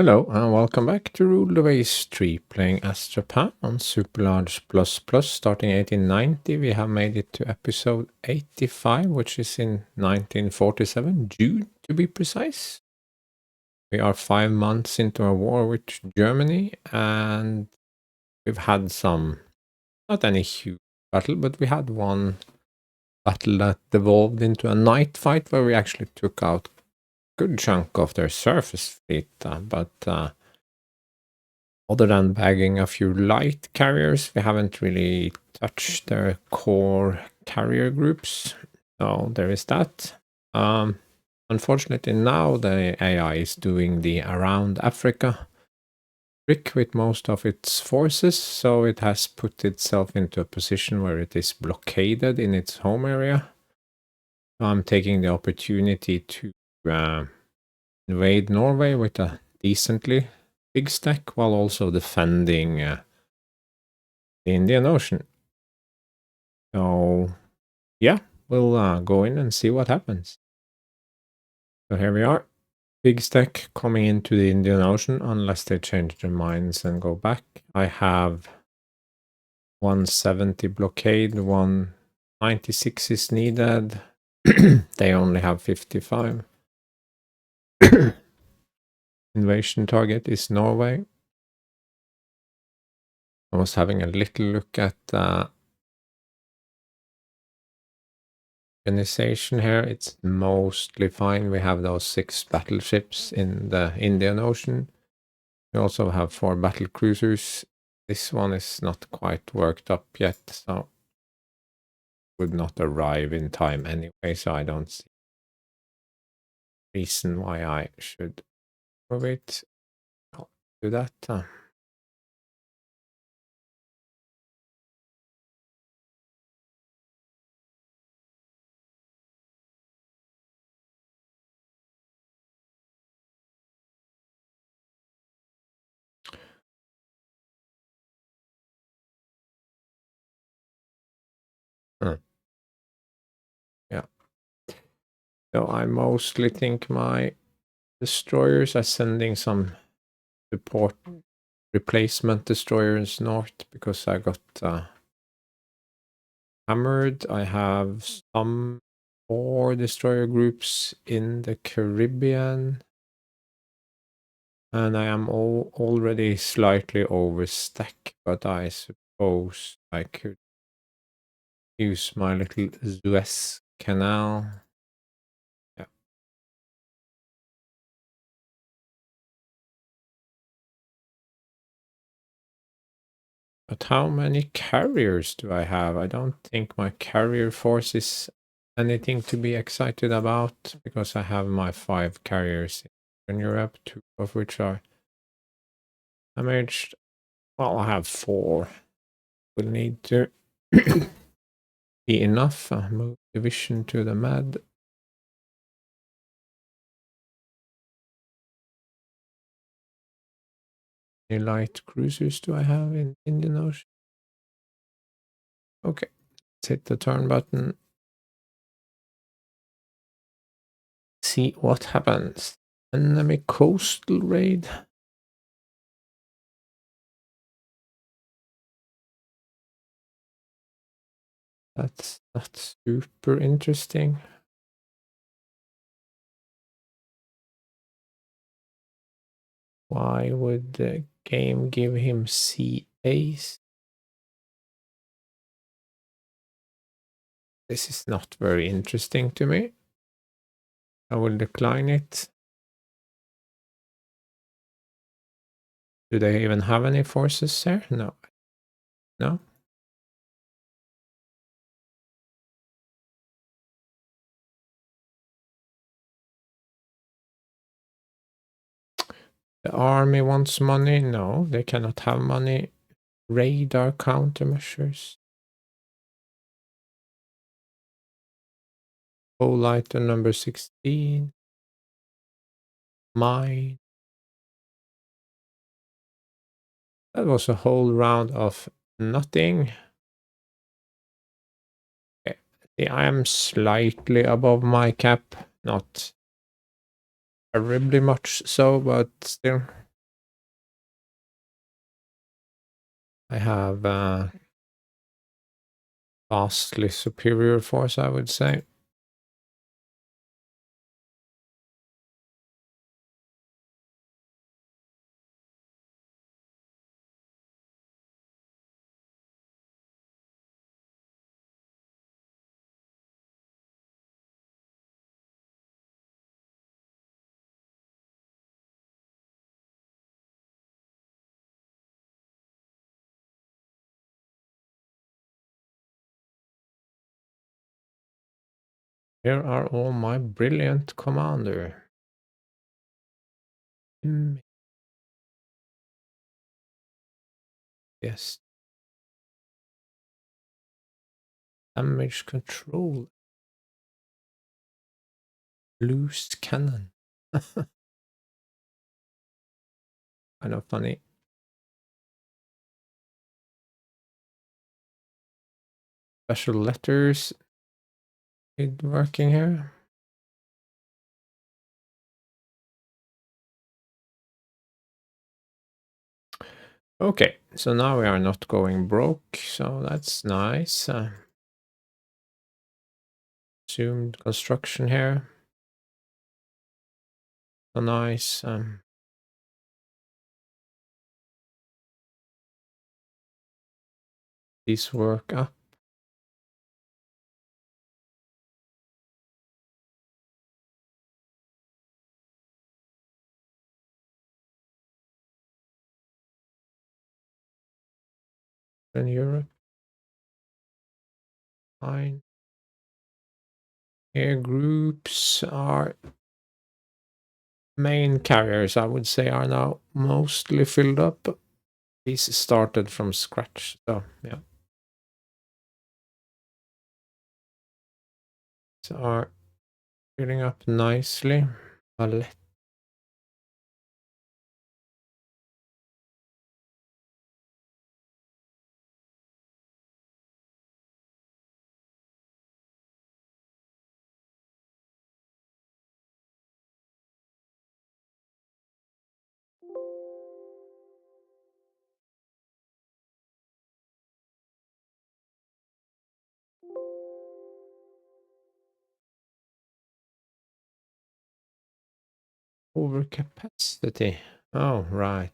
Hello and welcome back to Rule the Waves 3, playing Astrapan on Super Large Plus Plus. Starting 1890, we have made it to episode 85, which is in 1947, June to be precise. We are 5 months into a war with Germany, and we've had some, not any huge battle, but we had one battle that devolved into a night fight where we actually took out a good chunk of their surface fleet, but other than bagging a few light carriers, we haven't really touched their core carrier groups. So there is that. Unfortunately, now the AI is doing the around Africa trick with most of its forces, so it has put itself into a position where it is blockaded in its home area. So I'm taking the opportunity to invade Norway with a decently big stack while also defending the Indian Ocean. So yeah, we'll go in and see what happens. So here we are. Big stack coming into the Indian Ocean unless they change their minds and go back. I have 170 blockade, 196 is needed. They only have 55. Invasion target is Norway. I was having a little look at organization here. It's mostly fine. We have those 6 battleships in the Indian Ocean. We also have 4 battle cruisers. This one is not quite worked up yet, so would not arrive in time anyway, so I don't see reason why I should move it. I'll do that. Yeah. So I mostly think my destroyers are sending some support replacement destroyers north because I got hammered. I have some 4 destroyer groups in the Caribbean, and I am already slightly overstack, but I suppose I could use my little Suez Canal. Yeah. But how many carriers do I have? I don't think my carrier force is anything to be excited about because I have my 5 carriers in Europe, 2 of which are damaged. Well, I have 4. Will need to be enough. Move division to the med. How many light cruisers do I have in Indian Ocean? Okay, let's hit the turn button. See what happens. Enemy coastal raid. That's not super interesting. Why would the game give him CAs? This is not very interesting to me. I will decline it. Do they even have any forces there? No. No? The army wants money? No, they cannot have money. Radar countermeasures. Whole item number 16. Mine. That was a whole round of nothing. Okay. I am slightly above my cap. Not terribly much so, but still. I have vastly superior force, I would say. Here are all my brilliant commander. Yes. Damage control. Loose cannon. Kind of funny. Special letters. It working here. Okay, so now we are not going broke, so that's nice. Assumed construction here. So nice. These work up. In Europe. Fine. Air groups are main carriers, I would say, are now mostly filled up. These started from scratch, so yeah. These are filling up nicely. Overcapacity. Oh, right.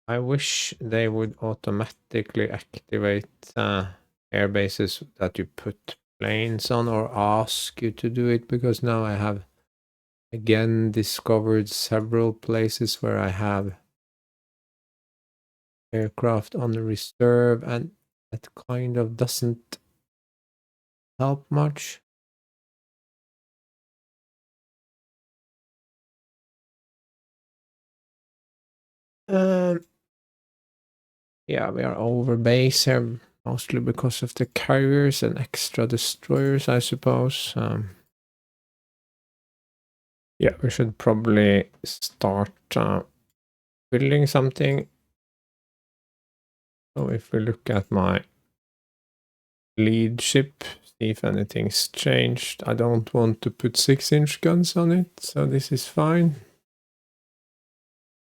I wish they would automatically activate air bases that you put planes on or ask you to do it, because now I have again discovered several places where I have aircraft on the reserve, and that kind of doesn't help much. Um, yeah, we are over base here, mostly because of the carriers and extra destroyers, I suppose. Yeah, we should probably start building something. So if we look at my lead ship, see if anything's changed. I don't want to put 6-inch guns on it, so this is fine.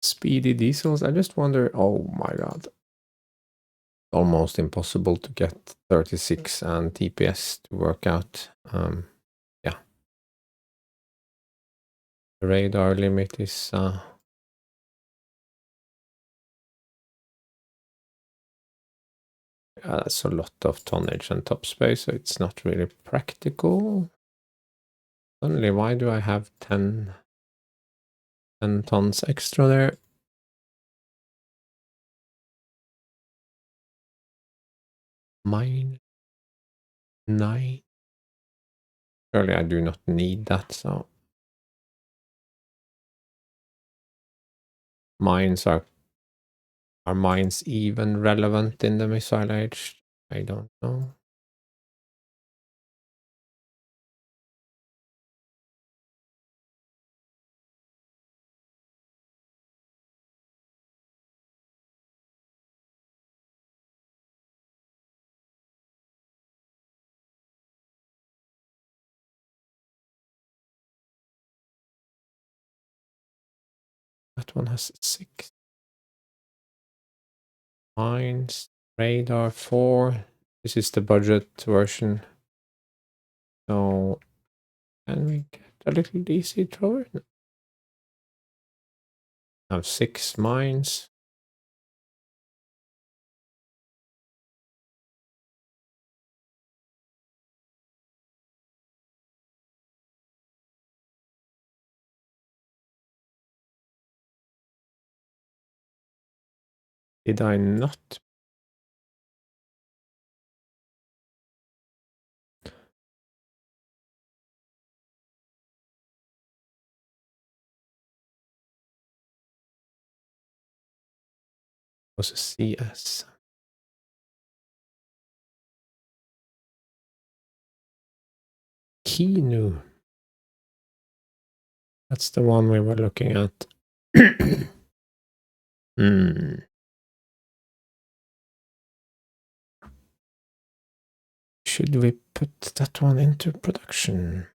Speedy diesels, I just wonder, oh my god. Almost impossible to get 36 and TPS to work out. Yeah. The radar limit is that's a lot of tonnage and top space, so it's not really practical. Suddenly, why do I have 10 tons extra there? Mine 9. Surely I do not need that, so mines are mines even relevant in the missile age? I don't know. That one has 6 mines. Radar 4. This is the budget version. So can we get a little DC thrower? Have 6 mines. Did I not? Was a CS. Kinu. That's the one we were looking at. Hmm. Should we put that one into production?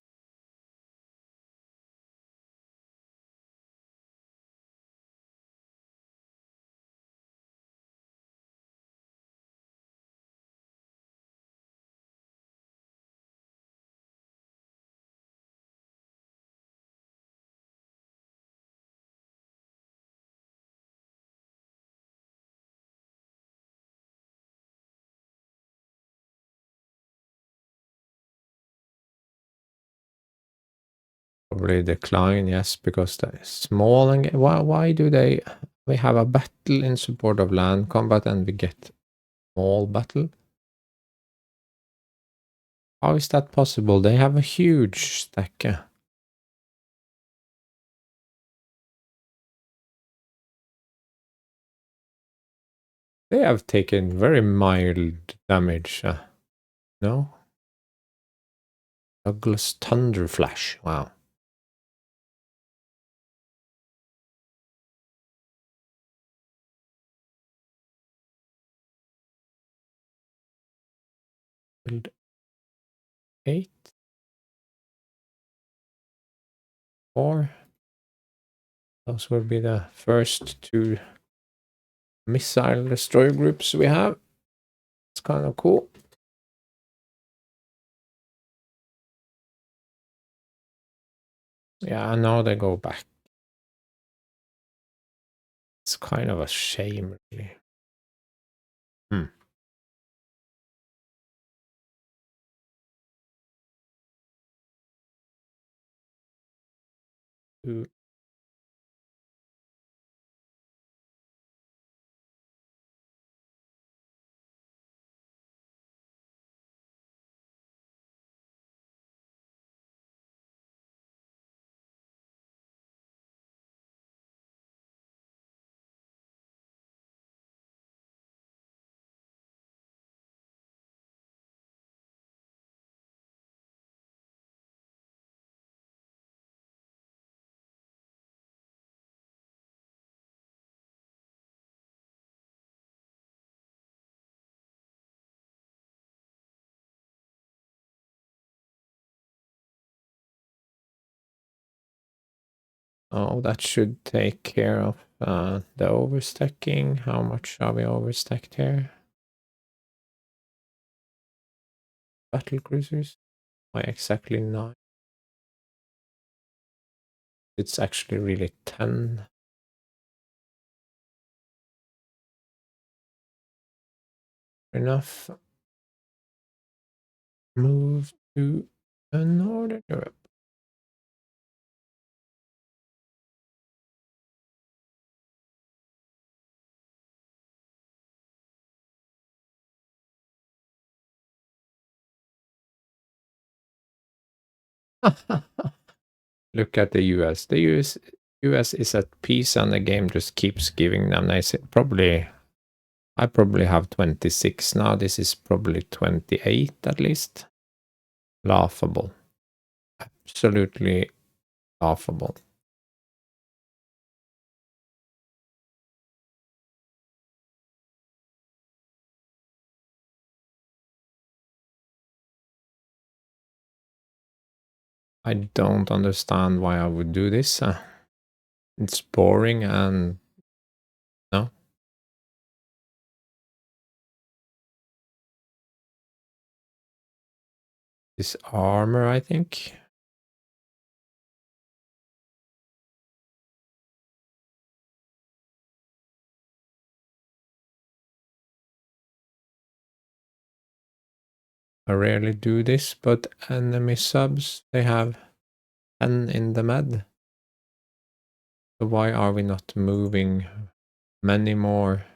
Probably decline, yes, because they're small. And why do they? We have a battle in support of land combat and we get small battle. How is that possible? They have a huge stack. They have taken very mild damage. No? Douglas Thunder Flash. Wow. Build 8. 4. Those will be the first 2 missile destroyer groups we have. It's kind of cool. Yeah, now they go back. It's kind of a shame, really. Hmm. Two. Oh, that should take care of the overstacking. How much are we overstacked here? Battle cruisers? Why exactly 9? It's actually really 10. Enough. Move to Northern Europe. Look at the US. The US is at peace and the game just keeps giving them. I probably have 26 now. This is probably 28 at least. Laughable. Absolutely laughable. I don't understand why I would do this. It's boring and no. This armor, I think. I rarely do this, but enemy subs, they have 10 in the med. So why are we not moving many more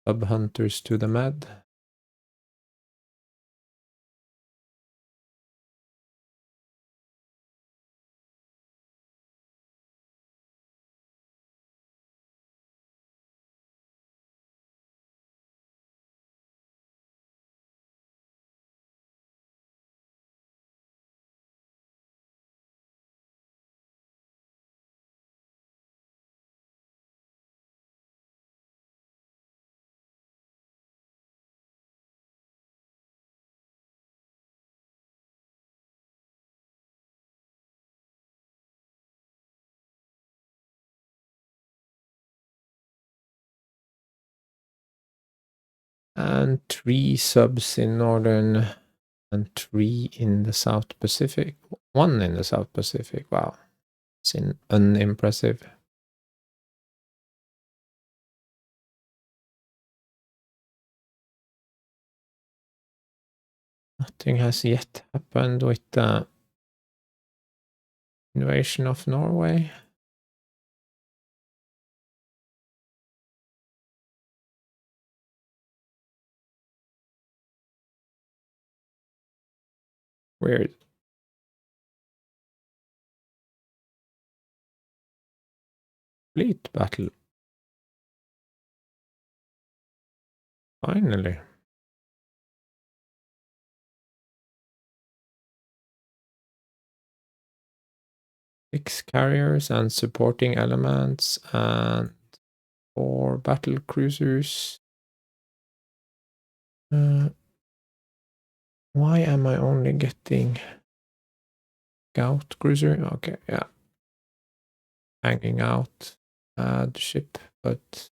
sub hunters to the med? And 3 subs in northern and 3 in the South Pacific. 1 in the South Pacific. Wow. It's unimpressive. Nothing has yet happened with the invasion of Norway. Weird. Fleet battle. Finally. Six carriers and supporting elements and 4 battle cruisers. Why am I only getting scout cruiser? Okay, yeah. Hanging out. Add ship, but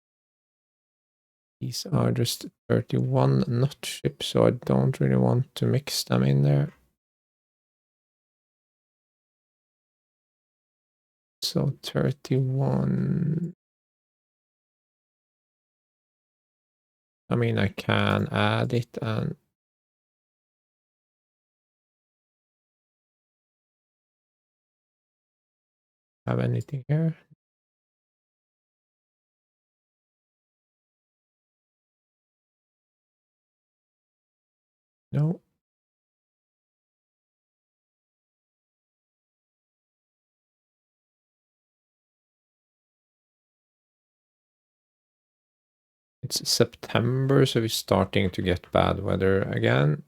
these are just 31 not ships, so I don't really want to mix them in there. So 31. I mean, I can add it and have anything here. No. It's September, so we're starting to get bad weather again.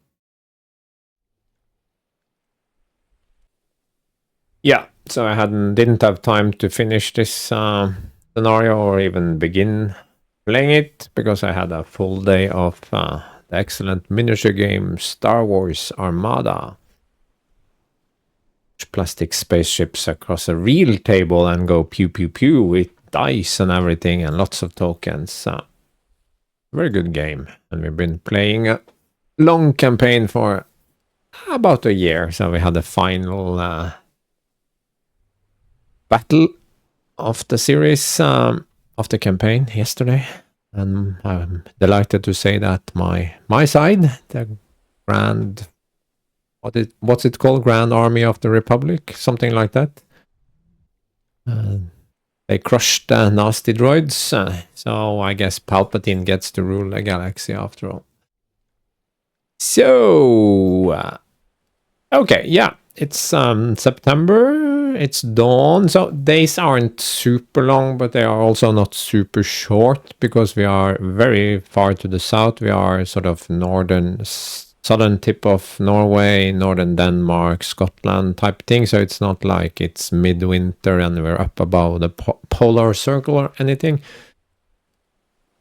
Yeah, so I didn't have time to finish this scenario or even begin playing it because I had a full day of the excellent miniature game Star Wars Armada. Plastic spaceships across a real table and go pew pew pew with dice and everything and lots of tokens. Very good game, and we've been playing a long campaign for about a year. So we had the final battle of the series of the campaign yesterday, and I'm delighted to say that my side, the Grand, what's it called, Grand Army of the Republic, something like that. They crushed the nasty droids, so I guess Palpatine gets to rule the galaxy after all. So, okay, yeah, it's September, it's dawn, so days aren't super long, but they are also not super short because we are very far to the south. We are sort of southern tip of Norway, northern Denmark, Scotland type thing, so it's not like it's midwinter and we're up above the polar circle or anything.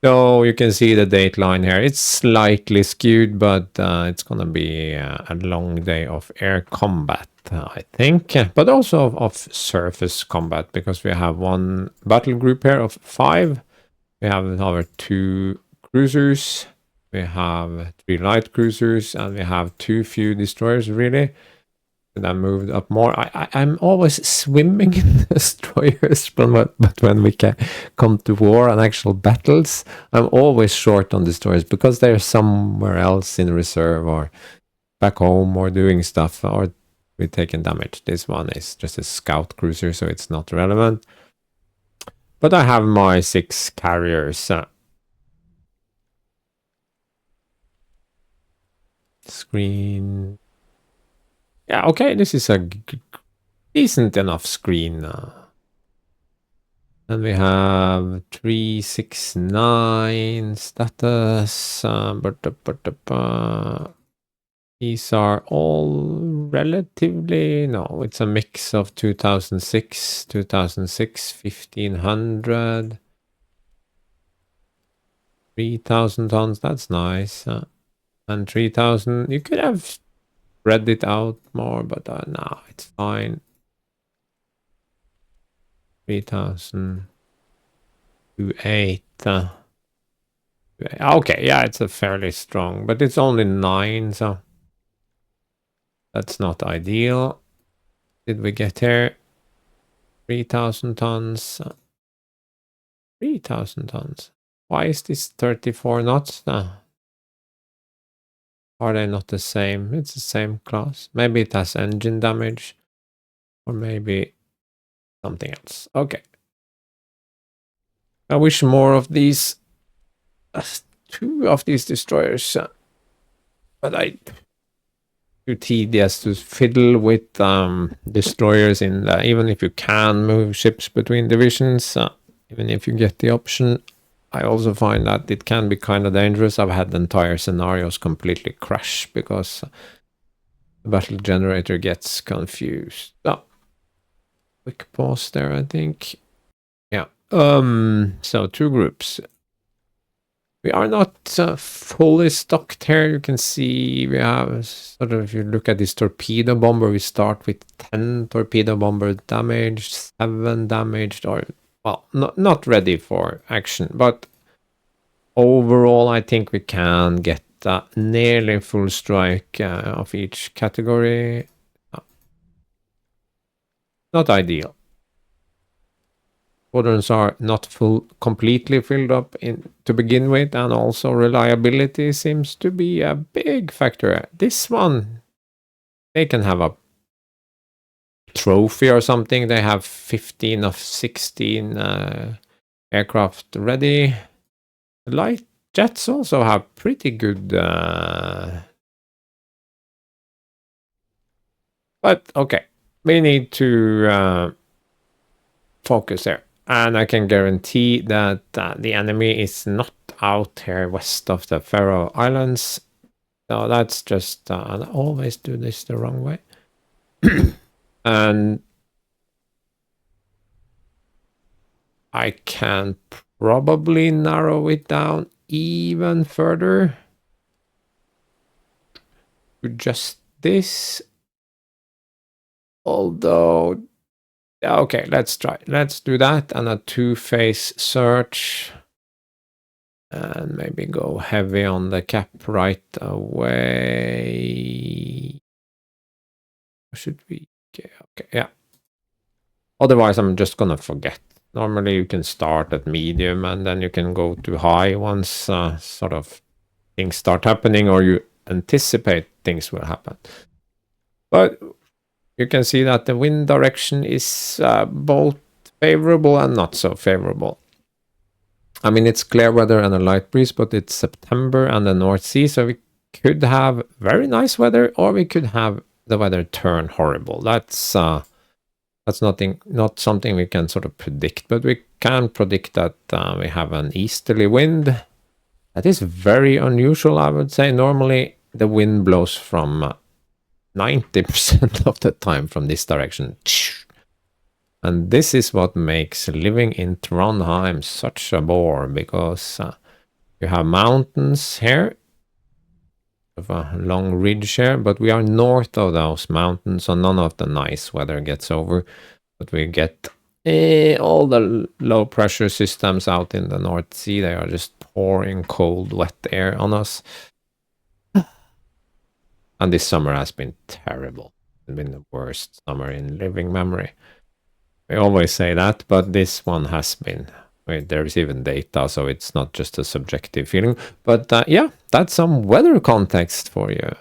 So you can see the date line here. It's slightly skewed, but it's going to be a long day of air combat, I think, but also of surface combat, because we have one battle group here of 5. We have our 2 cruisers, we have 3 light cruisers, and we have 2 few destroyers, really. And I moved up more. I'm always swimming in destroyers, but when we come to war and actual battles, I'm always short on destroyers because they're somewhere else in reserve or back home or doing stuff, or we're taking damage. This one is just a scout cruiser, so it's not relevant. But I have my 6 carriers. Screen. Yeah, okay, this is a decent enough screen. And we have 369 status. These are all relatively, no, it's a mix of 2006, 1500, 3000 tons. That's nice. And 3000, you could have spread it out more, but no, it's fine. 3000 to 8. Okay, yeah, it's a fairly strong, but it's only 9, so that's not ideal. Did we get here? 3000 tons. 3000 tons. Why is this 34 knots? Are they not the same? It's the same class. Maybe it has engine damage. Or maybe something else. Okay. I wish more of these. 2 of these destroyers. But too tedious to fiddle with destroyers in even if you can move ships between divisions, even if you get the option. I also find that it can be kind of dangerous. I've had entire scenarios completely crash because the battle generator gets confused. Oh, quick pause there, I think. Yeah. So 2 groups. We are not fully stocked here. You can see we have sort of, if you look at this torpedo bomber, we start with 10 torpedo bomber damaged, 7 damaged, or, well, not ready for action. But overall, I think we can get nearly full strike of each category. Not ideal. Quadrants are not completely filled up to begin with, and also reliability seems to be a big factor. This one, they can have a trophy or something. They have 15 of 16 aircraft ready. The light jets also have pretty good. But okay, we need to focus there. And I can guarantee that the enemy is not out here west of the Faroe Islands. So that's just, I always do this the wrong way. And I can probably narrow it down even further to just this. Although, okay, let's try. Let's do that, and a 2-phase search. And maybe go heavy on the cap right away. Should we? Okay, yeah. Otherwise, I'm just gonna forget. Normally, you can start at medium, and then you can go to high once sort of things start happening, or you anticipate things will happen. But you can see that the wind direction is both favorable and not so favorable. I mean, it's clear weather and a light breeze, but it's September and the North Sea, so we could have very nice weather, or we could have the weather turn horrible. That's not something we can sort of predict, but we can predict that we have an easterly wind. That is very unusual, I would say. Normally, the wind blows from 90% of the time from this direction. And this is what makes living in Trondheim such a bore, because You have mountains here, of a long ridge here, but we are north of those mountains, so none of the nice weather gets over. But we get all the low pressure systems out in the North Sea. They are just pouring cold, wet air on us. And this summer has been terrible. It's been the worst summer in living memory. We always say that, but this one has been. I mean, there's even data, so it's not just a subjective feeling. But yeah, that's some weather context for you.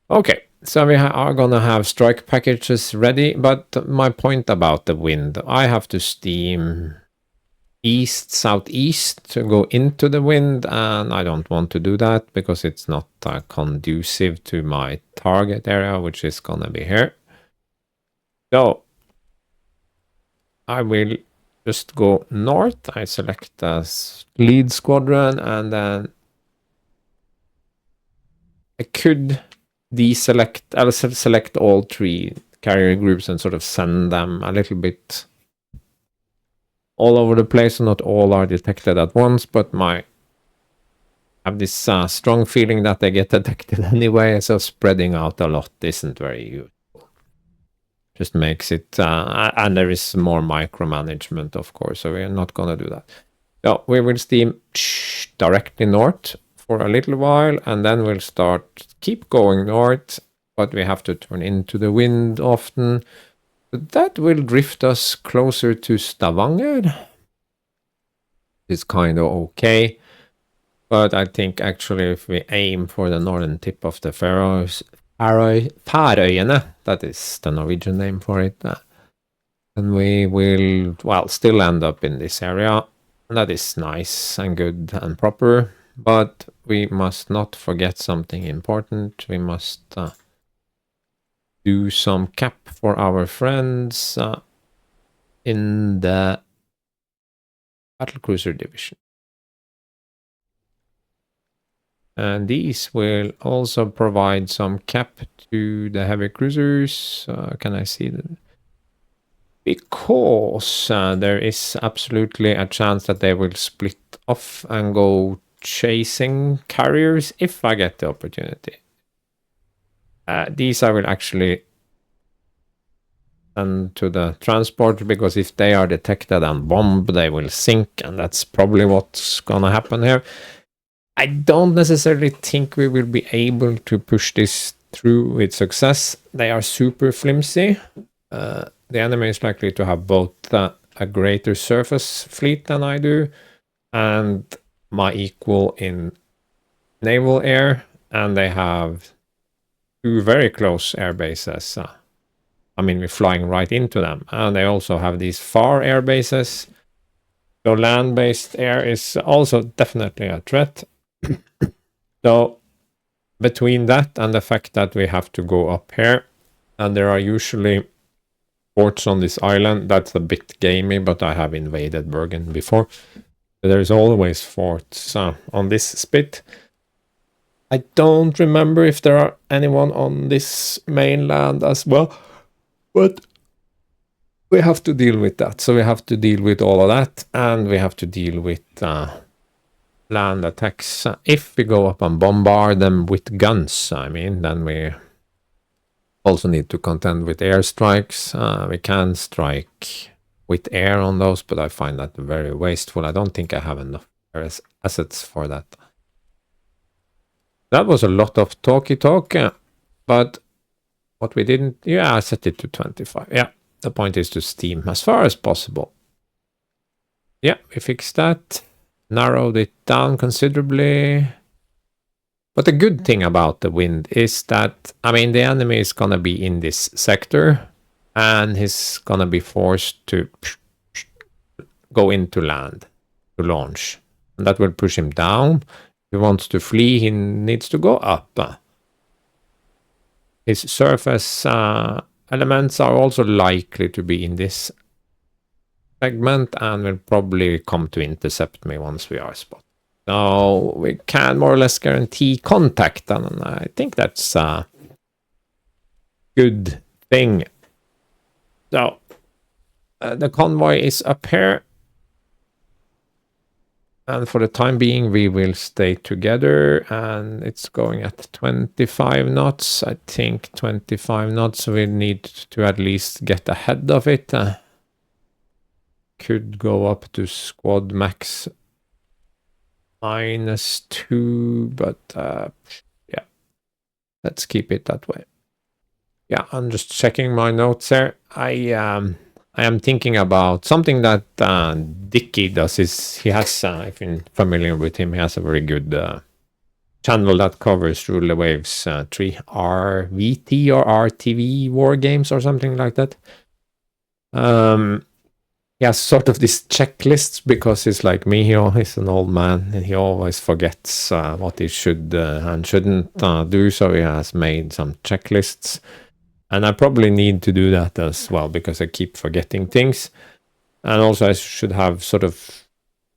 Okay, so we are gonna have strike packages ready, but my point about the wind, I have to steam east, southeast to go into the wind, and I don't want to do that because it's not conducive to my target area, which is gonna be here. So I will just go north. I select the lead squadron, and then I could deselect, I'll select all 3 carrier groups and sort of send them a little bit all over the place. So not all are detected at once, but I have this strong feeling that they get detected anyway. So spreading out a lot isn't very useful. Just makes it, and there is more micromanagement, of course, so we're not going to do that. So we will steam directly north for a little while, and then we'll keep going north, but we have to turn into the wind often. But that will drift us closer to Stavanger. It's kind of okay, but I think actually if we aim for the northern tip of the Færøyene, that is the Norwegian name for it, and we will, well, still end up in this area. That is nice and good and proper, but we must not forget something important. We must do some cap for our friends in the battlecruiser division. And these will also provide some cap to the heavy cruisers. Can I see that? Because there is absolutely a chance that they will split off and go chasing carriers if I get the opportunity. These I will actually send to the transport, because if they are detected and bombed, they will sink, and that's probably what's gonna happen here. I don't necessarily think we will be able to push this through with success. They are super flimsy. The enemy is likely to have both a greater surface fleet than I do, and my equal in naval air, and they have 2 very close air bases. I mean, we're flying right into them, and they also have these far air bases. So land-based air is also definitely a threat. So between that and the fact that we have to go up here, and there are usually ports on this island, that's a bit gamey, but I have invaded Bergen before. There's always forts on this spit. I don't remember if there are anyone on this mainland as well, but we have to deal with that. So we have to deal with all of that, and we have to deal with land attacks. If we go up and bombard them with guns, I mean, then we also need to contend with airstrikes. We can strike with air on those, but I find that very wasteful. I don't think I have enough assets for that. That was a lot of talky talk, but what we didn't, yeah, I set it to 25. Yeah, the point is to steam as far as possible. Yeah, we fixed that. Narrowed it down considerably. But the good thing about the wind is that, I mean, the enemy is going to be in this sector, and he's going to be forced to go into land to launch. And that will push him down. If he wants to flee, he needs to go up. His surface elements are also likely to be in this segment and will probably come to intercept me once we are spotted. So we can more or less guarantee contact, and I think that's a good thing. So the convoy is up here. And for the time being, we will stay together, and it's going at 25 knots. I think 25 knots, we need to at least get ahead of it. Could go up to squad max -2, but yeah, let's keep it that way. Yeah, I'm just checking my notes here. I am thinking about something that Dicky does. Is he has, if you're familiar with him, he has a very good channel that covers Rule the Waves 3 RVT or RTV war games or something like that. He has sort of this checklist because he's like me. He's an old man and he always forgets what he should and shouldn't do. So he has made some checklists. And I probably need to do that as well because I keep forgetting things. And also I should have sort of,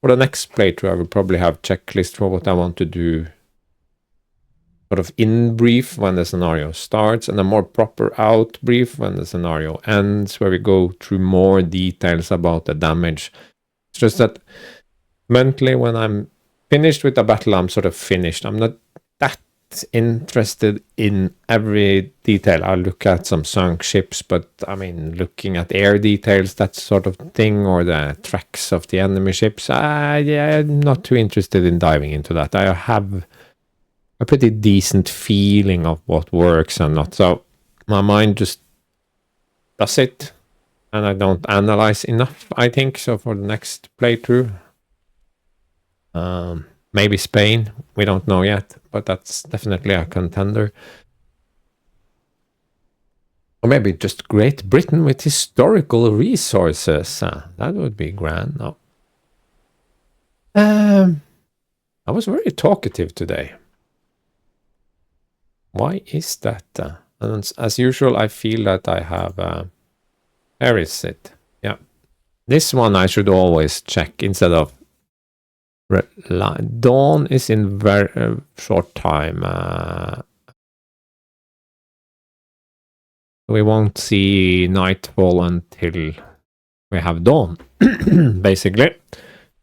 for the next playthrough, I will probably have checklist for what I want to do sort of in brief when the scenario starts, and a more proper out brief when the scenario ends, where we go through more details about the damage. It's just that mentally, when I'm finished with the battle, I'm sort of finished. I'm not that interested in every detail. I'll look at some sunk ships, but I mean, looking at air details, that sort of thing, or the tracks of the enemy ships, I'm not too interested in diving into that. I have a pretty decent feeling of what works and not. So my mind just does it, and I don't analyze enough, I think. So for the next playthrough, maybe Spain, we don't know yet, but that's definitely a contender. Or maybe just Great Britain with historical resources. That would be grand. No. I was very talkative today. Why is that? And as usual, I feel that I have... where is it? Yeah. This one I should always check instead of... Dawn is in very short time. We won't see nightfall until we have dawn, basically.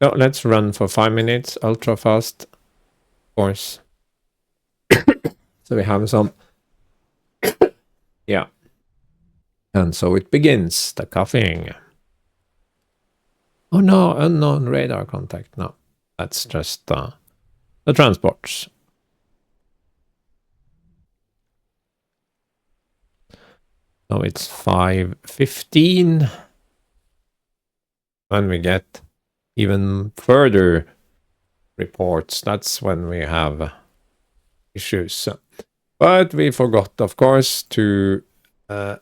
So let's run for 5 minutes, ultra fast, of course. So we have some... yeah. And so it begins, the coughing. Oh no, unknown radar contact. No, that's just the transports. So it's 5:15. When we get even further reports, that's when we have issues. But we forgot, of course, to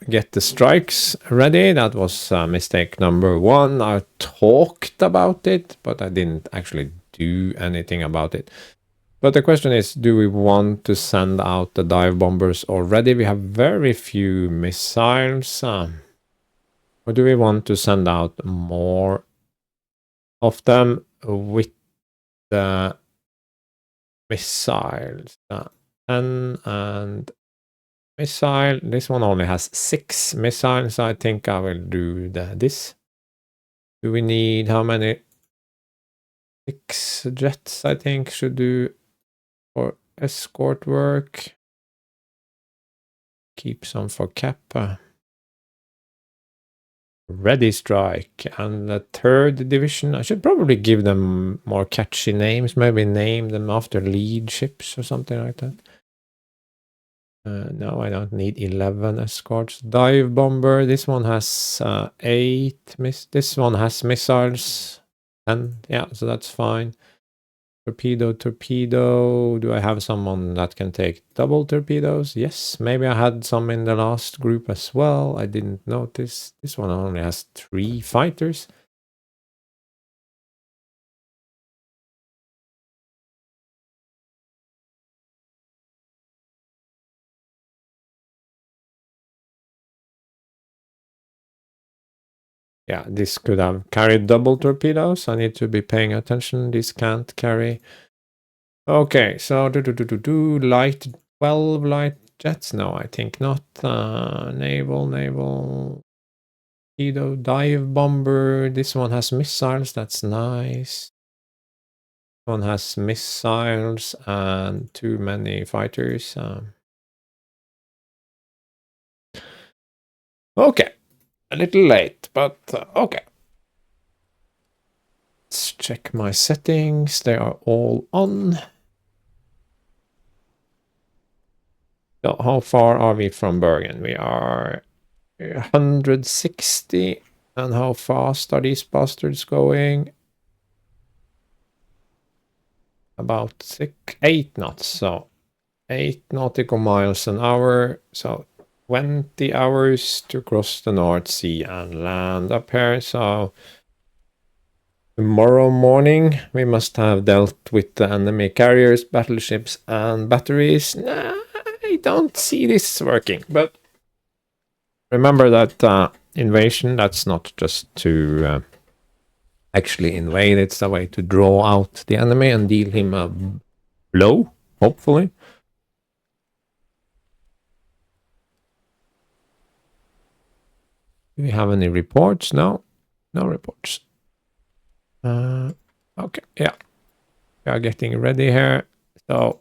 get the strikes ready. That was mistake number 1. I talked about it, but I didn't actually do anything about it. But the question is, do we want to send out the dive bombers already? We have very few missiles. Or do we want to send out more of them with the missiles? And missile. This one only has 6 missiles. I think I will do this. Do we need how many? 6 jets, I think, should do for escort work. Keep some for Kappa. Ready strike. And the 3rd division, I should probably give them more catchy names. Maybe name them after lead ships or something like that. No, I don't need 11 escorts. Dive bomber. This one has 8. This one has missiles. 10. Yeah, so that's fine. Torpedo. Do I have someone that can take double torpedoes? Yes, maybe I had some in the last group as well. I didn't notice. This one only has 3 fighters. Yeah, this could have carried double torpedoes. I need to be paying attention. This can't carry. Okay, so light 12 light jets. No, I think not. Naval. Dive bomber. This one has missiles. That's nice. One has missiles and too many fighters. Okay, a little late, but okay. Let's check my settings. They are all on. So how far are we from Bergen? We are 160. And how fast are these bastards going? About 8 knots. So 8 nautical miles an hour. So 20 hours to cross the North Sea and land up here. So tomorrow morning we must have dealt with the enemy carriers, battleships, and batteries. Nah, I don't see this working. But remember that invasion, that's not just to actually invade. It's a way to draw out the enemy and deal him a blow, hopefully. Do we have any reports? No. No reports. Okay, yeah. We are getting ready here. So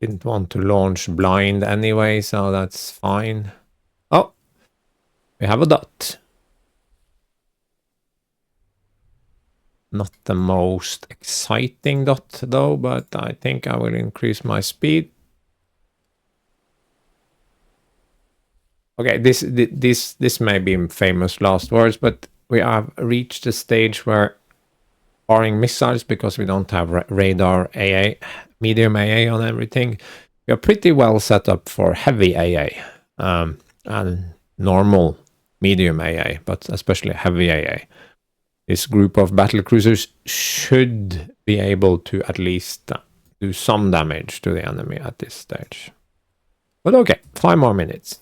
didn't want to launch blind anyway, so that's fine. Oh, we have a dot. Not the most exciting dot though, but I think I will increase my speed. Okay, this may be famous last words, but we have reached a stage where, barring missiles, because we don't have radar AA, medium AA on everything, we are pretty well set up for heavy AA and normal medium AA, but especially heavy AA. This group of battle cruisers should be able to at least do some damage to the enemy at this stage. But okay, 5 more minutes.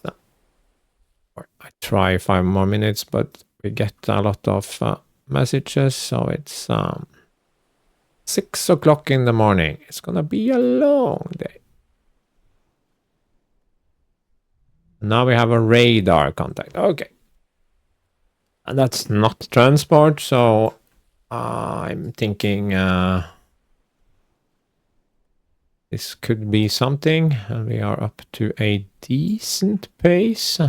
I try 5 more minutes, but we get a lot of messages, so it's 6 o'clock in the morning. It's gonna be a long day. Now we have a radar contact. Okay. And that's not transport, so I'm thinking this could be something. And we are up to a decent pace.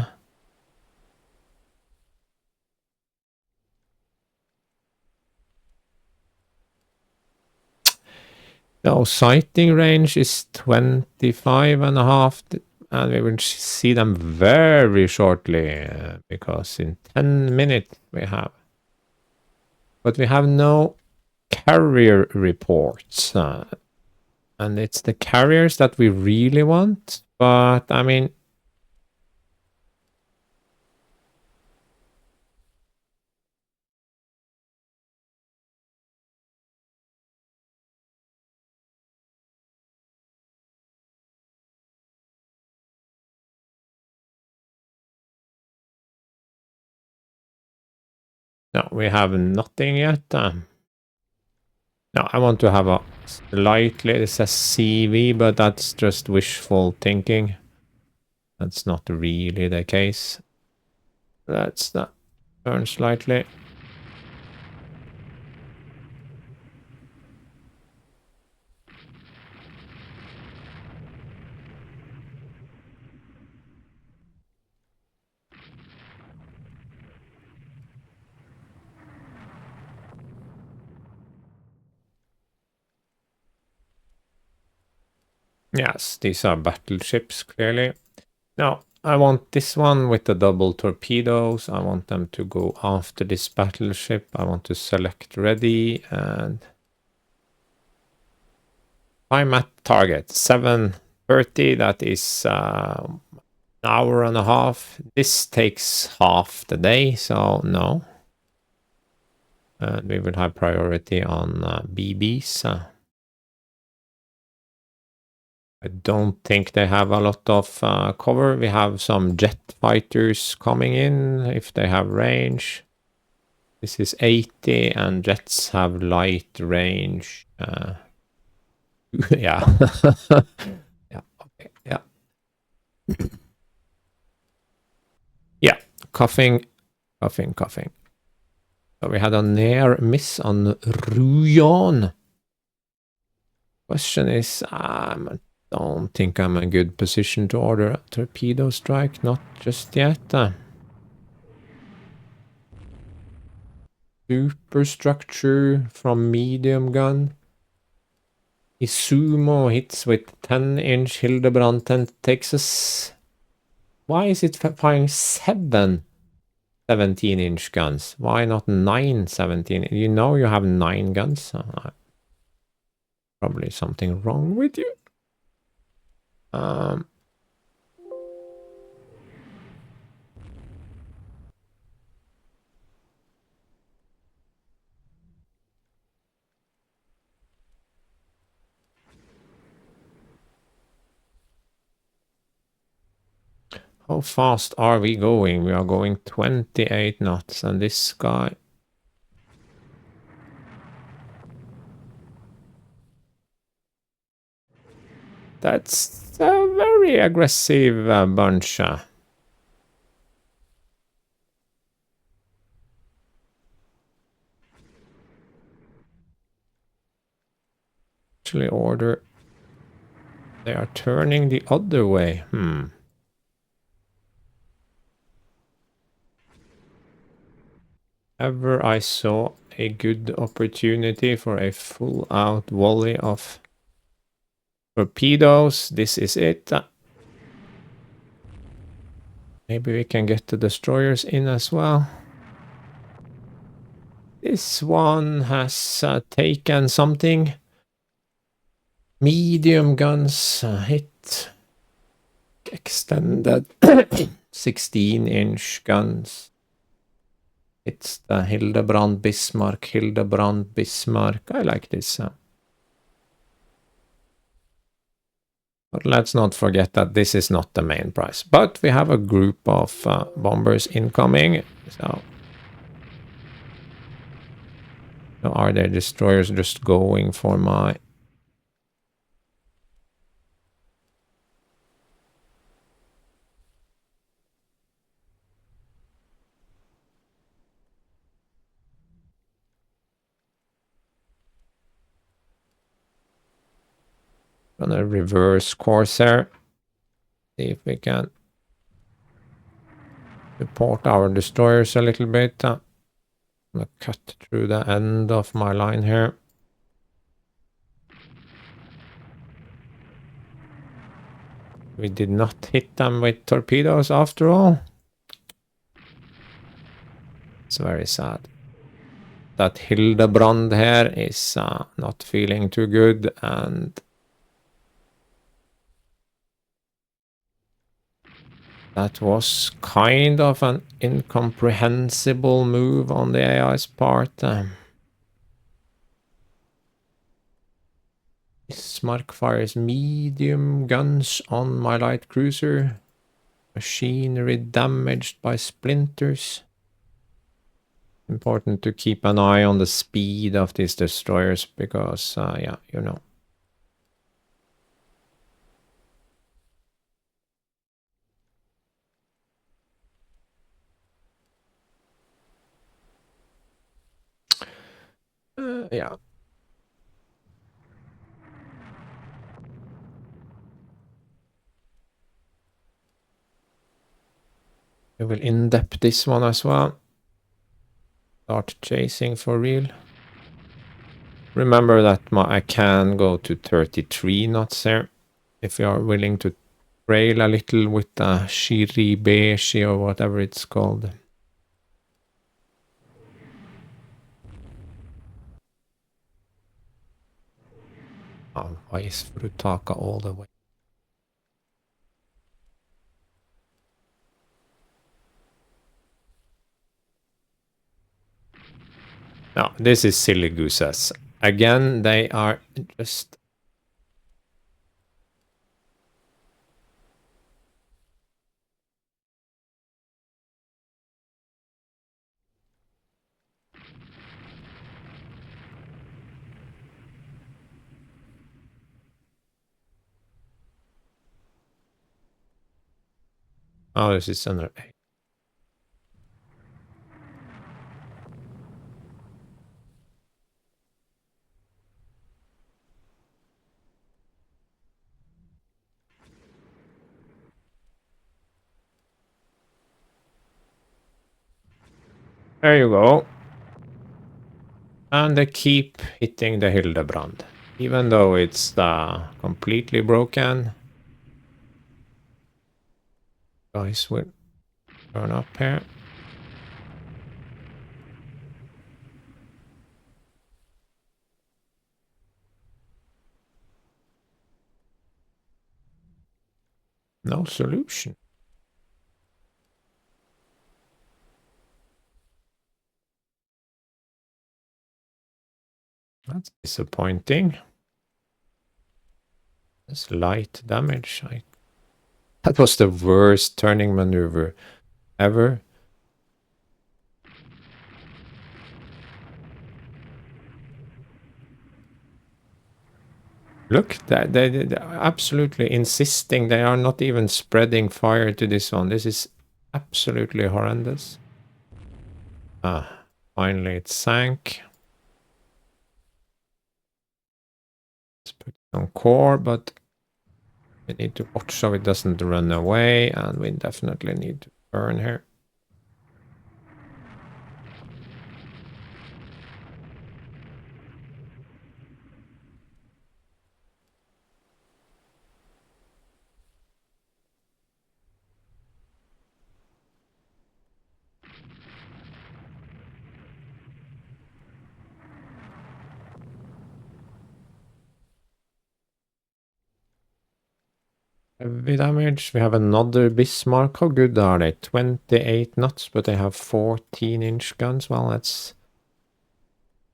No, sighting range is 25.5, and we will see them very shortly because in 10 minutes we have. But we have no carrier reports, and it's the carriers that we really want. But I mean, no, we have nothing yet. No, I want to have a slightly, it says CV, but that's just wishful thinking. That's not really the case. Let's turn slightly. Yes, these are battleships, clearly. Now, I want this one with the double torpedoes. I want them to go after this battleship. I want to select ready, and I'm at target 7:30. That is an hour and a half. This takes half the day, so no. And we will have priority on BBs. I don't think they have a lot of cover. We have some jet fighters coming in if they have range. This is 80 and jets have light range. Yeah. Yeah, okay, yeah. Yeah, coughing, coughing, coughing. So we had a near miss on Ruyan. Question is, I don't think I'm in a good position to order a torpedo strike. Not just yet. Superstructure from medium gun. Izumo hits with 10-inch Hildebrand and takes us. Why is it firing 7 17-inch guns? Why not 9 17? You know you have 9 guns. Probably something wrong with you. How fast are we going? We are going 28 knots, and this guy... That's a very aggressive bunch. Actually order... They are turning the other way. Ever I saw a good opportunity for a full-out volley of torpedoes. This is it. Maybe we can get the destroyers in as well. This one has taken something. Medium guns hit. Extended 16-inch guns. It's the Hildebrand Bismarck. Hildebrand Bismarck. I like this. But let's not forget that this is not the main prize. But we have a group of bombers incoming. So are their destroyers just going for my... Gonna reverse course here. See if we can support our destroyers a little bit. I'm gonna cut through the end of my line here. We did not hit them with torpedoes after all. It's very sad. That Hildebrand here is not feeling too good, and that was kind of an incomprehensible move on the AI's part. Bismarck fires medium guns on my light cruiser. Machinery damaged by splinters. Important to keep an eye on the speed of these destroyers because, yeah, you know. Yeah. We will in-depth this one as well. Start chasing for real. Remember that I can go to 33 knots here. If you are willing to trail a little with the Shiribeshi or whatever it's called. Oh, why is Frutaka all the way? No, this is silly gooses. Again, they are just... Oh, this is under 8. There you go. And they keep hitting the Hildebrand. Even though it's completely broken. Guys will turn up here. No solution. That's disappointing. That's light damage. That was the worst turning maneuver ever. Look, they're absolutely insisting. They are not even spreading fire to this one. This is absolutely horrendous. Finally it sank. Let's put it on core, but we need to watch so it doesn't run away, and we definitely need to burn here. Heavy damage. We have another Bismarck. How good are they? 28 knots, but they have 14-inch guns. Well, that's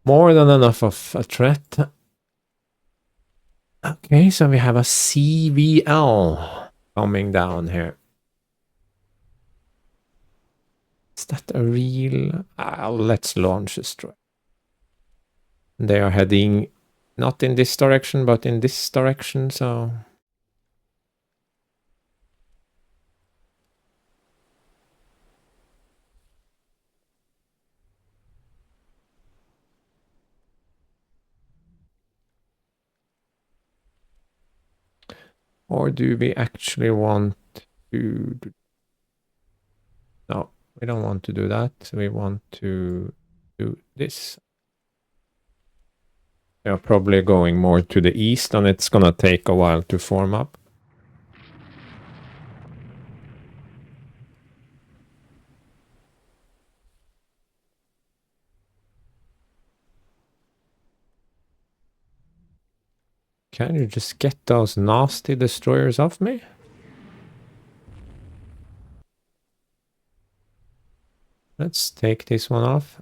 more than enough of a threat. Okay, so we have a CVL coming down here. Is that a real... let's launch a strike. They are heading not in this direction, but in this direction, so... Or do we actually want to... No, we don't want to do that. We want to do this. They're probably going more to the east, and it's gonna take a while to form up. Can you just get those nasty destroyers off me? Let's take this one off.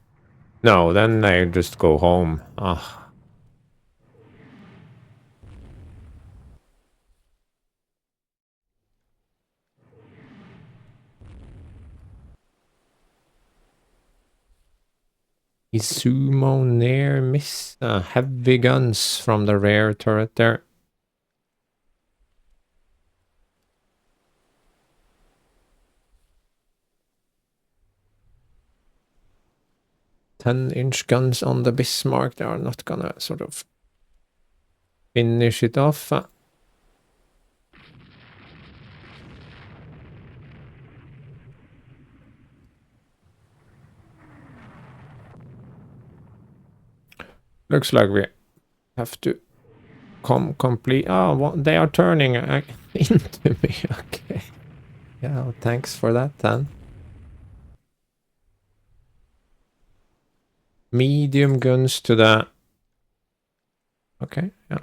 No, then they just go home. Ah. Izumo near miss heavy guns from the rear turret there. "10-inch guns on the Bismarck. They are not gonna sort of finish it off. Looks like we have to complete... Oh, they are turning into me. Okay. Yeah, well, thanks for that then. Medium guns to the... Okay, yeah.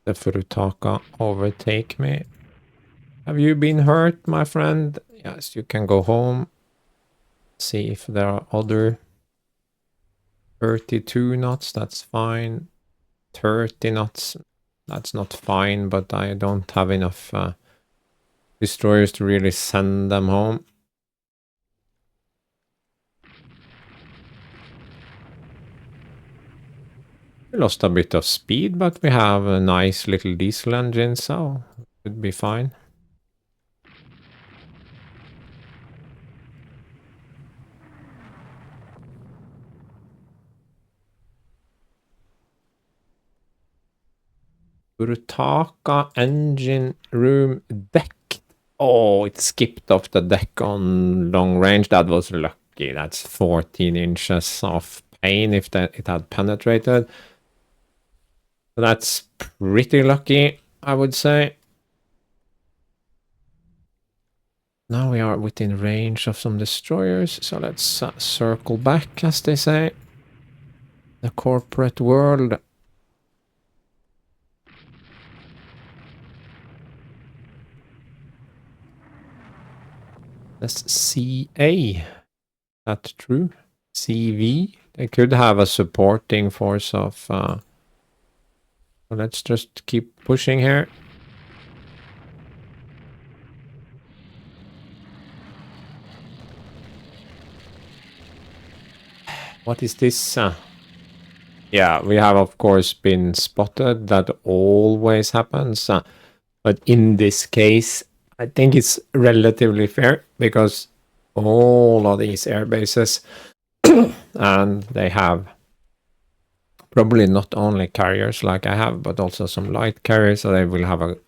The Furutaka overtake me. Have you been hurt, my friend? Yes, you can go home. See if there are other 32 knots, that's fine. 30 knots, that's not fine, but I don't have enough destroyers to really send them home. We lost a bit of speed, but we have a nice little diesel engine, so it should be fine. Burutaka engine room deck. Oh, it skipped off the deck on long range. That was lucky. That's 14 inches of pain if it had penetrated. That's pretty lucky, I would say. Now we are within range of some destroyers, so let's circle back, as they say. The corporate world. That's CA. That's true. CV. They could have a supporting force of... so let's just keep pushing here. What is this? Yeah, we have of course been spotted. That always happens. But in this case, I think it's relatively fair because all of these air bases and they have probably not only carriers like I have, but also some light carriers, so they will have a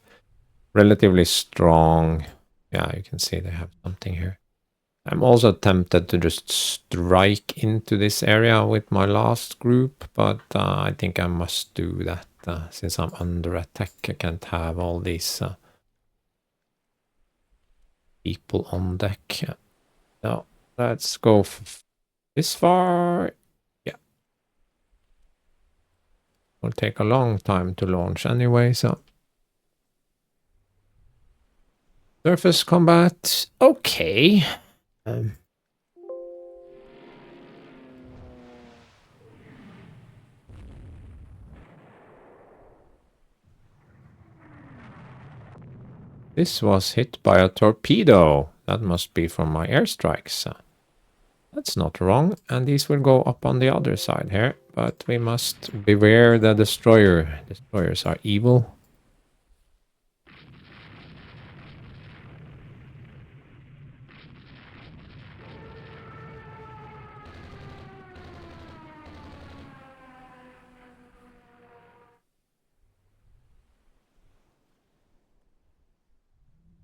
relatively strong... Yeah, you can see they have something here. I'm also tempted to just strike into this area with my last group, but I think I must do that since I'm under attack. I can't have all these people on deck. So let's go this far. Yeah. Will take a long time to launch anyway, so... Surface combat. Okay. This was hit by a torpedo. That must be from my airstrikes. That's not wrong. And these will go up on the other side here. But we must beware the destroyer. Destroyers are evil.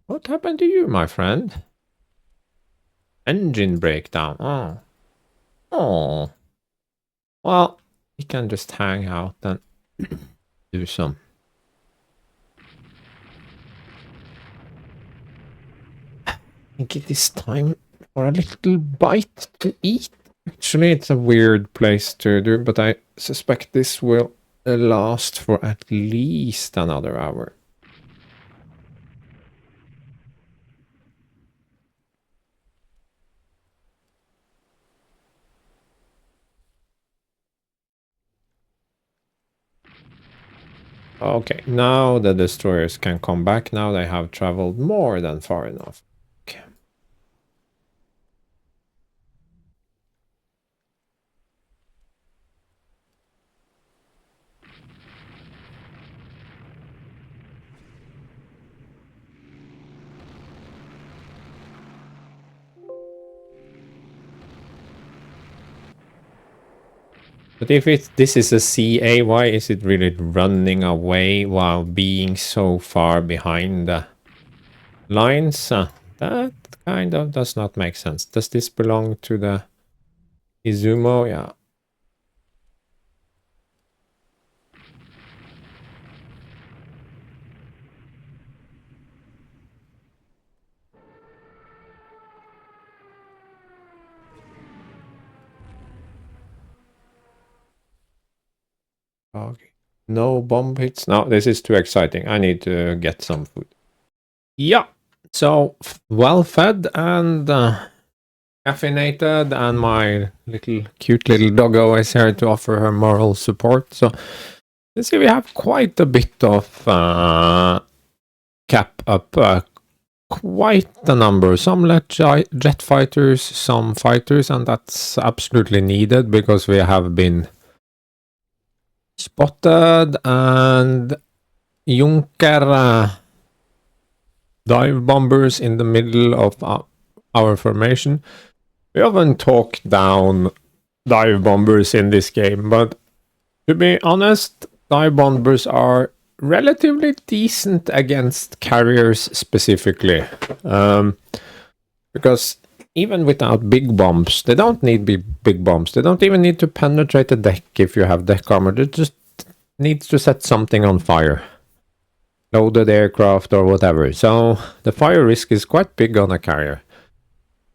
What happened to you, my friend? Engine breakdown. Oh. Oh. Well, we can just hang out and do some. I think it is time for a little bite to eat. Actually, it's a weird place to do, but I suspect this will last for at least another hour. Okay, now the destroyers can come back. Now they have traveled more than far enough. Okay. But if this is a CA, why is it really running away while being so far behind the lines? That kind of does not make sense. Does this belong to the Izumo? Yeah. Okay. No bomb hits. No, this is too exciting. I need to get some food. Yeah. So well fed and caffeinated, and my cute little doggo is here to offer her moral support. So let's see, we have quite a bit of cap up, quite a number. Some jet fighters, some fighters, and that's absolutely needed because we have been spotted, and Junker dive bombers in the middle of our formation. We often talk down dive bombers in this game, but to be honest, dive bombers are relatively decent against carriers specifically. Because even without big bombs, they don't need big bombs. They don't even need to penetrate the deck if you have deck armor. They just need to set something on fire. Loaded aircraft or whatever. So the fire risk is quite big on a carrier.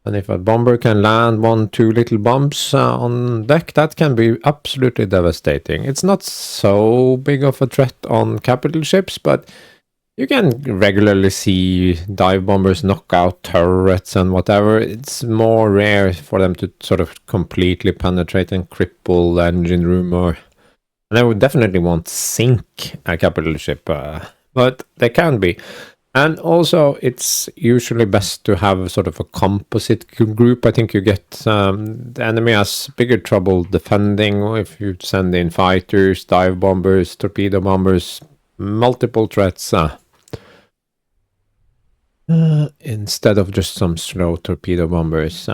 And if a bomber can land 1-2 little bombs on deck, that can be absolutely devastating. It's not so big of a threat on capital ships, but you can regularly see dive bombers knock out turrets and whatever. It's more rare for them to sort of completely penetrate and cripple the engine room, and they would definitely won't sink a capital ship, but they can be. And also, it's usually best to have sort of a composite group. I think you get the enemy has bigger trouble defending if you send in fighters, dive bombers, torpedo bombers, multiple threats, instead of just some slow torpedo bombers.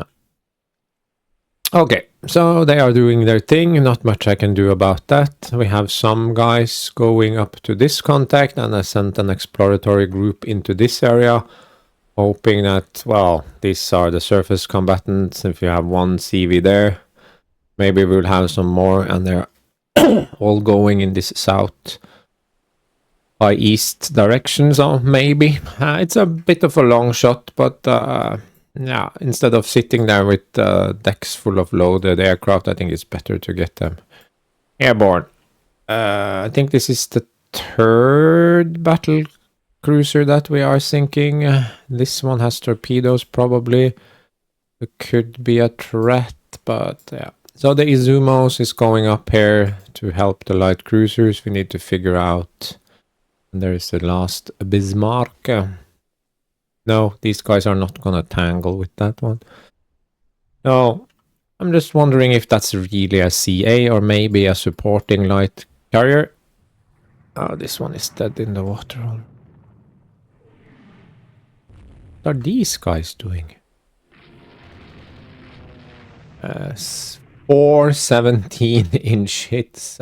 Okay, so they are doing their thing. Not much I can do about that. We have some guys going up to this contact, and I sent an exploratory group into this area, hoping that, well, these are the surface combatants. If you have one CV there, maybe we'll have some more, and they're all going in this south by east direction, so maybe. It's a bit of a long shot, but yeah, instead of sitting there with decks full of loaded aircraft, I think it's better to get them airborne. I think this is the third battle cruiser that we are sinking. This one has torpedoes, probably. It could be a threat, but yeah. So the Izumos is going up here to help the light cruisers. We need to figure out. And there is the last Bismarck. No, these guys are not gonna tangle with that one. No, I'm just wondering if that's really a CA or maybe a supporting light carrier. Oh, this one is dead in the water. What are these guys doing? 4 17-inch hits.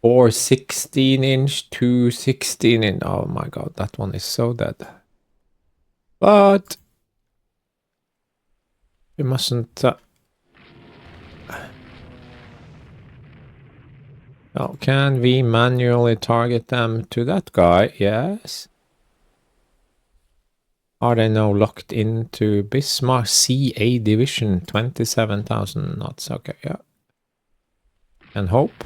4 16-inch, 2 16-inch. Oh my god, that one is so dead. But we mustn't. Oh, can we manually target them to that guy? Yes. Are they now locked into Bismarck CA division? 27,000 knots. Okay, yeah. And hope.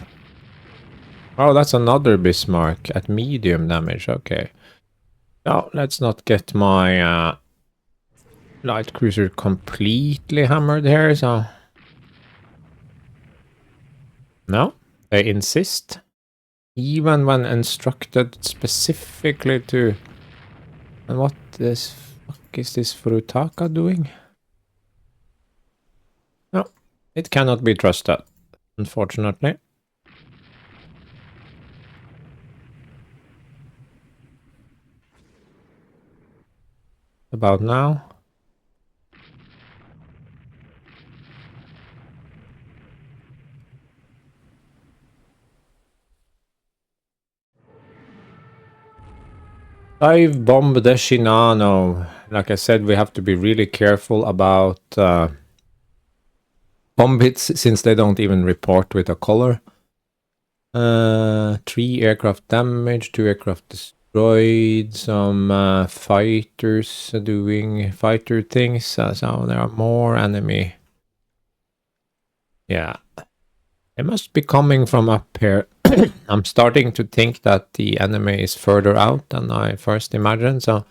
Oh, that's another Bismarck at medium damage. Okay. Now, let's not get my light cruiser completely hammered here, so... No, they insist. Even when instructed specifically to... And what the fuck is this Furutaka doing? No, it cannot be trusted, unfortunately. About now. I've bombed the Shinano. Like I said, we have to be really careful about bomb hits since they don't even report with a color. 3 aircraft damage, 2 aircraft destroyed, some fighters doing fighter things, so there are more enemy. Yeah, they must be coming from up here. I'm starting to think that the enemy is further out than I first imagined, so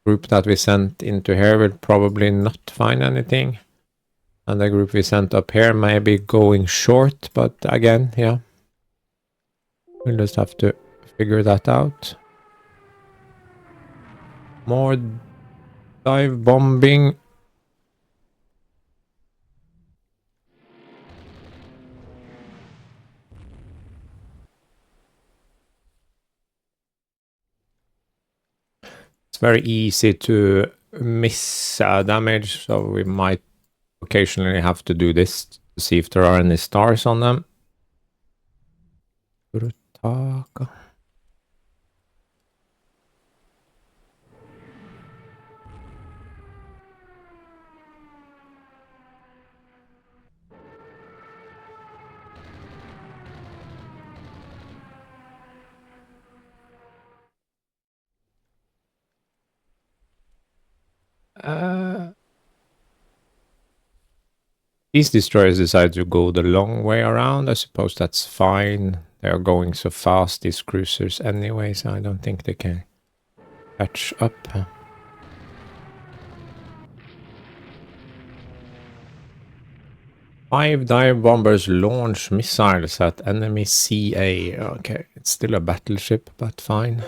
group that we sent into here will probably not find anything. And the group we sent up here may be going short, but again, yeah. We'll just have to figure that out. More dive bombing. It's very easy to miss damage, so we might occasionally have to do this to see if there are any stars on them. Urutaka. These destroyers decide to go the long way around. I suppose that's fine. They are going so fast, these cruisers anyway, so I don't think they can catch up. 5 dive bombers launch missiles at enemy CA. Okay, it's still a battleship, but fine.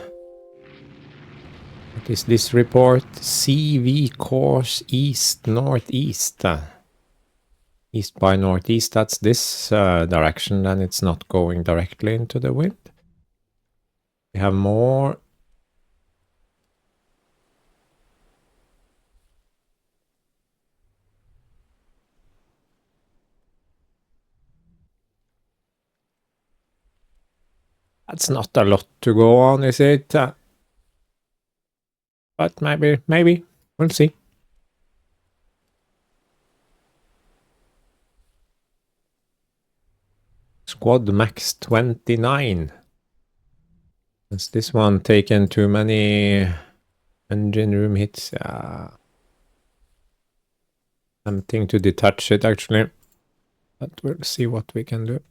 What is this report? CV course east northeast. East by northeast, that's this direction, and it's not going directly into the wind. We have more. That's not a lot to go on, is it? But maybe. We'll see. Squad max 29. Has this one taken too many engine room hits? Tempting to detach it, actually. But we'll see what we can do.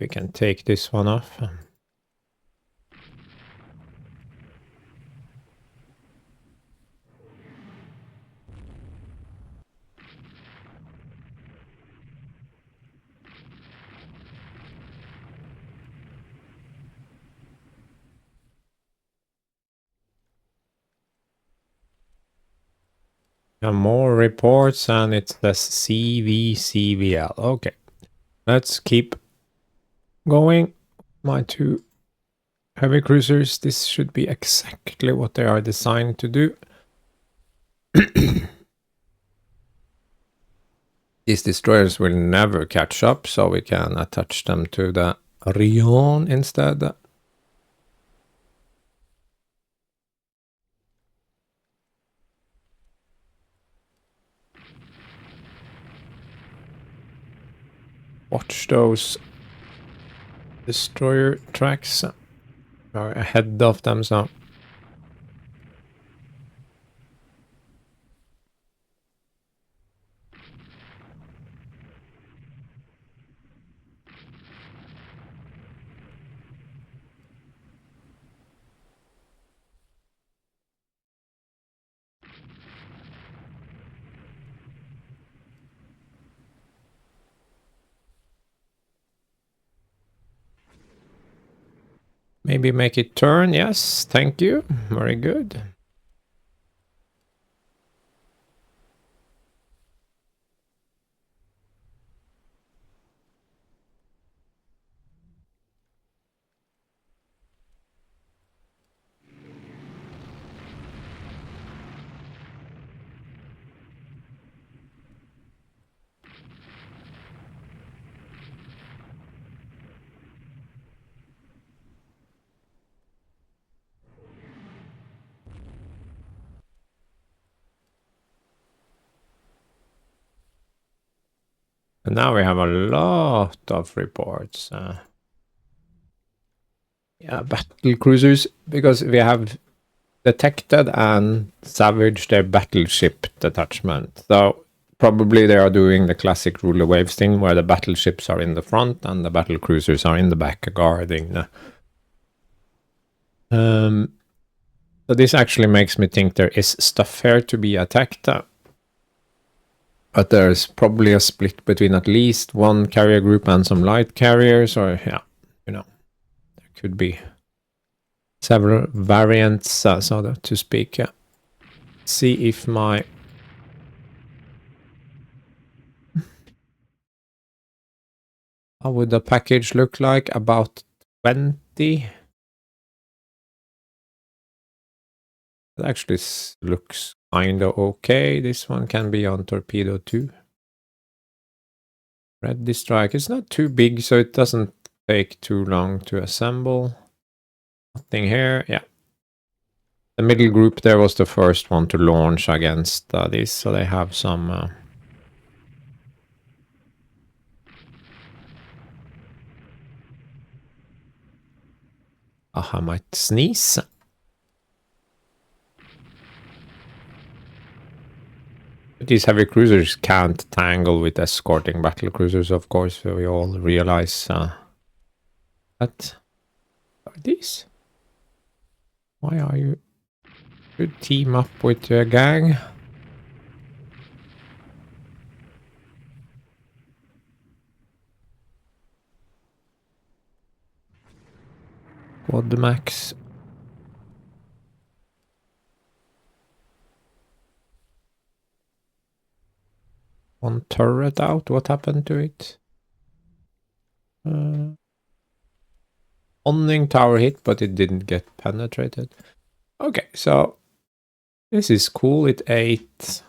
We can take this one off. And more reports, and it's the CVCVL. Okay, let's keep going. My 2 heavy cruisers, this should be exactly what they are designed to do. These destroyers will never catch up, so we can attach them to the Rion instead. Watch those destroyer tracks. Are ahead of them, so maybe make it turn. Yes, thank you. Very good. And now we have a lot of reports. Yeah, battle cruisers, because we have detected and savaged their battleship detachment. So probably they are doing the classic ruler waves thing where the battleships are in the front and the battle cruisers are in the back guarding the. So this actually makes me think there is stuff here to be attacked. But there's probably a split between at least one carrier group and some light carriers, or yeah, there could be several variants, so to speak. See if my how would the package look like? About 20. It actually looks kind of okay. This one can be on torpedo too. Ready strike. It's not too big, so it doesn't take too long to assemble. Nothing here. Yeah. The middle group there was the first one to launch against this, so they have some. I might sneeze. These heavy cruisers can't tangle with escorting battle cruisers, of course. We all realize that. Are these? Why are you? You team up with your gang. Quad max. One turret out. What happened to it? Conning tower hit, but it didn't get penetrated. Okay, so this is cool. It ate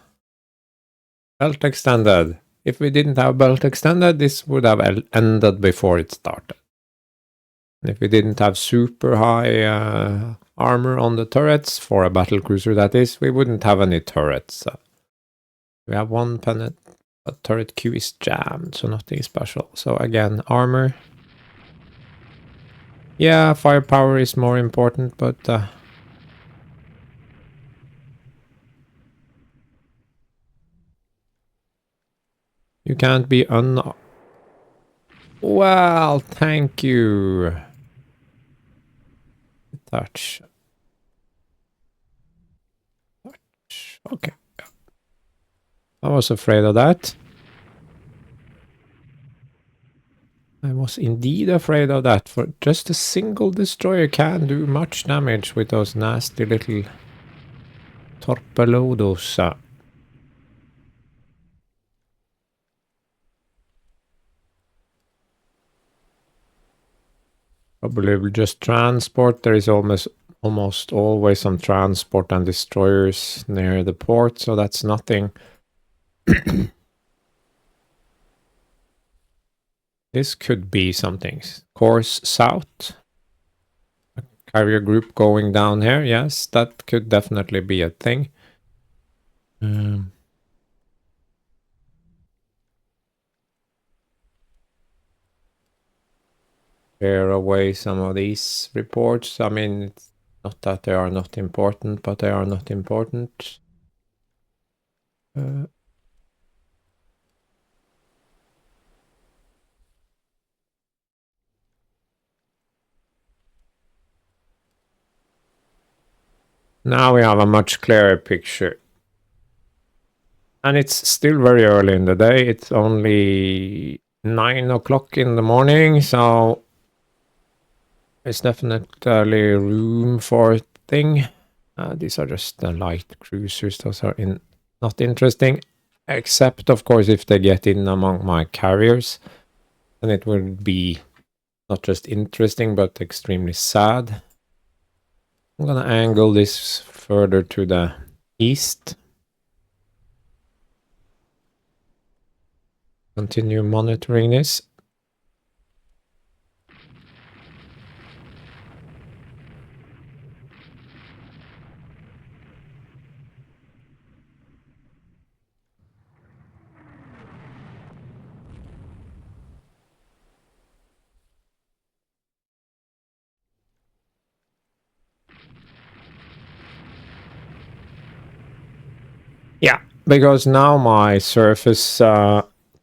belt extended. If we didn't have belt extended, this would have ended before it started. And if we didn't have super high armor on the turrets, for a battle cruiser that is, we wouldn't have any turrets. So we have one but turret queue is jammed, so nothing special. So again, armor. Yeah, firepower is more important, but you can't be Well, thank you. Touch. Okay. I was afraid of that. I was indeed afraid of that, for just a single destroyer can do much damage with those nasty little torpedoes. Probably will just transport. There is almost always some transport and destroyers near the port, so that's nothing. This could be something. Course south. A carrier group going down here. Yes, that could definitely be a thing. Clear away some of these reports. I mean, it's not that they are not important, but they are not important. Now we have a much clearer picture. And it's still very early in the day. It's only 9 o'clock in the morning, so there's definitely room for a thing. These are just the light cruisers. Those are not interesting, except of course if they get in among my carriers, then it will be not just interesting but extremely sad. I'm gonna angle this further to the east. Continue monitoring this. Yeah, because now my surface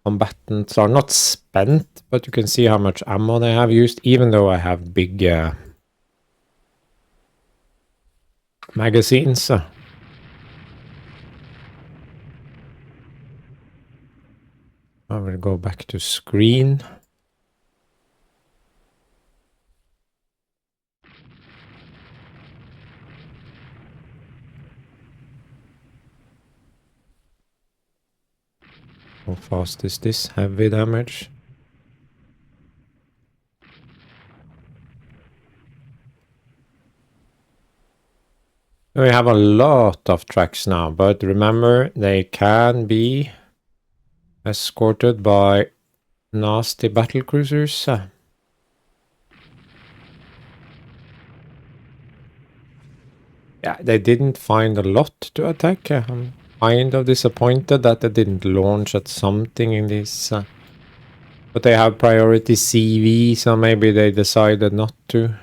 combatants are not spent, but you can see how much ammo they have used, even though I have big magazines. I will go back to screen. How fast is this heavy damage? We have a lot of tracks now, but remember, they can be escorted by nasty battle cruisers. Yeah, they didn't find a lot to attack. I'm kind of disappointed that they didn't launch at something in this. But they have priority CV, so maybe they decided not to.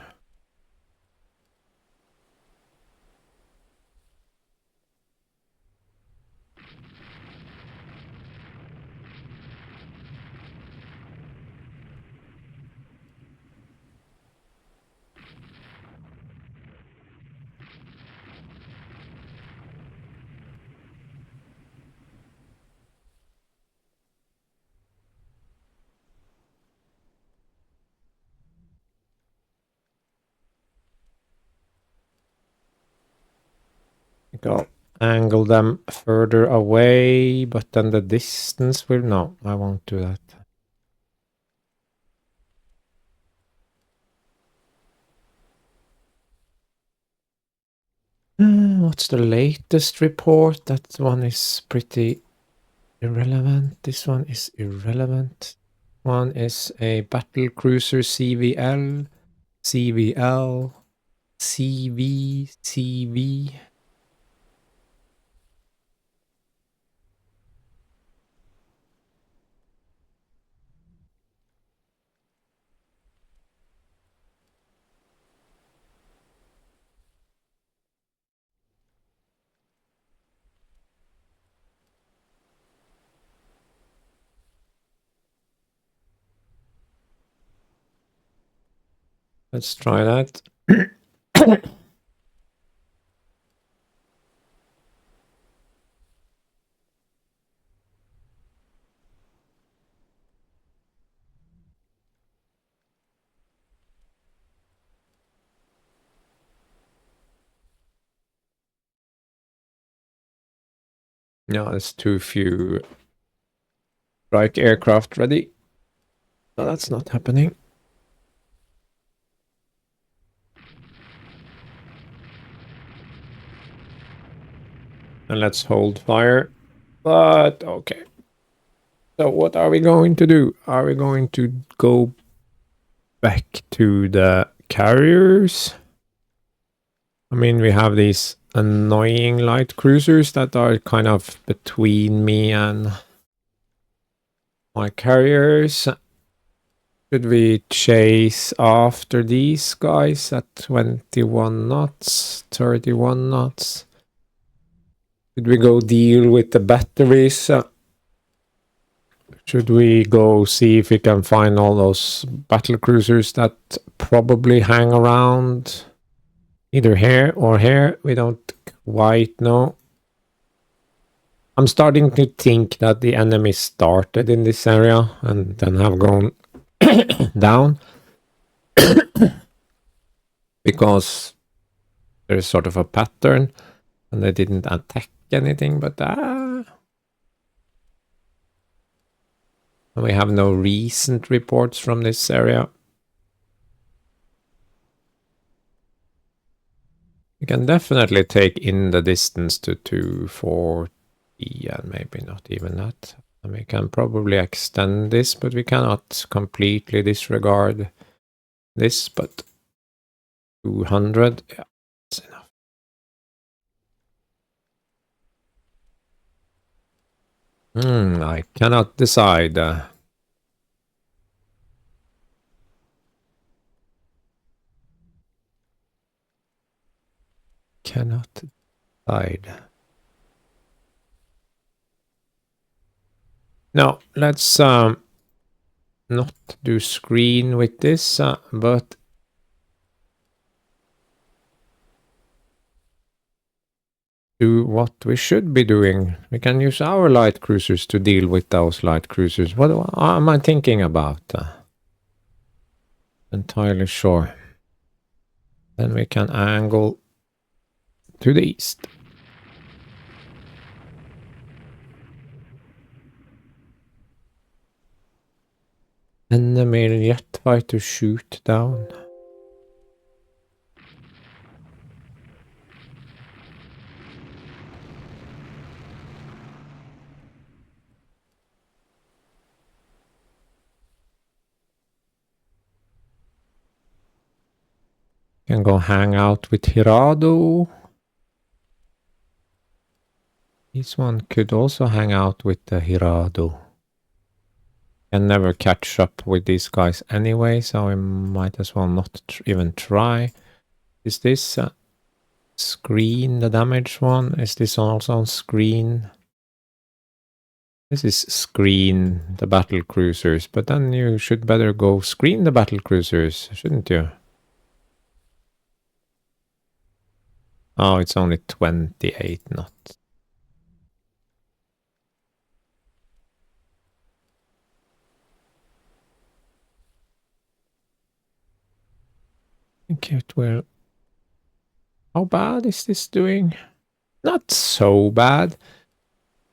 I'll angle them further away, but then the distance will... No, I won't do that. What's the latest report? That one is pretty irrelevant. This one is irrelevant. One is a battle cruiser CVL, CVL, CV, CV. Let's try that. No, there's too few strike aircraft ready. No, that's not happening. And let's hold fire. But okay. So what are we going to do? Are we going to go back to the carriers? I mean, we have these annoying light cruisers that are kind of between me and my carriers. Should we chase after these guys at 21 knots, 31 knots? Should we go deal with the batteries? Should we go see if we can find all those battle cruisers that probably hang around either here or here? We don't quite know. I'm starting to think that the enemy started in this area and then have gone down because there's sort of a pattern and they didn't attack anything, but we have no recent reports from this area. We can definitely take in the distance to 240 and maybe not even that. And we can probably extend this, but we cannot completely disregard this, but 200, yeah, that's enough. I cannot decide. Cannot decide. No, let's not do screen with this, but do what we should be doing. We can use our light cruisers to deal with those light cruisers. What am I thinking about? Entirely sure. Then we can angle to the east. Enemy jet fighter shoot down. Can go hang out with Hirado. This one could also hang out with the Hirado. Can never catch up with these guys anyway, so we might as well not even try. Is this screen the damage one? Is this also on screen? This is screen the battle cruisers, but then you should better go screen the battle cruisers, shouldn't you? Oh, it's only 28 knots. I think it will. How bad is this doing? Not so bad.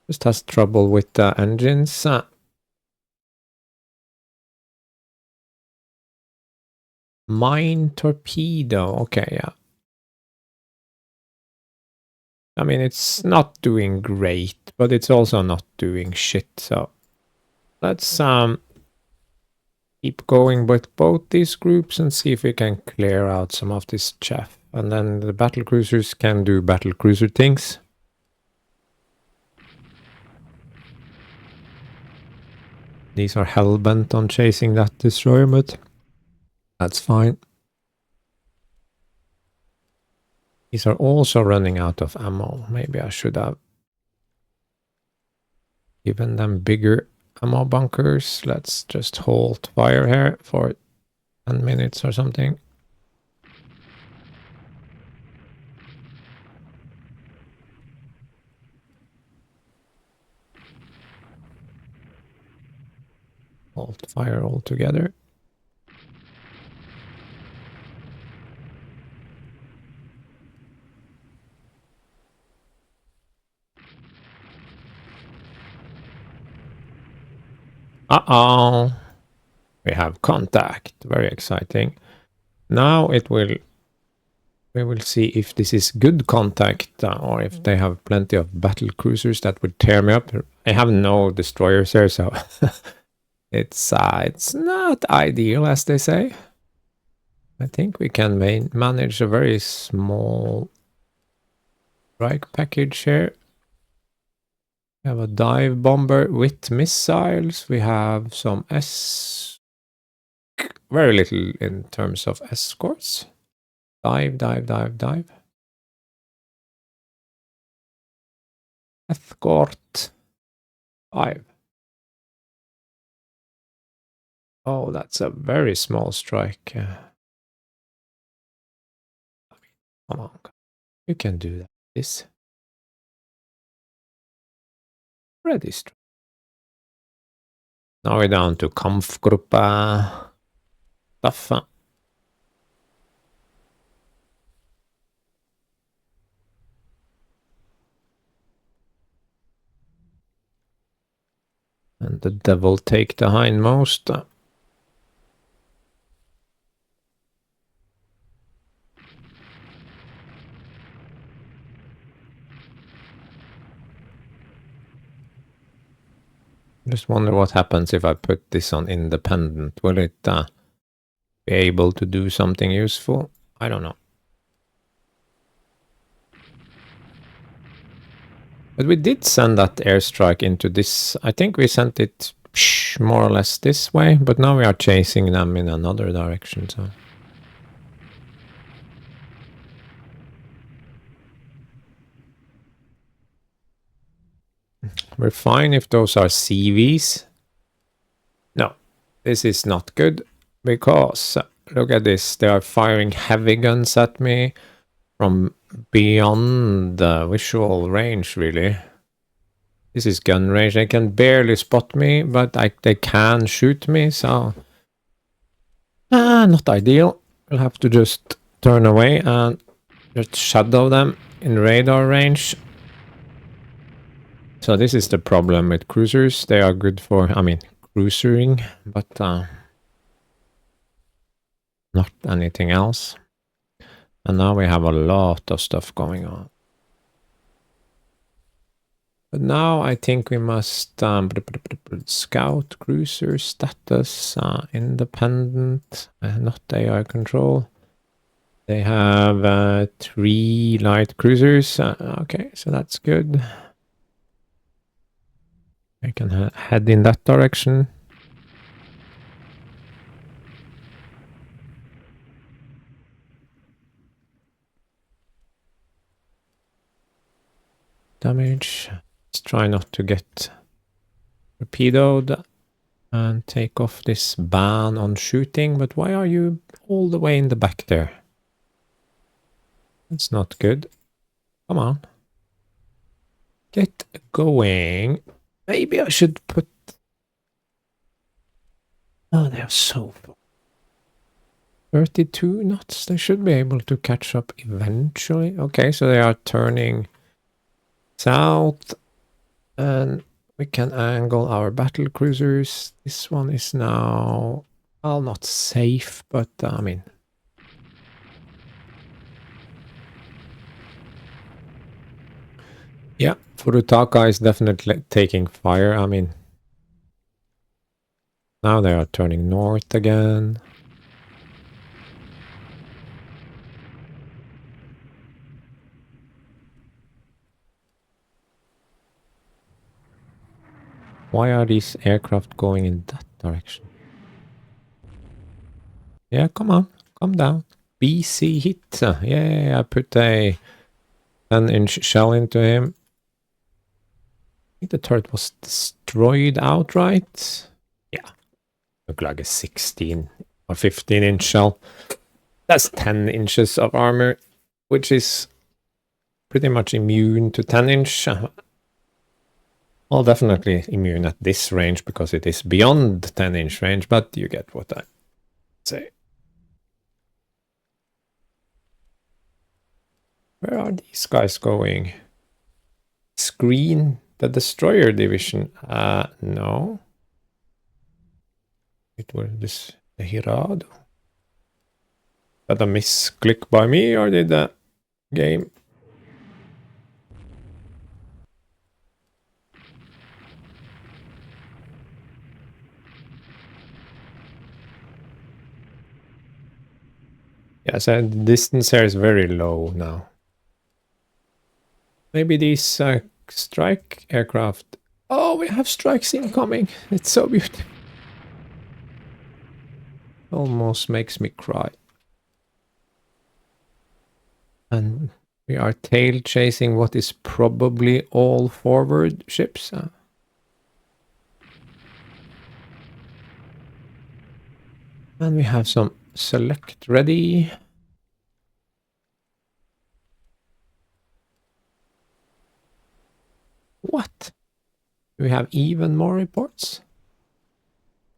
Just has trouble with the engines. Mine torpedo. Okay, yeah. I mean, it's not doing great, but it's also not doing shit. So let's keep going with both these groups and see if we can clear out some of this chaff. And then the battle cruisers can do battle cruiser things. These are hell-bent on chasing that destroyer, but that's fine. These are also running out of ammo. Maybe I should have given them bigger ammo bunkers. Let's just hold fire here for 10 minutes or something. Hold fire altogether. Uh-oh. We have contact. Very exciting. Now we will see if this is good contact or if they have plenty of battle cruisers that would tear me up. I have no destroyers here, so it's not ideal, as they say. I think we can manage a very small strike package here. We have a dive bomber with missiles. We have some very little in terms of escorts. Dive, dive, dive, dive. Escort. 5. Oh, that's a very small strike. Come on. You can do that. This. Ready strike. Now we're down to Kampfgruppe stuff. And the devil take the hindmost. Just wonder what happens if I put this on independent. Will it be able to do something useful? I don't know. But we did send that airstrike into this. I think we sent it more or less this way, but now we are chasing them in another direction. So We're fine if those are CVs. No, this is not good because look at this. They are firing heavy guns at me from beyond the visual range, really. This is gun range. They can barely spot me, but they can shoot me, so... not ideal. We'll have to just turn away and just shadow them in radar range. So this is the problem with cruisers. They are good for, I mean, cruisering, but not anything else. And now we have a lot of stuff going on. But now I think we must scout cruiser status, independent, not AI control. They have 3 light cruisers. Okay, so that's good. I can head in that direction. Damage. Let's try not to get torpedoed and take off this ban on shooting. But why are you all the way in the back there? That's not good. Come on. Get going. Maybe I should put... Oh, they are so... 32 knots. They should be able to catch up eventually. Okay, so they are turning south. And we can angle our battle cruisers. This one is now... Well, not safe, but I mean... Yeah, Furutaka is definitely taking fire. I mean... Now they are turning north again. Why are these aircraft going in that direction? Yeah, come on. Come down. BC hit. Yeah, I put a 10-inch shell into him. I think the turret was destroyed outright. Yeah. Looked like a 16 or 15-inch shell. That's 10 inches of armor, which is pretty much immune to 10-inch. Well, definitely immune at this range because it is beyond 10-inch range, but you get what I say. Where are these guys going? Screen the destroyer division. No. It was this the Hirado. That a misclick by me, or did the game? Yes, and the distance here is very low now. Maybe these strike aircraft. Oh, we have strikes incoming. It's so beautiful. Almost makes me cry. And we are tail chasing what is probably all forward ships. And we have some select ready. What? Do we have even more reports?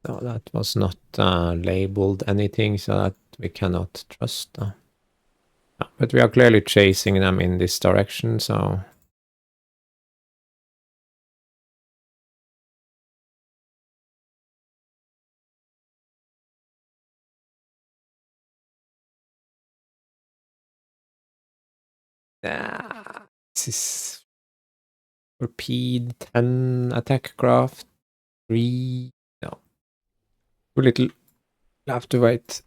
No, that was not labeled anything, so that we cannot trust. But we are clearly chasing them in this direction, so... This is... Torpedo 10 attack craft 3... No. Too little. We'll have to wait.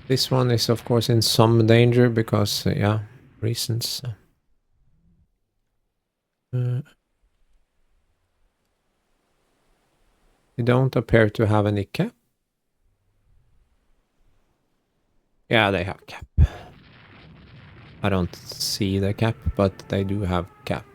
This one is of course in some danger because, yeah, reasons. They don't appear to have any cap. Yeah, they have cap. I don't see the cap, but they do have cap.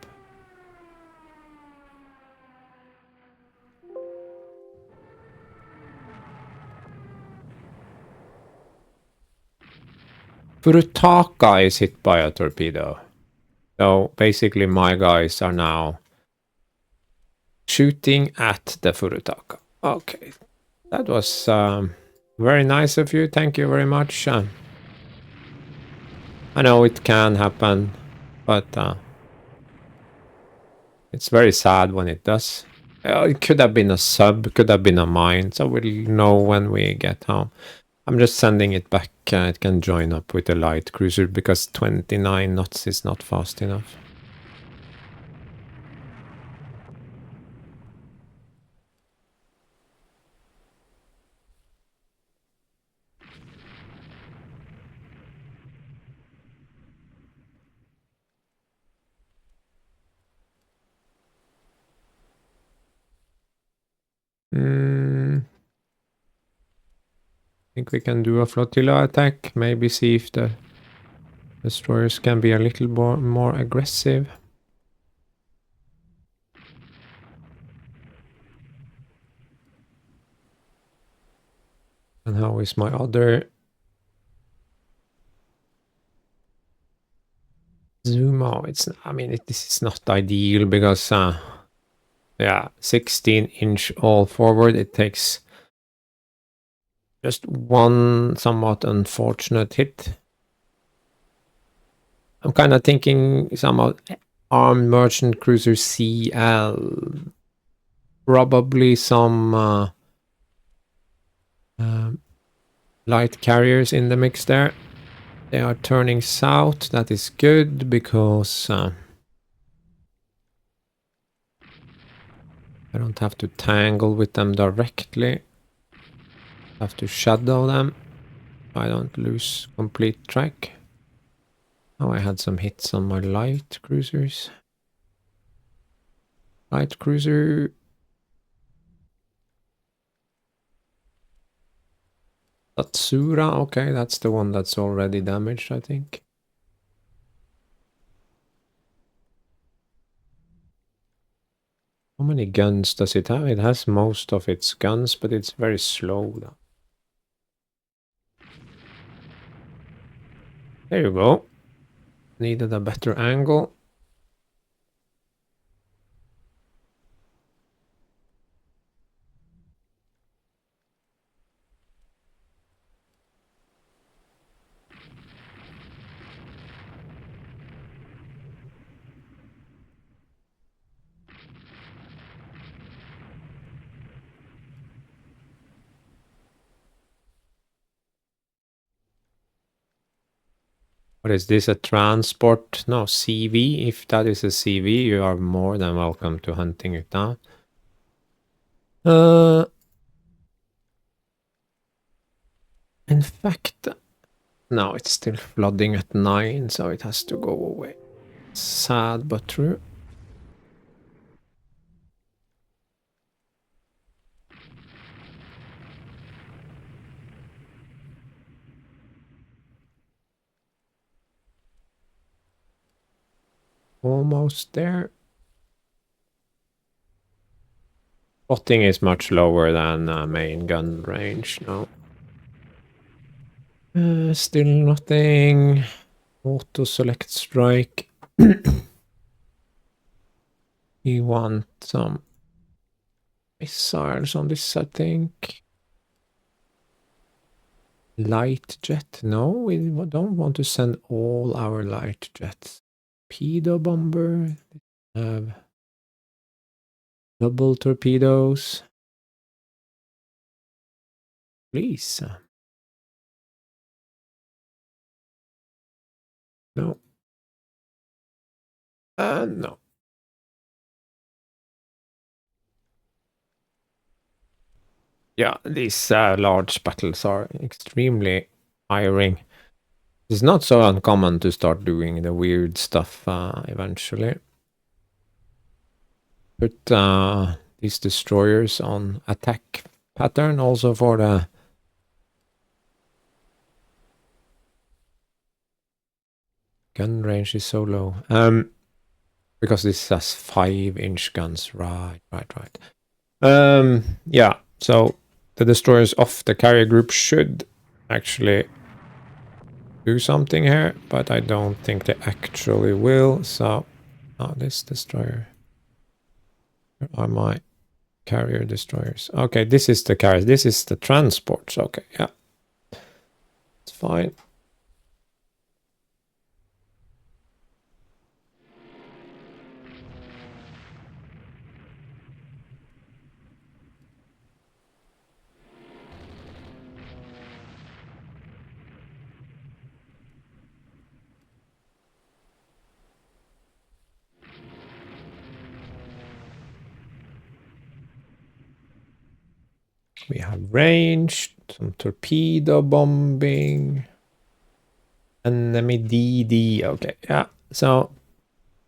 Furutaka is hit by a torpedo. So basically my guys are now shooting at the Furutaka. Okay, that was very nice of you. Thank you very much. I know it can happen, but it's very sad when it does. It could have been a sub, could have been a mine, so we'll know when we get home. I'm just sending it back. It can join up with the light cruiser because 29 knots is not fast enough. I think we can do a flotilla attack. Maybe see if the destroyers can be a little more aggressive. And how is my other zoom out? I mean, this is not ideal because, yeah, 16-inch all forward. It takes just one somewhat unfortunate hit. I'm kind of thinking some armed merchant cruiser CL, probably some light carriers in the mix there. They are turning south. That is good because I don't have to tangle with them directly. I have to shadow them. I don't lose complete track. Oh, I had some hits on my light cruisers. Light cruiser. Tatsura. Okay, that's the one that's already damaged, I think. How many guns does it have? It has most of its guns, but it's very slow though. There you go. Needed a better angle. What is this, a transport? No, CV. If that is a CV, you are more than welcome to hunting it down. In fact, now it's still flooding at 9, so it has to go away. Sad but true. Almost there. Spotting is much lower than main gun range now. Still nothing. Auto select strike. We want some missiles on this, I think. Light jet? No, we don't want to send all our light jets. Torpedo bomber. Have double torpedoes. Please. No. No. Yeah, these large battles are extremely tiring. It's not so uncommon to start doing the weird stuff eventually. Put these destroyers on attack pattern also for the gun range is so low. Because this has 5-inch guns. Right. Yeah, so the destroyers of the carrier group should actually do something here, but I don't think they actually will. So, this destroyer. Where are my carrier destroyers? Okay, this is the carriers. This is the transports. Okay, yeah, it's fine. We have range, some torpedo bombing, enemy DD. Okay, yeah. So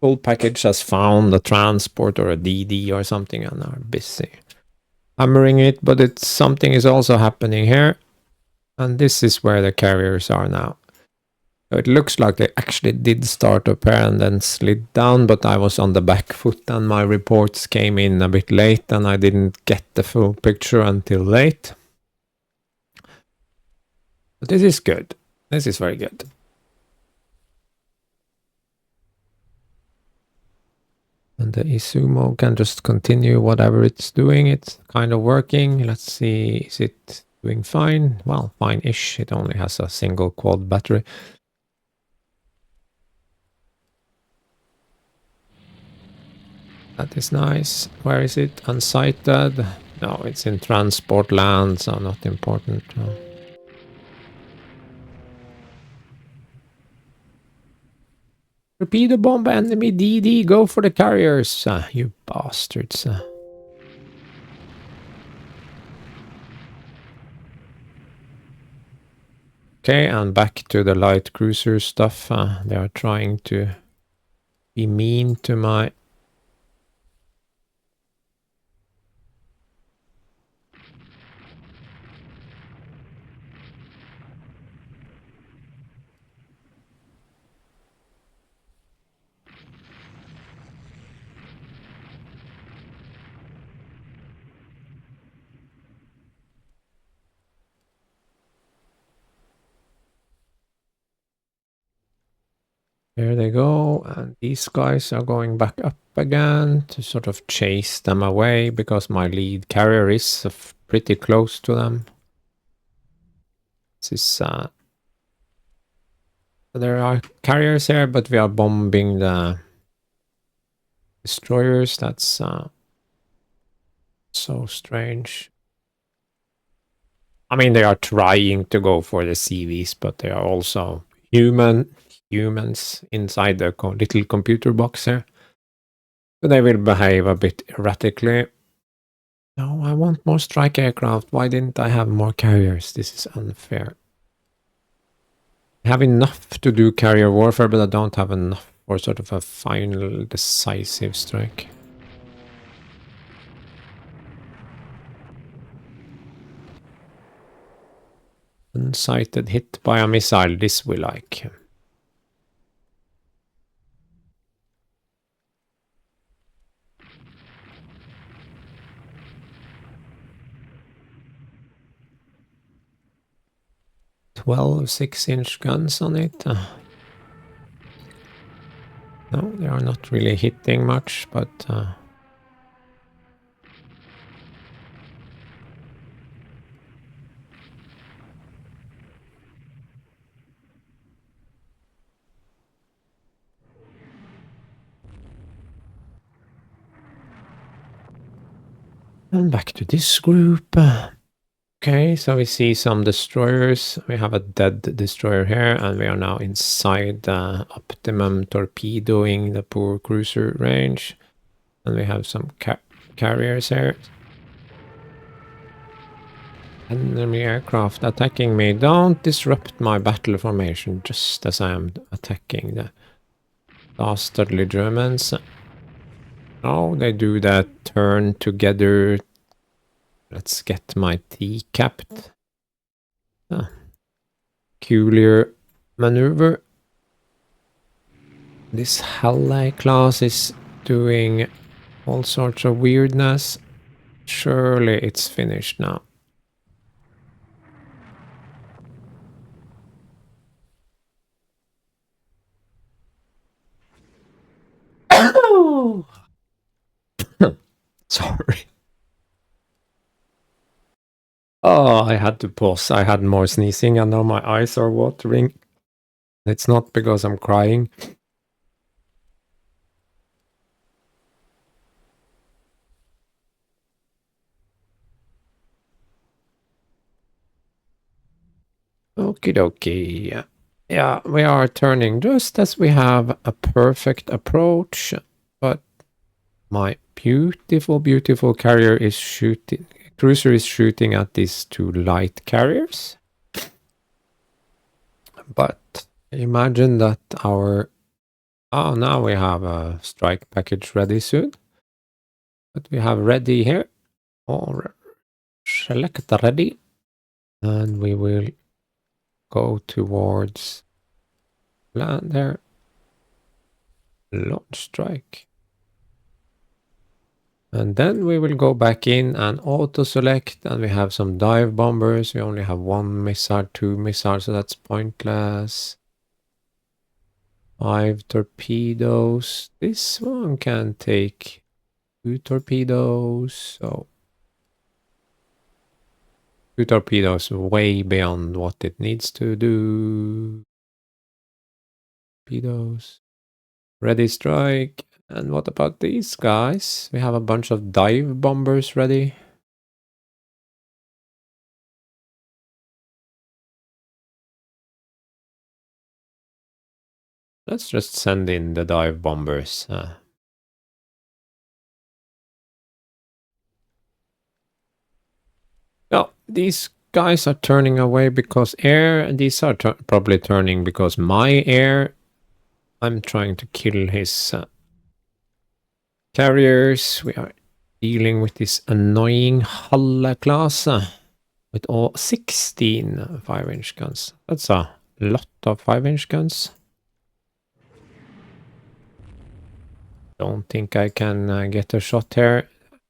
full package has found a transport or a DD or something and are busy hammering it, but it's something is also happening here, and this is where the carriers are now. So it looks like they actually did start up here and then slid down, but I was on the back foot and my reports came in a bit late and I didn't get the full picture until late. But this is good. This is very good. And the Izumo can just continue whatever it's doing. It's kind of working. Let's see, is it doing fine? Well, fine-ish. It only has a single quad battery. That is nice. Where is it? Unsighted? No, it's in transport land, so not important. No. Torpedo bomb enemy DD, go for the carriers, you bastards. Okay, and back to the light cruiser stuff. They are trying to be mean to my... There they go, and these guys are going back up again to sort of chase them away because my lead carrier is pretty close to them. This is... there are carriers here, but we are bombing the destroyers. That's so strange. I mean, they are trying to go for the CVs, but they are also humans inside the little computer box here. So they will behave a bit erratically. No, I want more strike aircraft. Why didn't I have more carriers? This is unfair. I have enough to do carrier warfare, but I don't have enough for sort of a final decisive strike. Unsighted hit by a missile, this we like. Twelve 6-inch guns on it. No, they are not really hitting much, but... And back to this group. Okay, so we see some destroyers. We have a dead destroyer here, and we are now inside optimum torpedoing the poor cruiser range. And we have some carriers here. Enemy aircraft attacking me. Don't disrupt my battle formation just as I am attacking the dastardly Germans. Oh, they do that turn together. Let's get my T capped. Peculiar maneuver. This Halle class is doing all sorts of weirdness. Surely it's finished now. Sorry. Oh, I had to pause. I had more sneezing and now my eyes are watering. It's not because I'm crying. Okie dokie. Yeah, we are turning just as we have a perfect approach, but my beautiful, beautiful carrier is shooting. Cruiser is shooting at these two light carriers. But imagine that our... Oh, now we have a strike package ready soon. But we have ready here. Or select ready. And we will go towards land there. Launch strike. And then we will go back in and auto select, and we have some dive bombers. We only have one missile, two missiles, so that's pointless. 5 torpedoes. This one can take 2 torpedoes, so 2 torpedoes way beyond what it needs to do. Torpedoes. Ready strike. And what about these guys? We have a bunch of dive bombers ready. Let's just send in the dive bombers. Well, these guys are turning away because air. These are probably turning because my air. I'm trying to kill his carriers. We are dealing with this annoying Halle class with all 16 5-inch guns. That's a lot of 5-inch guns. Don't think I can get a shot here.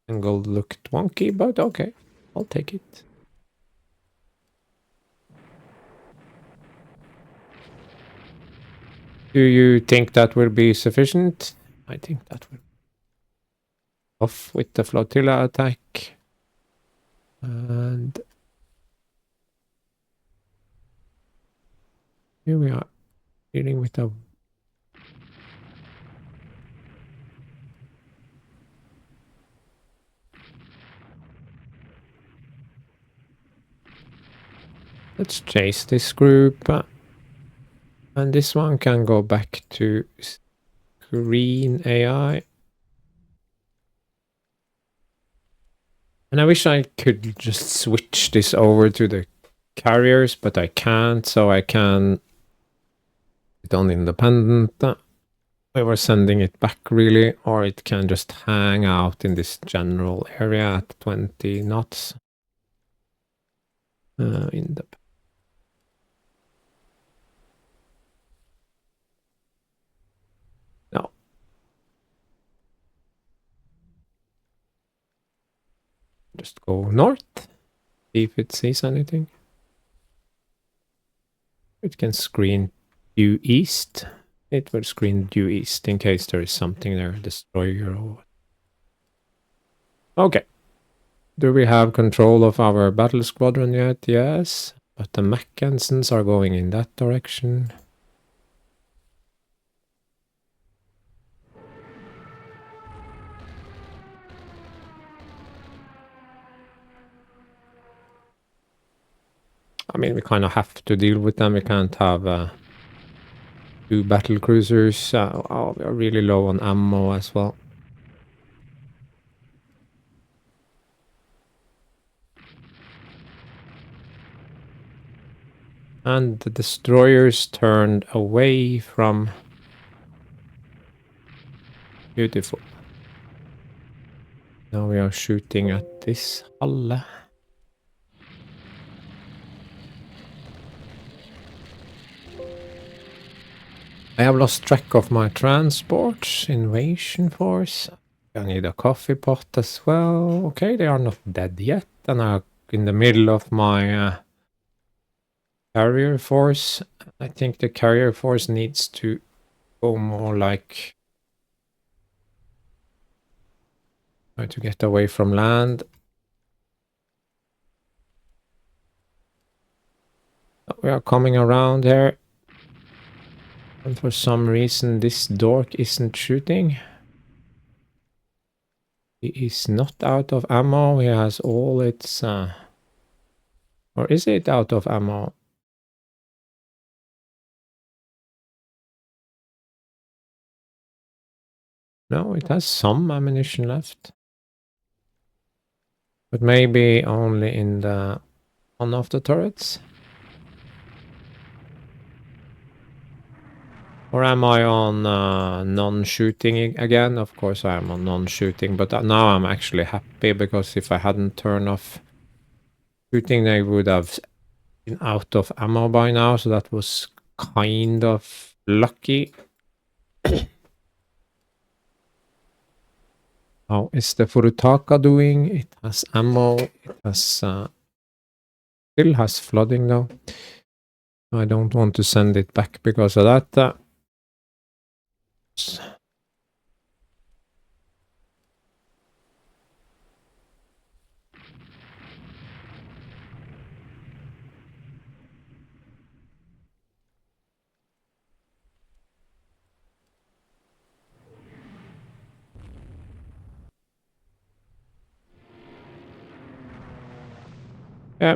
Angle looked wonky, but okay, I'll take it. Do you think that will be sufficient? I think that will. Off with the flotilla attack. And here we are dealing with a... Let's chase this group. And this one can go back to screen AI. And I wish I could just switch this over to the carriers, but I can't, so I can it on independent. We were sending it back really, or it can just hang out in this general area at 20 knots. In the... No. Just go north, see if it sees anything. It can screen due east. It will screen due east in case there is something there, destroyer or... Okay. Do we have control of our battle squadron yet? Yes. But the Mackensons are going in that direction. I mean, we kind of have to deal with them. We can't have 2 battle cruisers. Oh, we are really low on ammo as well. And the destroyers turned away from... Beautiful. Now we are shooting at this Halle. I have lost track of my transports. Invasion force. I need a coffee pot as well. Okay, they are not dead yet. And I'm in the middle of my carrier force. I think the carrier force needs to go more like... try to get away from land. We are coming around here. And for some reason this dork isn't shooting. He is not out of ammo. He has all its... or is it out of ammo? No, it has some ammunition left. But maybe only in the one of the turrets? Or am I on non-shooting again? Of course I am on non-shooting, but now I'm actually happy because if I hadn't turned off shooting, they would have been out of ammo by now, so that was kind of lucky. How is the Furutaka doing? It has ammo, it has still has flooding though. I don't want to send it back because of that.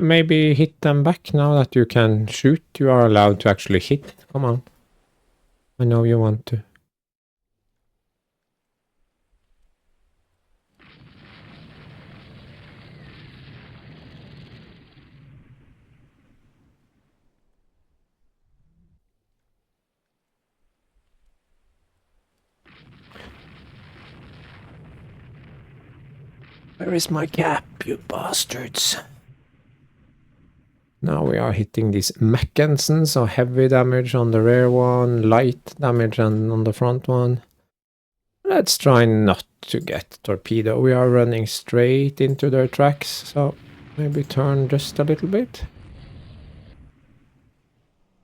Maybe hit them back now that you can shoot. You are allowed to actually hit. Come on. I know you want to. Where is my cap, you bastards? Now we are hitting these Mackensen, so heavy damage on the rear one, light damage on the front one. Let's try not to get torpedo. We are running straight into their tracks, so maybe turn just a little bit.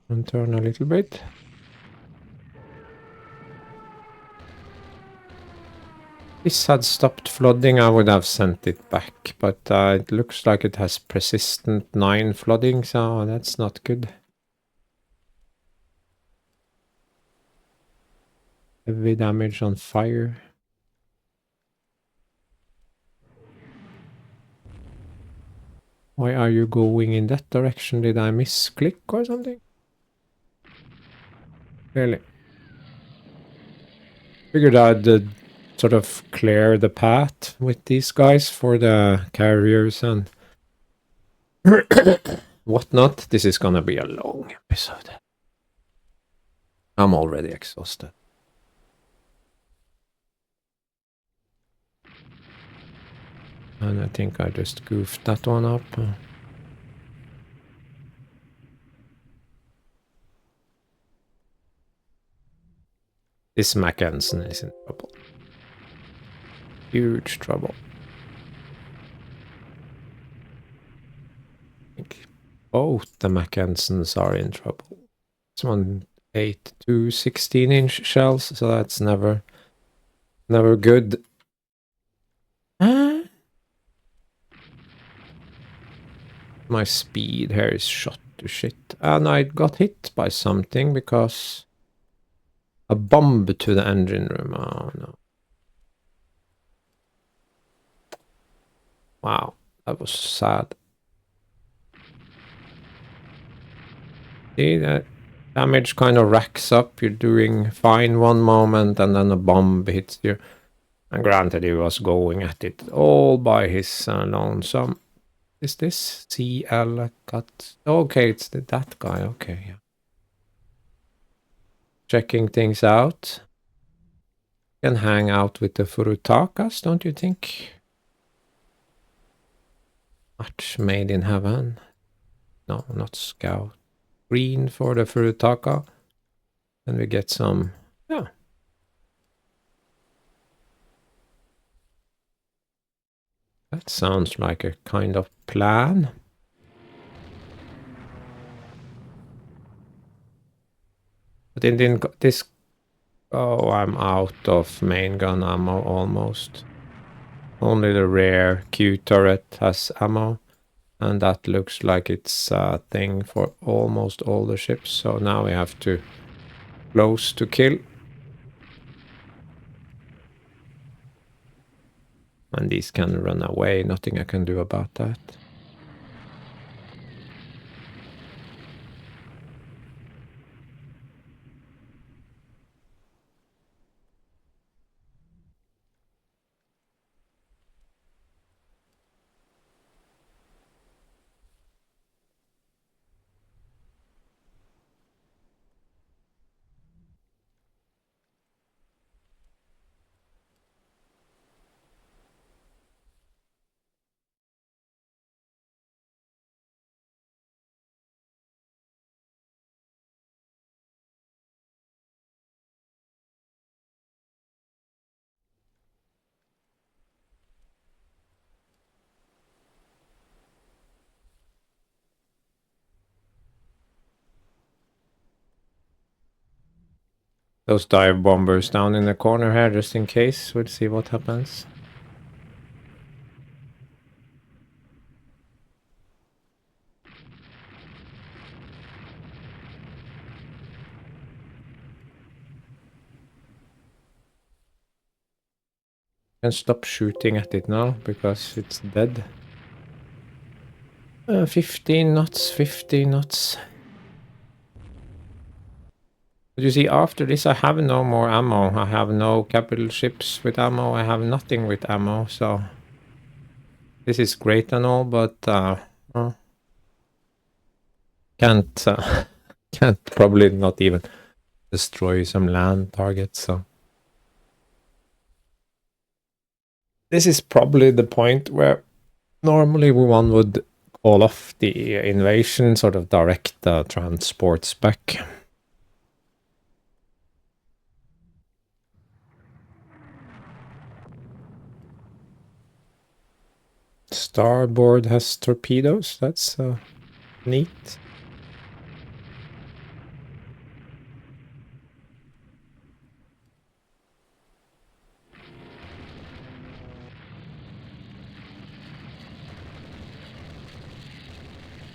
And turn a little bit. This had stopped flooding, I would have sent it back, but it looks like it has persistent 9 flooding, so that's not good. Heavy damage on fire. Why are you going in that direction? Did I misclick or something? Really? Figured I'd sort of clear the path with these guys for the carriers and whatnot. This is gonna be a long episode. I'm already exhausted. And I think I just goofed that one up. This Mackensen is in trouble. Huge trouble. I think both the Mackensens are in trouble. This one 8 to 16-inch shells, so that's never good. My speed here is shot to shit. And I got hit by something because a bomb to the engine room. Oh no. Wow, that was sad. See, that damage kind of racks up. You're doing fine one moment and then a bomb hits you. And granted, he was going at it all by his lonesome. Is this CL cut? Okay, it's that guy. Okay, yeah. Checking things out. Can hang out with the Furutakas, don't you think? Match made in heaven. No, not scout. Green for the Furutaka. And we get some, yeah. That sounds like a kind of plan. But in this, oh, I'm out of main gun ammo almost. Only the rare Q turret has ammo. And that looks like it's a thing for almost all the ships. So now we have to close to kill. And these can run away. Nothing I can do about that. Those dive bombers down in the corner here, just in case. We'll see what happens. Can stop shooting at it now because it's dead. 15 knots, 15 knots. But you see, after this I have no more ammo. I have no capital ships with ammo. I have nothing with ammo, so... This is great and all, but... well, can't... can't probably not even destroy some land targets, so... This is probably the point where normally one would call off the invasion, sort of direct the transports back. Starboard has torpedoes, that's neat.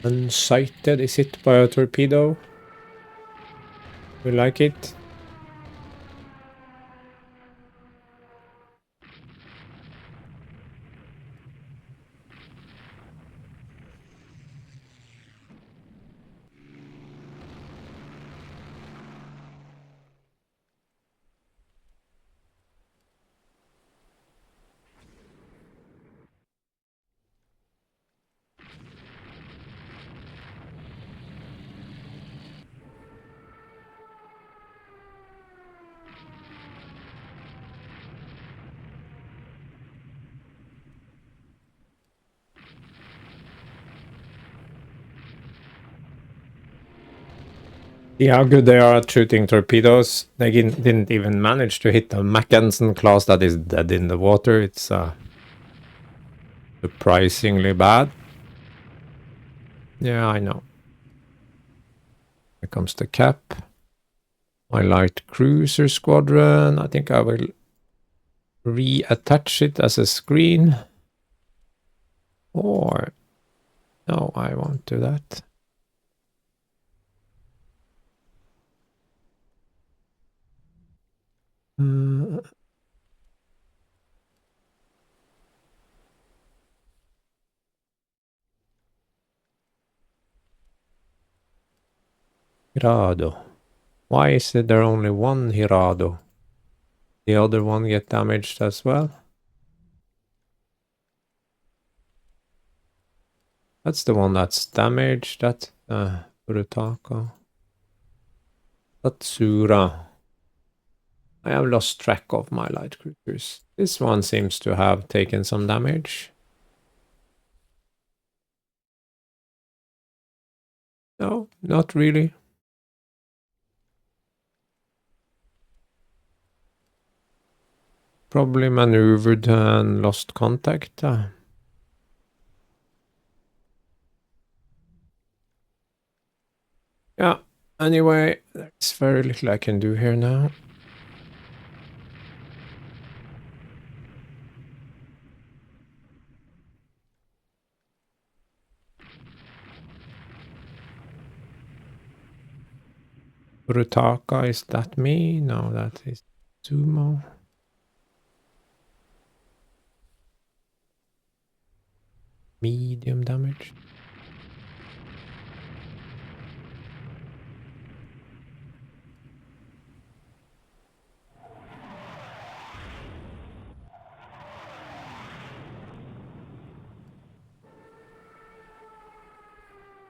Unsighted is hit by a torpedo. We like it. See how good they are at shooting torpedoes. They didn't even manage to hit the Mackensen class that is dead in the water. It's surprisingly bad. Yeah, I know. Here comes the cap. My light cruiser squadron. I think I will reattach it as a screen. Or... no, I won't do that. Hirado. Why is there only one Hirado? The other one get damaged as well? That's the one that's damaged. That's Burutaka. Tatsura. I have lost track of my light cruisers. This one seems to have taken some damage. No, not really. probably maneuvered and lost contact. Yeah, anyway, there's very little I can do here now. Urutaka, is that me? No, that is Sumo. Medium damage.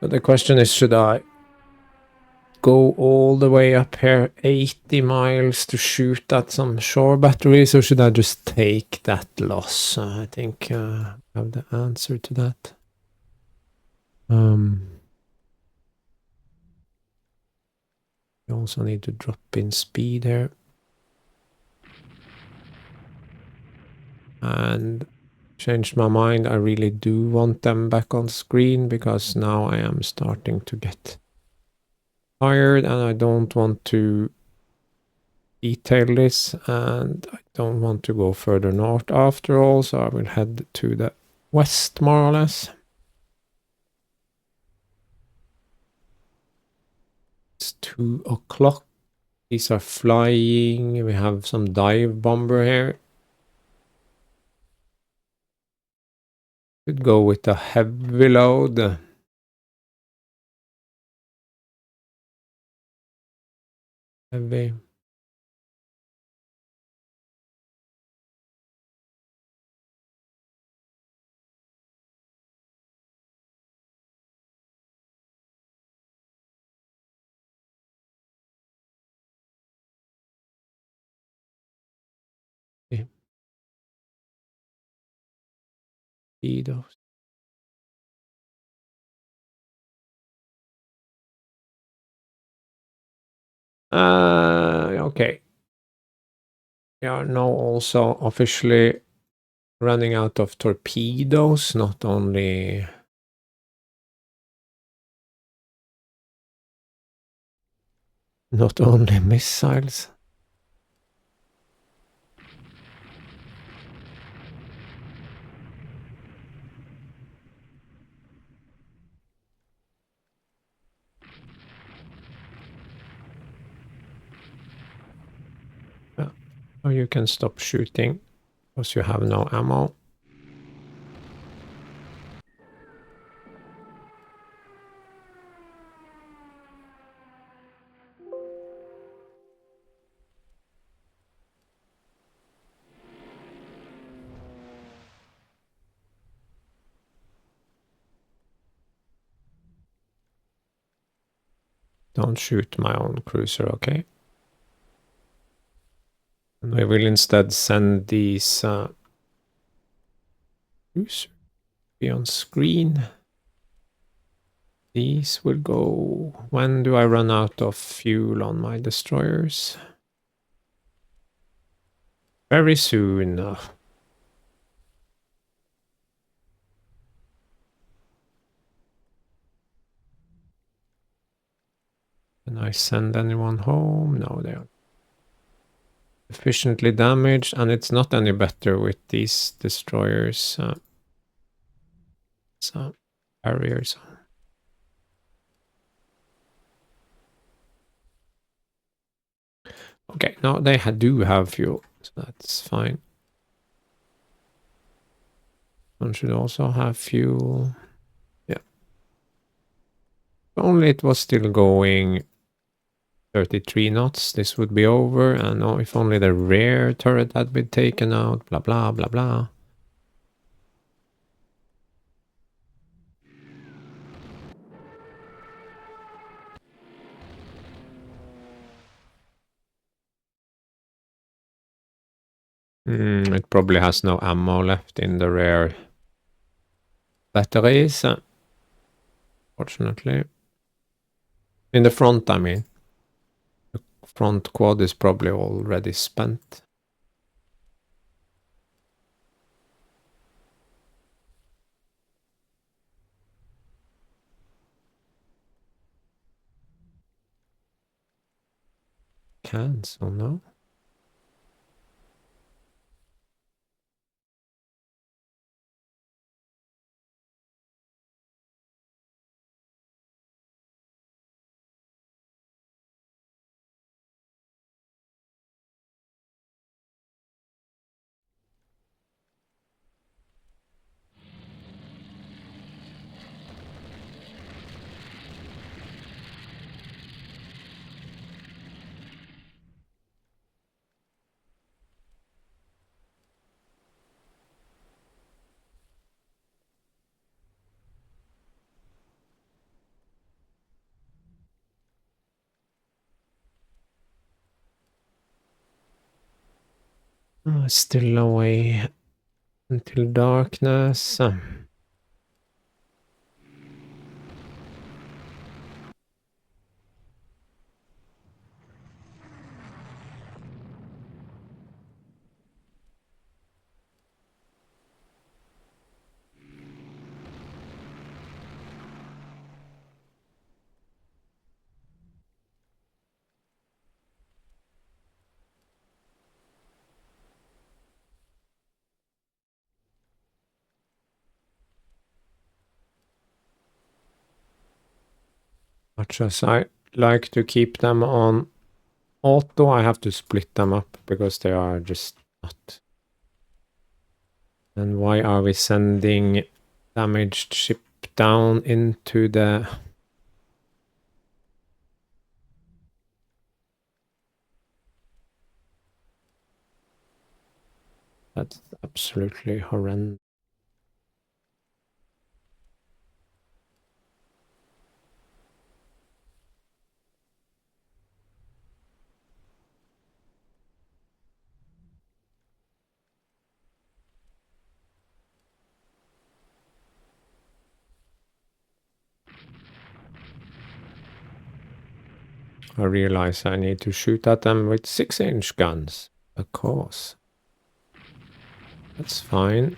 But the question is, should I go all the way up here 80 miles to shoot at some shore batteries, or should I just take that loss? I think I have the answer to that. You also need to drop in speed here. And changed my mind. I really do want them back on screen because now I am starting to get tired and I don't want to detail this and I don't want to go further north after all, so I will head to the west more or less. It's 2 o'clock. These are flying. We have some dive bomber here. Could go with a heavy load. Heavy. Those. Okay. We are now also officially running out of torpedoes, not only missiles. Yeah. Or you can stop shooting because you have no ammo. Don't shoot my own cruiser, okay? And I will instead send these cruisers be on screen. These will go... When do I run out of fuel on my destroyers? Very soon. Can I send anyone home? No, they are efficiently damaged, and it's not any better with these destroyers. So, barriers. Okay, now they do have fuel, so that's fine. One should also have fuel. Yeah. If only it was still going 33 knots, this would be over. And oh, if only the rear turret had been taken out, blah, blah, blah, blah. It probably has no ammo left in the rear batteries, fortunately. In the front, I mean. The front quad is probably already spent. cancel, no? Oh, still away until darkness. Much as I like to keep them on auto, I have to split them up because they are just not. And why are we sending damaged ship down into the... That's absolutely horrendous. I realize I need to shoot at them with 6-inch guns. Of course. That's fine.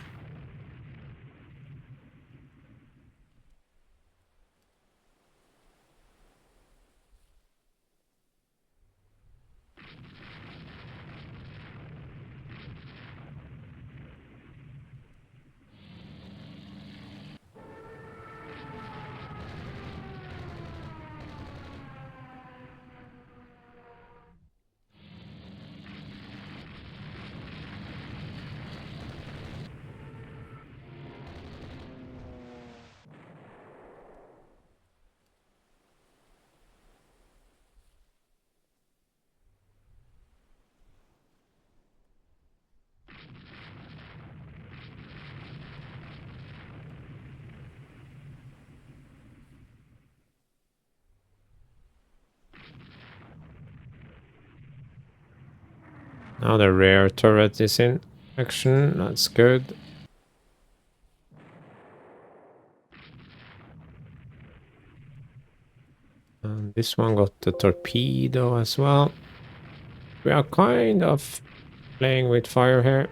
Now the rear turret is in action. That's good. And this one got the torpedo as well. We are kind of playing with fire here.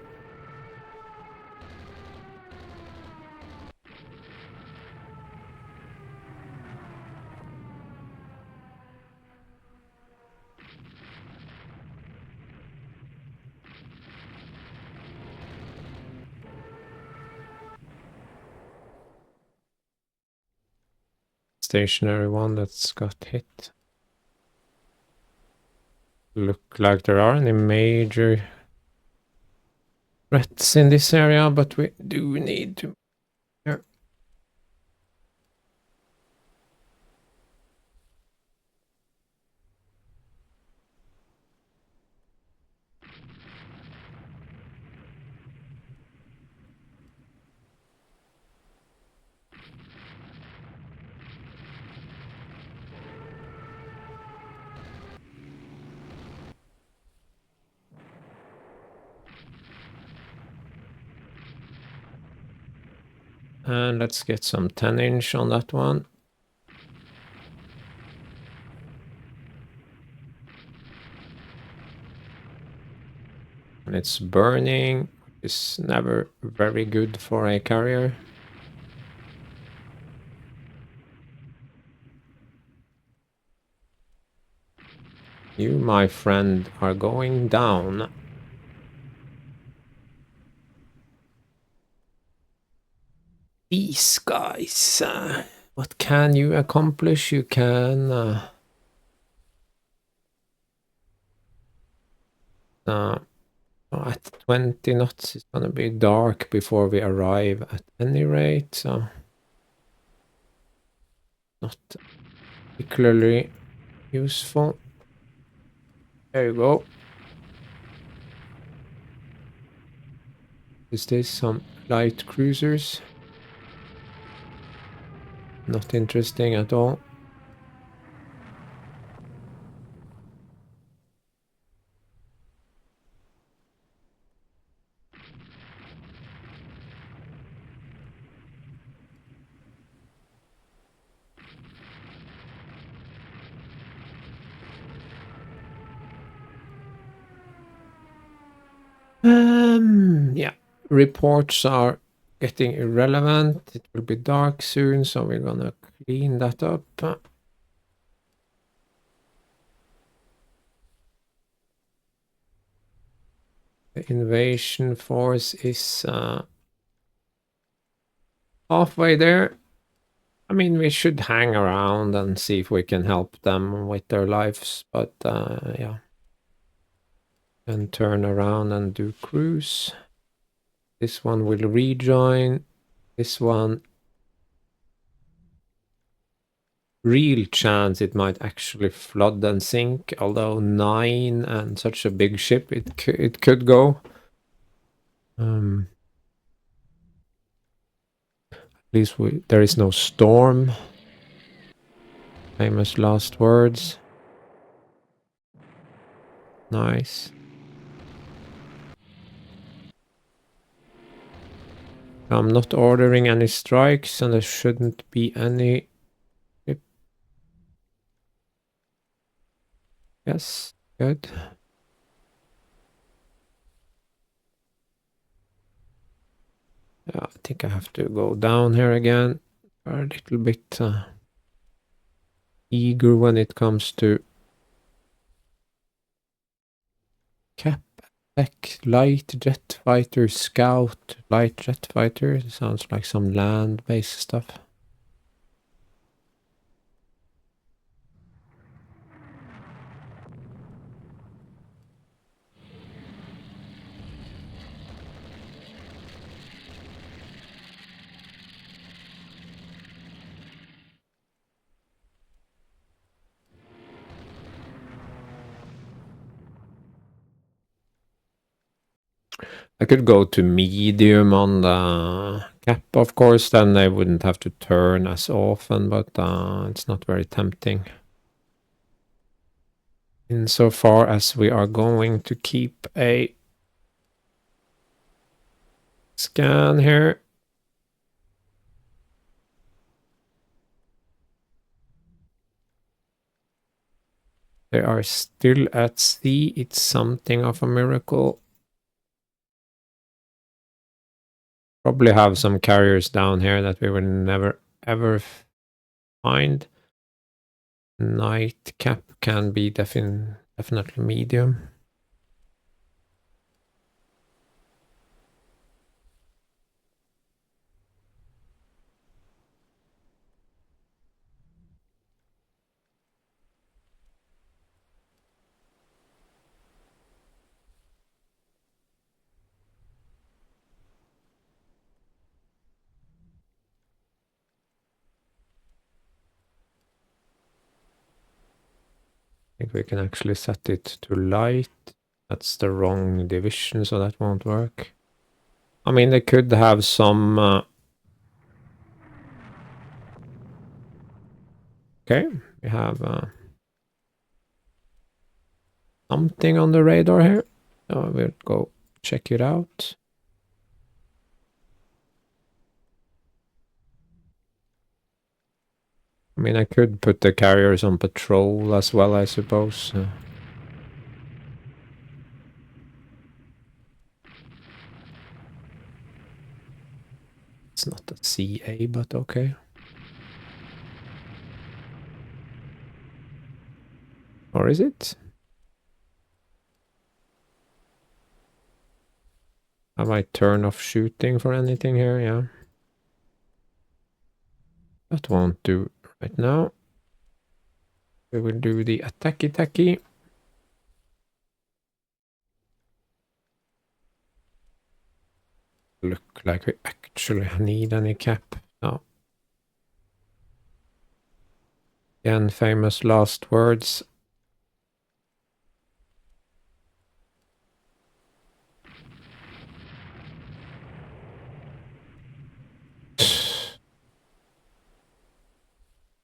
Stationary one that's got hit. Look like there are any major threats in this area, but we do need to... Here. And let's get some 10-inch on that one. And it's burning. It's never very good for a carrier. You, my friend, are going down. These guys, what can you accomplish? You can at 20 knots, it's gonna be dark before we arrive at any rate, so not particularly useful. There you go. Is this some light cruisers? Not interesting at all. Yeah, reports are getting irrelevant. It will be dark soon, so we're gonna clean that up. The invasion force is halfway there. I mean, we should hang around and see if we can help them with their lives, but yeah. And turn around and do cruise. This one will rejoin. This one, real chance it might actually flood and sink, although 9 and such a big ship, it could go. At least there is no storm. Famous last words. Nice. I'm not ordering any strikes, and there shouldn't be any. Yes, good. Yeah, I think I have to go down here again. A little bit eager when it comes to cap, spec, light jet fighter, scout, light jet fighter. Sounds like some land-based stuff. I could go to medium on the cap, of course, then I wouldn't have to turn as often, but it's not very tempting. Insofar as we are going to keep a scan here. They are still at sea. It's something of a miracle. Probably have some carriers down here that we will never ever find. Night cap can be definitely medium. I think we can actually set it to light. That's the wrong division, so that won't work. I mean, they could have some... okay, we have something on the radar here. So we'll go check it out. I mean, I could put the carriers on patrol as well, I suppose. It's not a CA, but okay. Or is it? Have I turned off shooting for anything here? Yeah. That won't do right now. We will do the attacky. Look like we actually need any cap. No. Again, famous last words.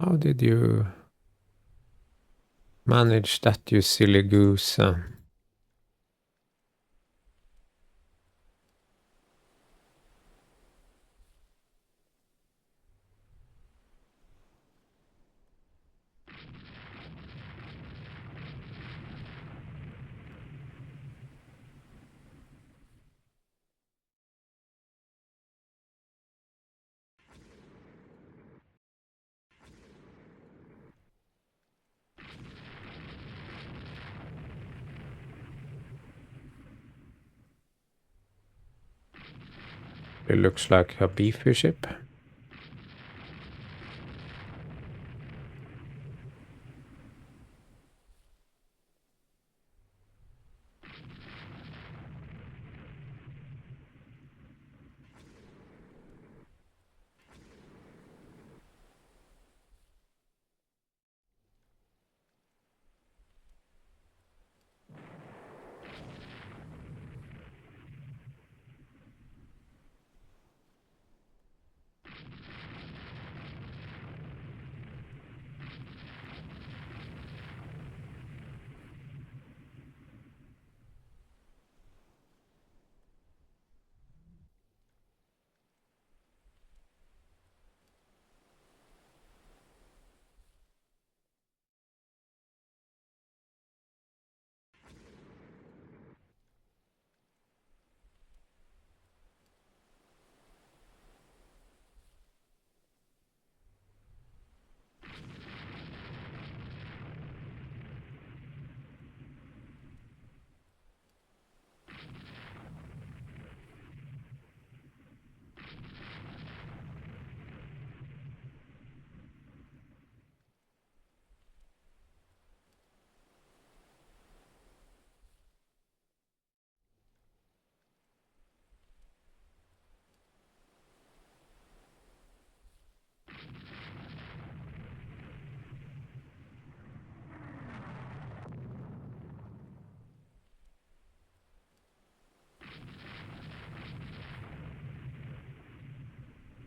How did you manage that, you silly goose? It looks like a beefy ship.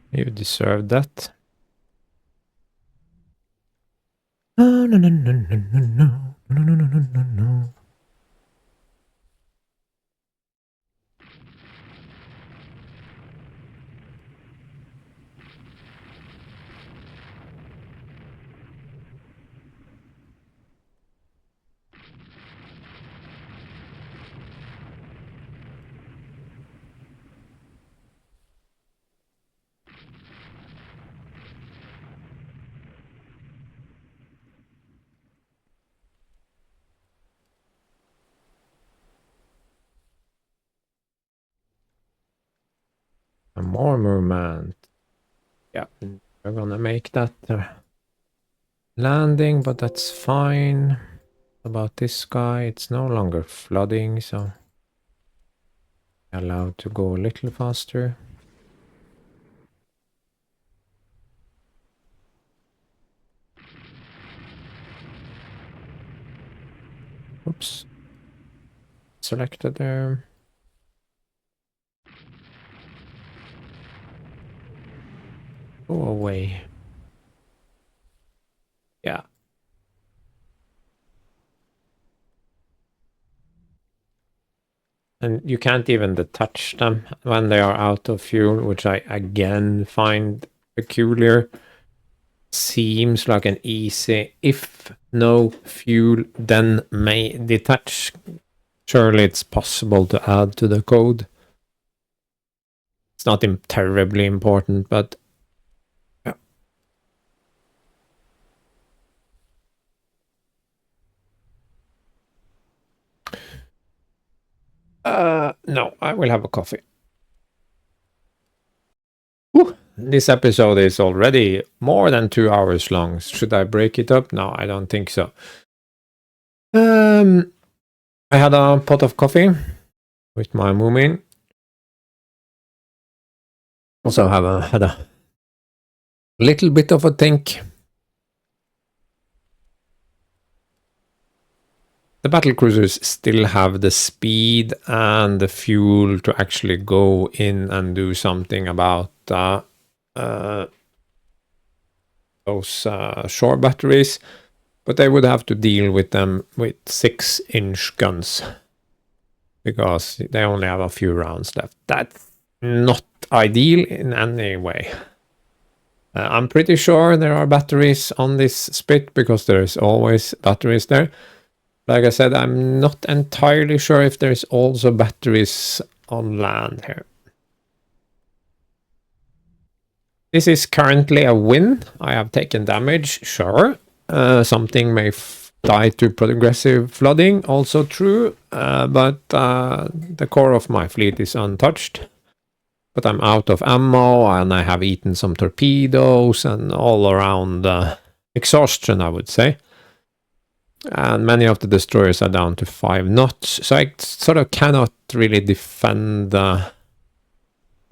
You deserve that. No, no, no, no, no, no, no, no, no, no, no, no. A more movement. Yeah, we're gonna make that landing, but that's fine. About this guy, it's no longer flooding, so allowed to go a little faster. Oops. Selected there. Go away. Yeah. And you can't even detach them when they are out of fuel, which I again find peculiar. Seems like an easy, if no fuel, then may detach. Surely it's possible to add to the code. It's not terribly important, but yeah. No, I will have a coffee. This episode is already more than 2 hours long. Should I break it up? No, I don't think so. I had a pot of coffee with my Moomin. Also had a little bit of a think. The battle cruisers still have the speed and the fuel to actually go in and do something about those shore batteries, but they would have to deal with them with 6-inch guns because they only have a few rounds left. That's not ideal in any way. I'm pretty sure there are batteries on this spit because there's always batteries there. Like I said, I'm not entirely sure if there's also batteries on land here. This is currently a win. I have taken damage, sure. Something may die to progressive flooding, also true. But the core of my fleet is untouched. But I'm out of ammo and I have eaten some torpedoes and all around exhaustion, I would say. And many of the destroyers are down to 5 knots. So I sort of cannot really defend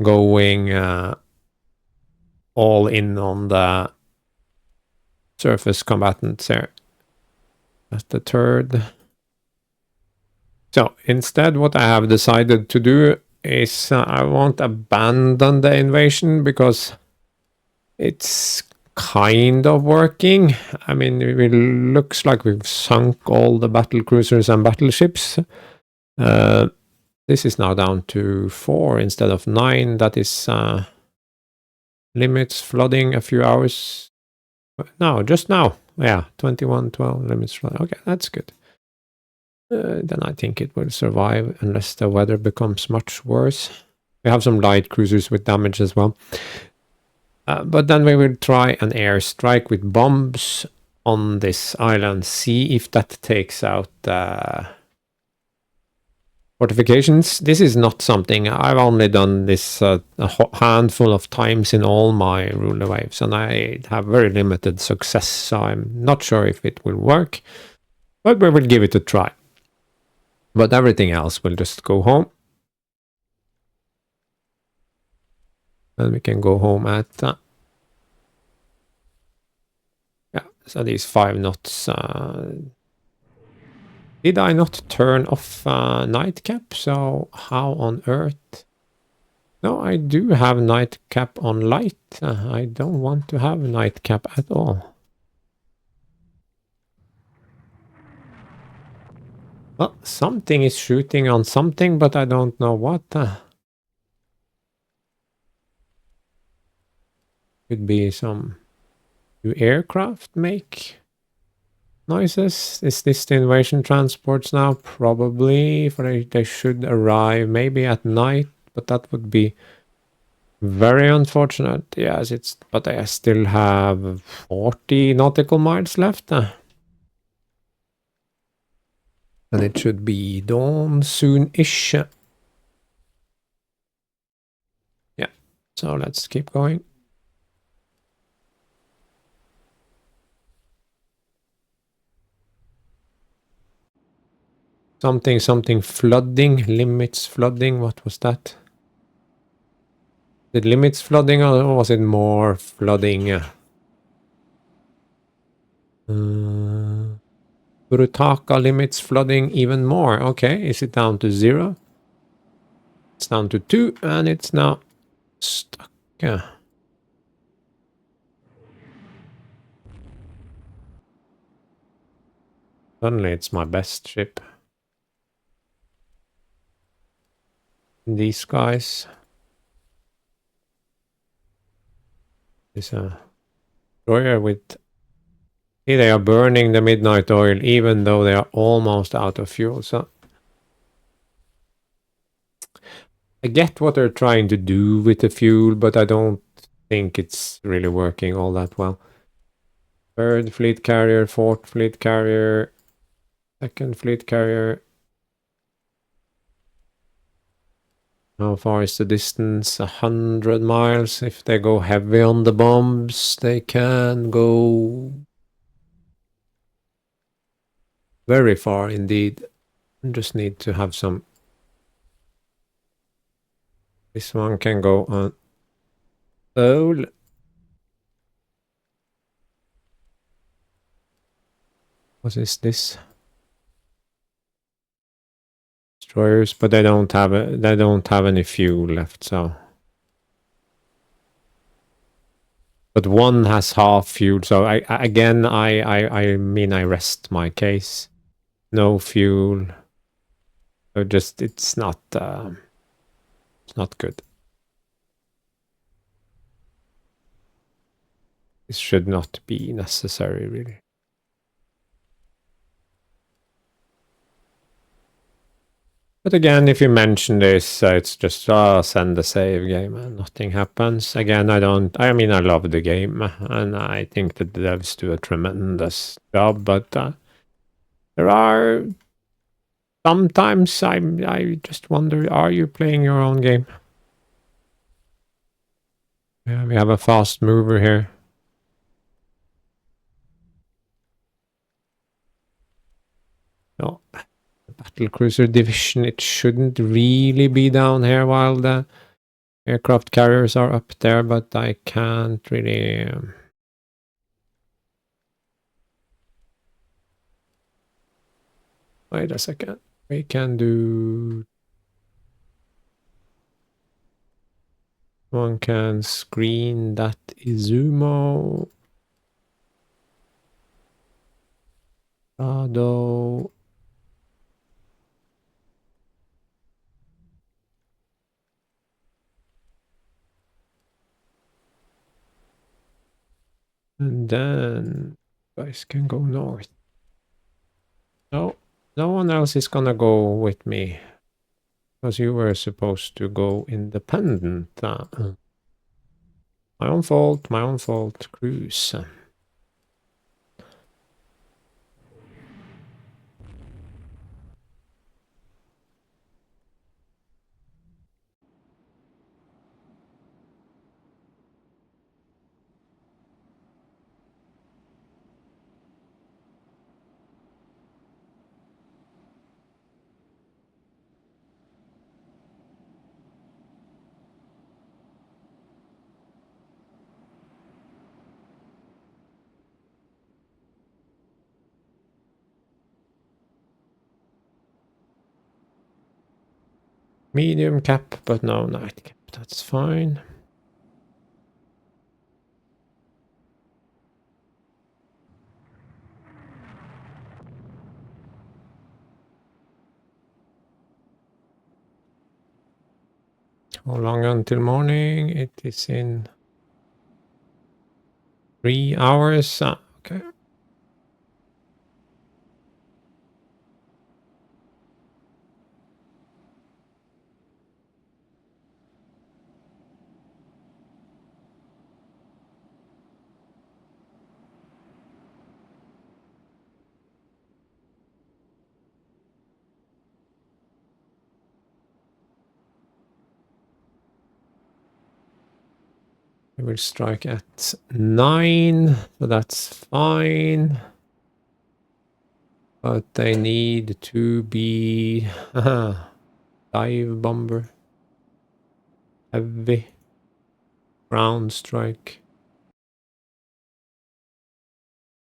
going all in on the surface combatants here. That's the third. So instead what I have decided to do is I won't abandon the invasion because it's kind of working. I mean, it looks like we've sunk all the battle cruisers and battleships. This is now down to 4 instead of 9. That is limits flooding a few hours. No, just now. Yeah, 21:12 limits flooding. Okay, that's good. Then I think it will survive unless the weather becomes much worse. We have some light cruisers with damage as well. But then we will try an airstrike with bombs on this island. See if that takes out fortifications. This is not something I've only done this a handful of times in all my ruler waves, and I have very limited success, so I'm not sure if it will work, but we will give it a try. But everything else will just go home. And we can go home at yeah, so these 5 knots. Did I not turn off nightcap? So how on earth? No, I do have nightcap on light. I don't want to have nightcap at all. Well, something is shooting on something, but I don't know what. Could be some new aircraft make noises. Is this the invasion transports now? Probably. They should arrive maybe at night, but that would be very unfortunate. Yes, but I still have 40 nautical miles left. And it should be dawn soon-ish. Yeah, so let's keep going. Something flooding, limits flooding. What was that? Did limits flooding or was it more flooding? Burutaka limits flooding even more. Okay, is it down to 0? It's down to 2 and it's now stuck. Yeah. Suddenly it's my best ship. These guys. Is a destroyer with... See, they are burning the midnight oil even though they are almost out of fuel. So I get what they're trying to do with the fuel, but I don't think it's really working all that well. 3rd fleet carrier, 4th fleet carrier, 2nd fleet carrier. How far is the distance? 100 miles. If they go heavy on the bombs, they can go very far indeed. Just need to have some. This one can go on. Oh, what is this? Destroyers, but they don't have any fuel left. So, but one has half fuel. So I mean I rest my case. No fuel. So just it's not good. This should not be necessary, really. But again, if you mention this, it's just send the save game and nothing happens. Again, I mean, I love the game and I think that the devs do a tremendous job, but there are sometimes I just wonder, are you playing your own game? Yeah, we have a fast mover here. No, the battle cruiser division, it shouldn't really be down here while the aircraft carriers are up there, but I can't really. Wait a second. We can do. One can screen that Izumo. Rado. And then guys can go north. No, no one else is gonna go with me. Because you were supposed to go independent. My own fault, cruise. Medium cap, but no night cap. That's fine. How long until morning? It is in 3 hours. Okay. We will strike at 9, so that's fine. But they need to be dive bomber, heavy, ground strike,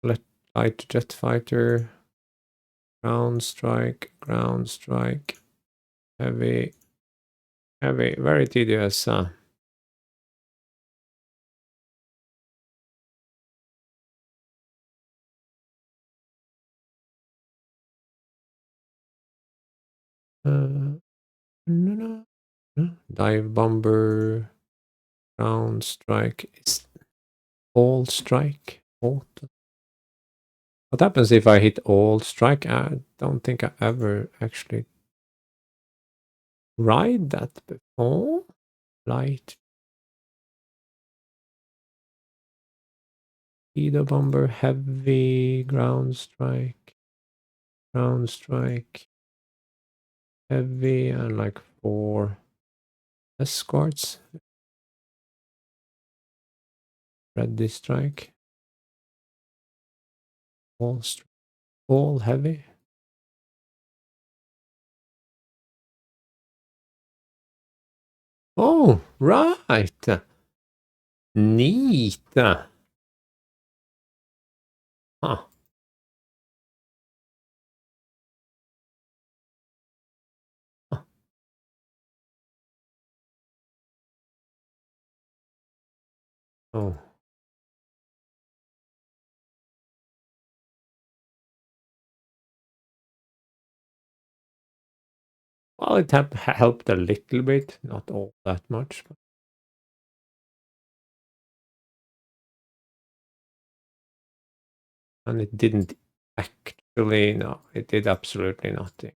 light jet fighter, ground strike, heavy, very tedious. No, no, no. Dive bomber, ground strike. Is all strike auto? What happens if I hit all strike? I don't think I ever actually tried that before. Light speeder bomber, heavy ground strike, heavy, and like 4. Escorts. Ready strike. All heavy. Oh, right. Neat. Huh. Oh. Well, it helped a little bit, not all that much. But... And it didn't actually, no, it did absolutely nothing.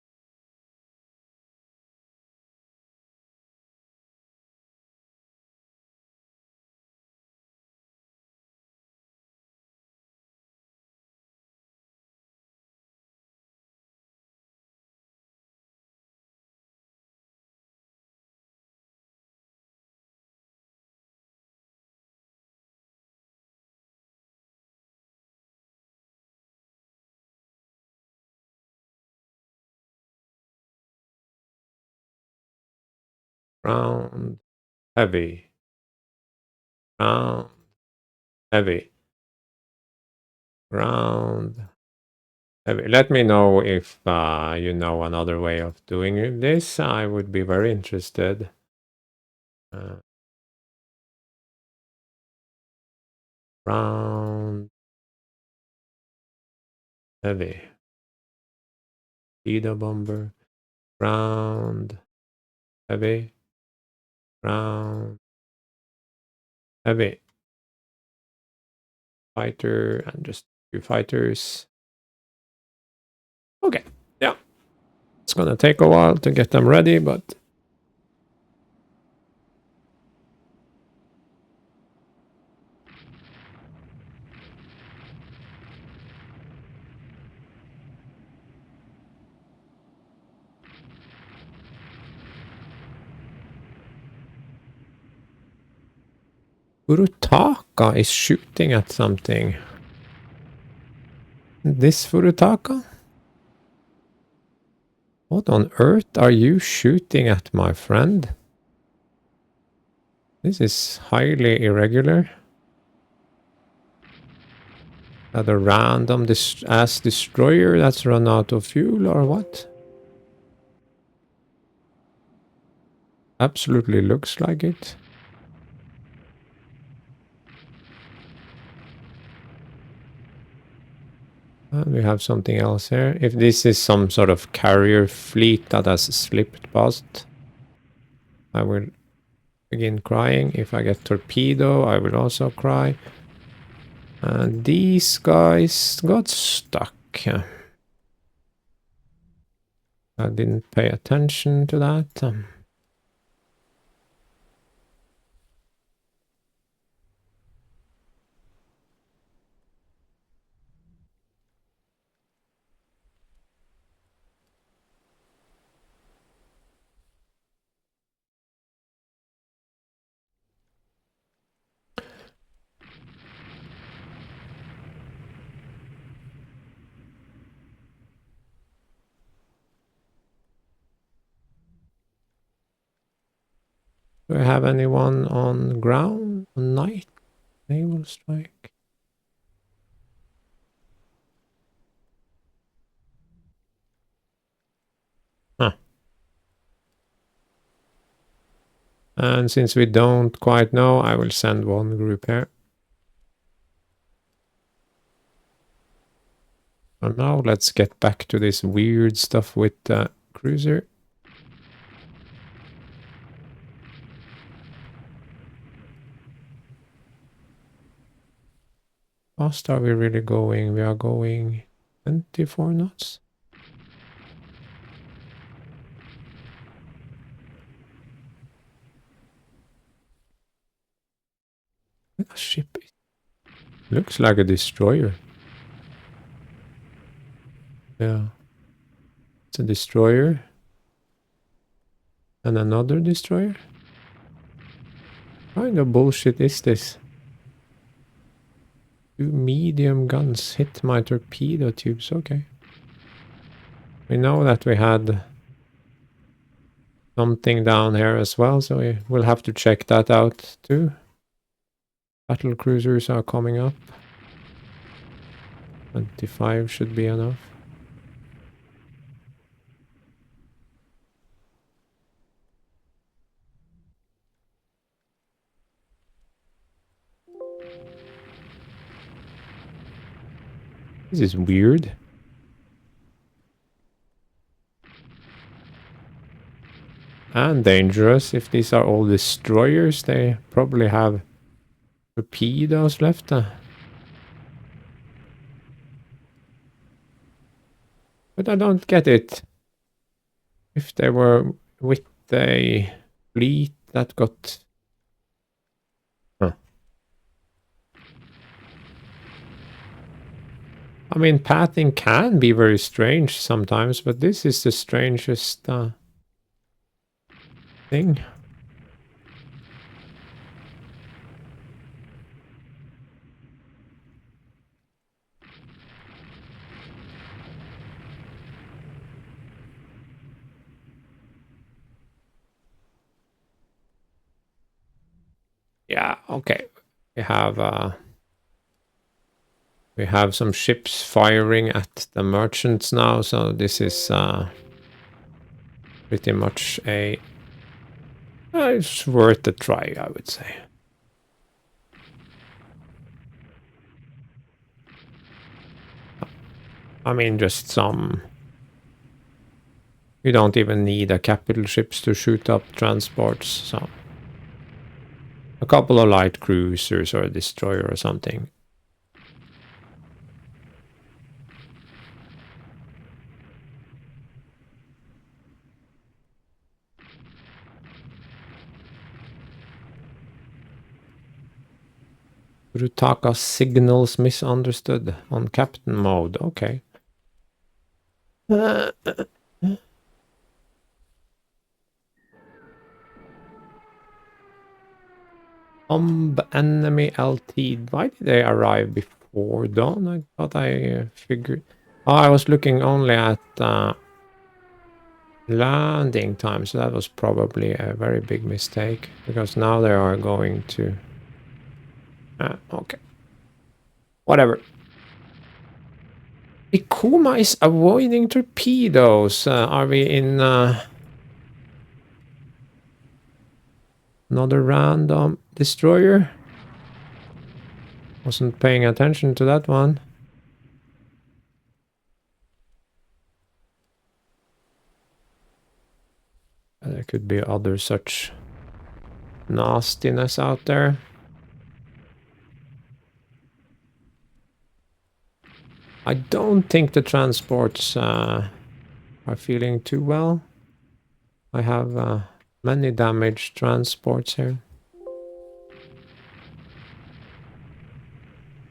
Round, heavy, round, heavy, round, heavy. Let me know if you know another way of doing this. I would be very interested. Round, heavy, Ida bomber, round, heavy, round, heavy. Fighter and just 2 fighters. Okay, yeah. It's gonna take a while to get them ready, but... Furutaka is shooting at something. This Furutaka? What on earth are you shooting at, my friend? This is highly irregular. At a random ass destroyer that's run out of fuel or what? Absolutely looks like it. And we have something else here. If this is some sort of carrier fleet that has slipped past, I will begin crying. If I get torpedo, I will also cry. And these guys got stuck. I didn't pay attention to that. Do I have anyone on ground? On night? Naval strike? Huh. And since we don't quite know, I will send one group here. And now let's get back to this weird stuff with the cruiser. Fast are we really going? We are going 24 knots. A ship looks like a destroyer. Yeah. It's a destroyer. And another destroyer. What kind of bullshit is this? 2 medium guns hit my torpedo tubes. Okay. We know that we had something down here as well, so we will have to check that out too. Battle cruisers are coming up. 25 should be enough. This is weird. And dangerous. If these are all destroyers, they probably have torpedoes left. But I don't get it. If they were with a fleet that got... Huh. I mean, pathing can be very strange sometimes, but this is the strangest thing. Yeah, okay. We have some ships firing at the merchants now, so this is pretty much a... it's worth a try, I would say. I mean, just some... You don't even need a capital ships to shoot up transports, so... A couple of light cruisers or a destroyer or something. Rutaka signals misunderstood on captain mode. Okay. Enemy LT. Why did they arrive before dawn? I thought I figured... Oh, I was looking only at landing time, so that was probably a very big mistake. Because now they are going to... okay. Whatever. Ikuma is avoiding torpedoes. Are we in another random destroyer? Wasn't paying attention to that one. There could be other such nastiness out there. I don't think the transports are feeling too well. I have many damaged transports here.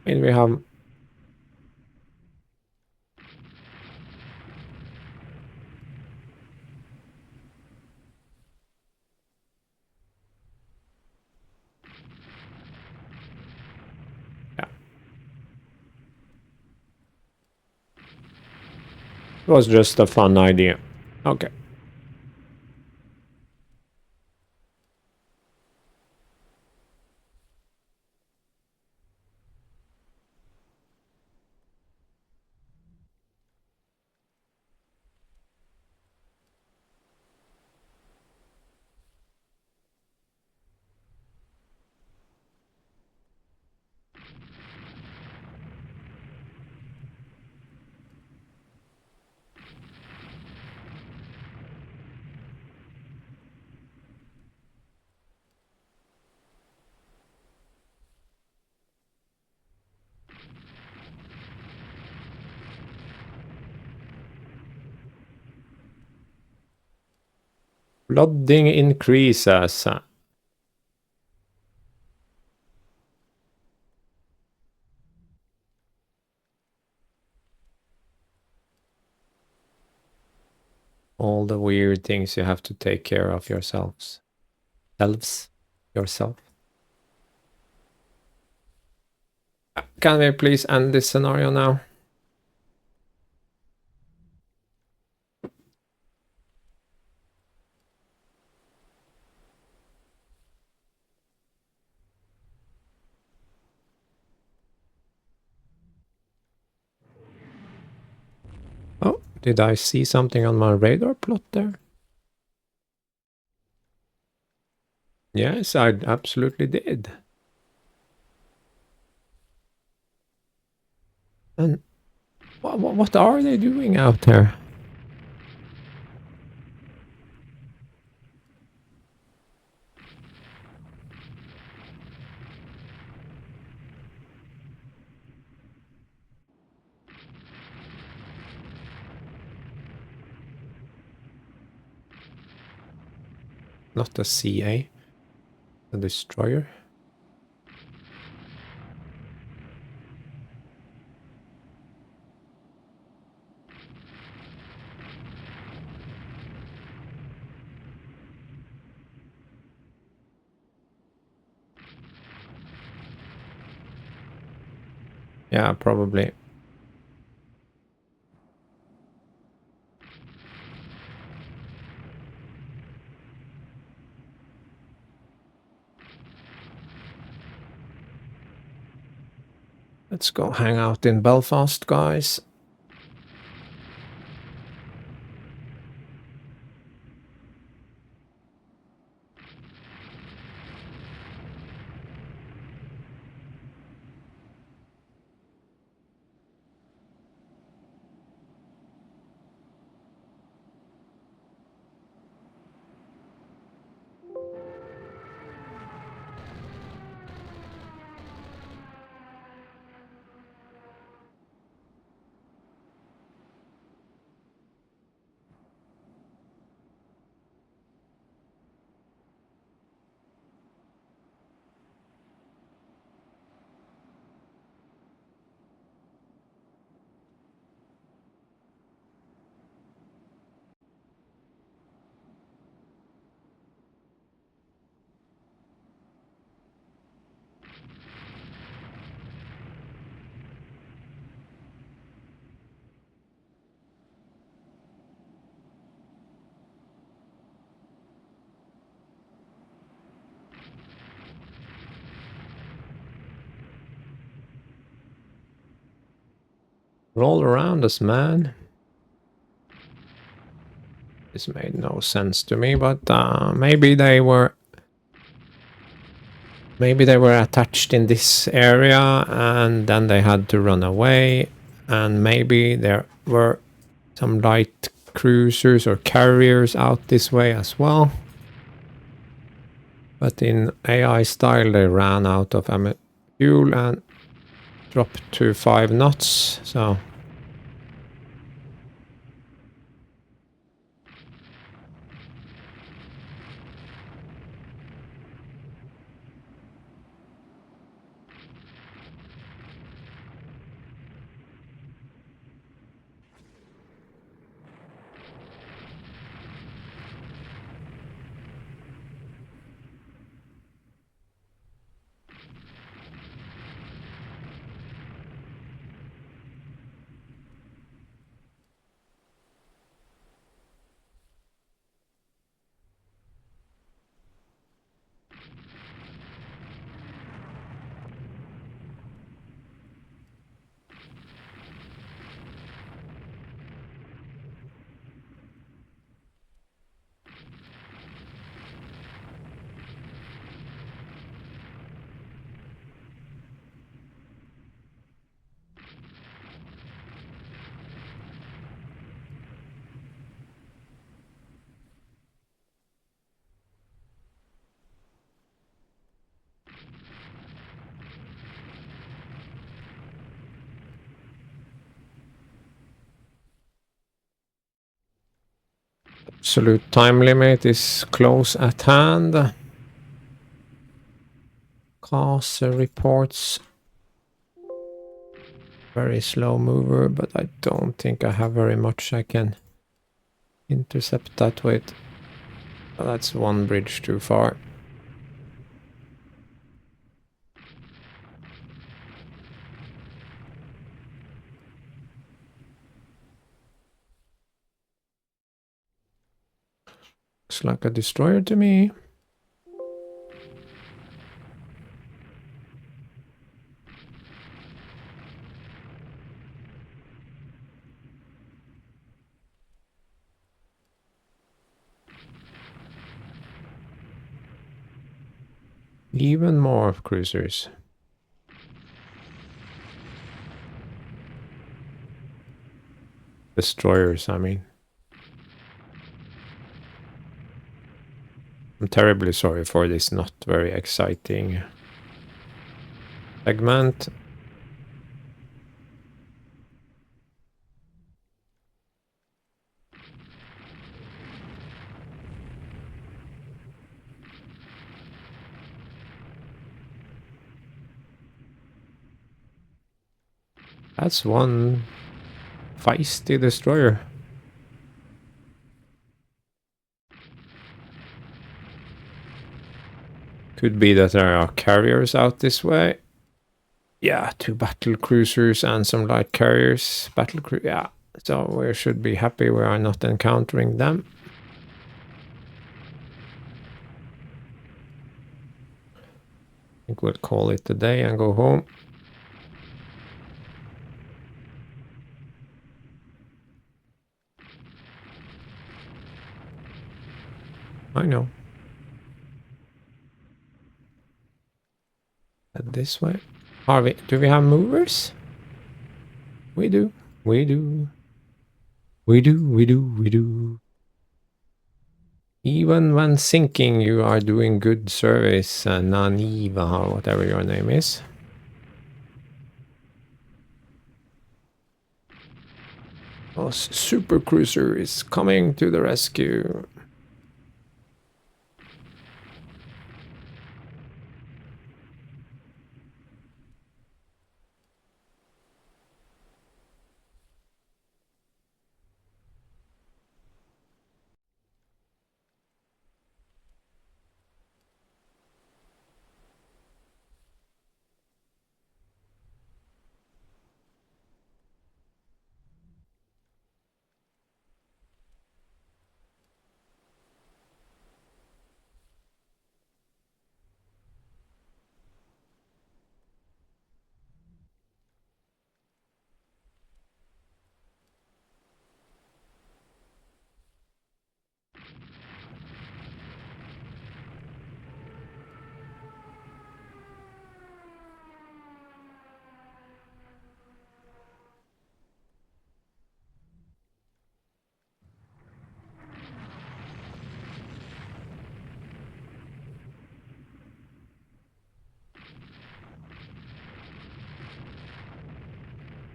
I mean, we have... Yeah. It was just a fun idea. Okay. Flooding increases. All the weird things you have to take care of yourselves. Yourself. Can we please end this scenario now? Oh, did I see something on my radar plot there? Yes, I absolutely did. And what are they doing out there? Not a CA, a destroyer. Yeah, probably. Let's go hang out in Belfast, guys. Roll around us, man. This made no sense to me, but maybe they were attached in this area and then they had to run away, and maybe there were some light cruisers or carriers out this way as well. But in AI style they ran out of fuel and dropped to 5 knots, so absolute time limit is close at hand. Cause reports very slow mover, but I don't think I have very much I can intercept that with. That's one bridge too far. Looks like a destroyer to me. Even more cruisers. Destroyers, I mean. I'm terribly sorry for this not very exciting segment. That's one feisty destroyer. Could be that there are carriers out this way. Yeah, 2 battle cruisers and some light carriers. Yeah, so we should be happy we are not encountering them. I think we'll call it a day and go home. I know. Head this way. Do we have movers? We do. We do. We do. We do. We do. Even when sinking, you are doing good service, Naniva, or whatever your name is. Oh, super cruiser is coming to the rescue.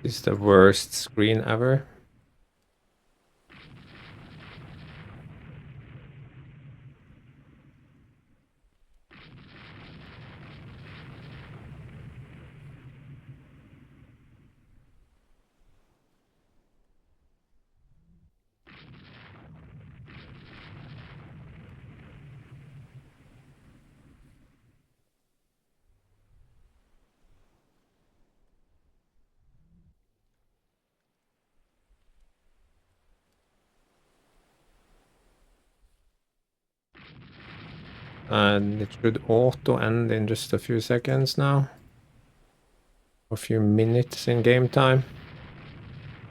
This is the worst screen ever. And it should auto end in just a few seconds now. A few minutes in game time.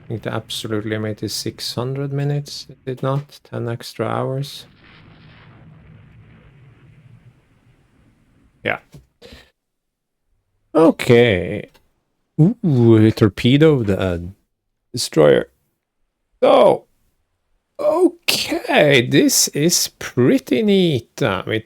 I think the absolute limit is 600 minutes, is it not? 10 extra hours. Yeah. Okay. Ooh, it torpedoed the destroyer. So, okay, this is pretty neat. We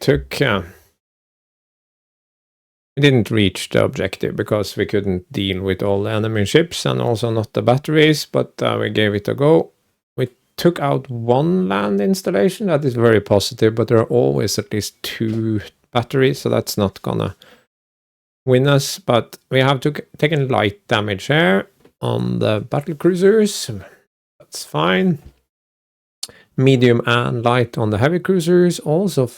didn't reach the objective because we couldn't deal with all the enemy ships and also not the batteries, but we gave it a go. We took out 1 land installation. That is very positive, but there are always at least 2 batteries, so that's not gonna win us. But we have taken light damage here on the battle cruisers. That's fine. Medium and light on the heavy cruisers, also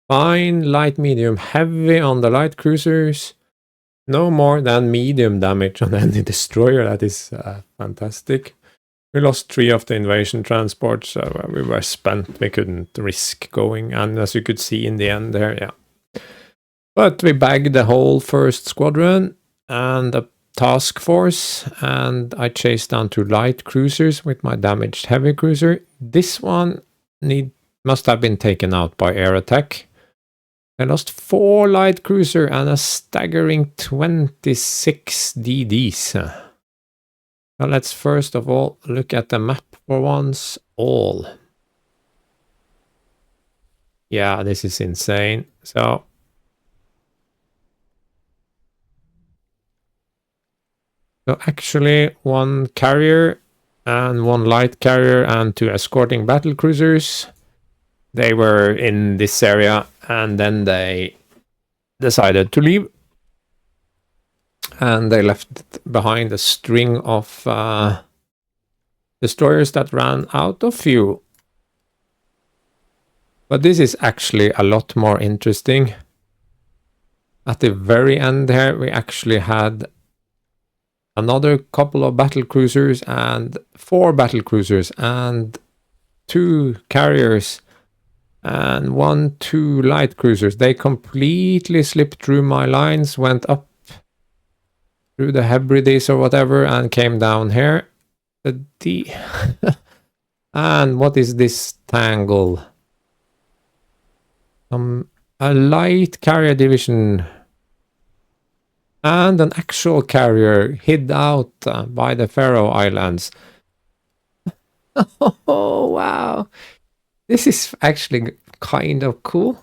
fine. Light, medium, heavy on the light cruisers. No more than medium damage on any destroyer. That is fantastic. We lost 3 of the invasion transports, so we were spent. We couldn't risk going, and as you could see in the end there, yeah. But we bagged the whole first squadron and the task force, and I chased down 2 light cruisers with my damaged heavy cruiser. This one must have been taken out by air attack. I lost 4 light cruiser and a staggering 26 DDs. Now let's first of all look at the map for once. All. Yeah, this is insane. So actually 1 carrier and 1 light carrier and 2 escorting battle cruisers. They were in this area and then they decided to leave. And they left behind a string of destroyers that ran out of fuel. But this is actually a lot more interesting. At the very end here, we actually had another couple of battle cruisers and 4 battle cruisers and 2 carriers and 2 light cruisers. They completely slipped through my lines, went up through the Hebrides or whatever, and came down here. And what is this tangle? A light carrier division and an actual carrier hid out by the Faroe Islands. Oh, wow. This is actually kind of cool.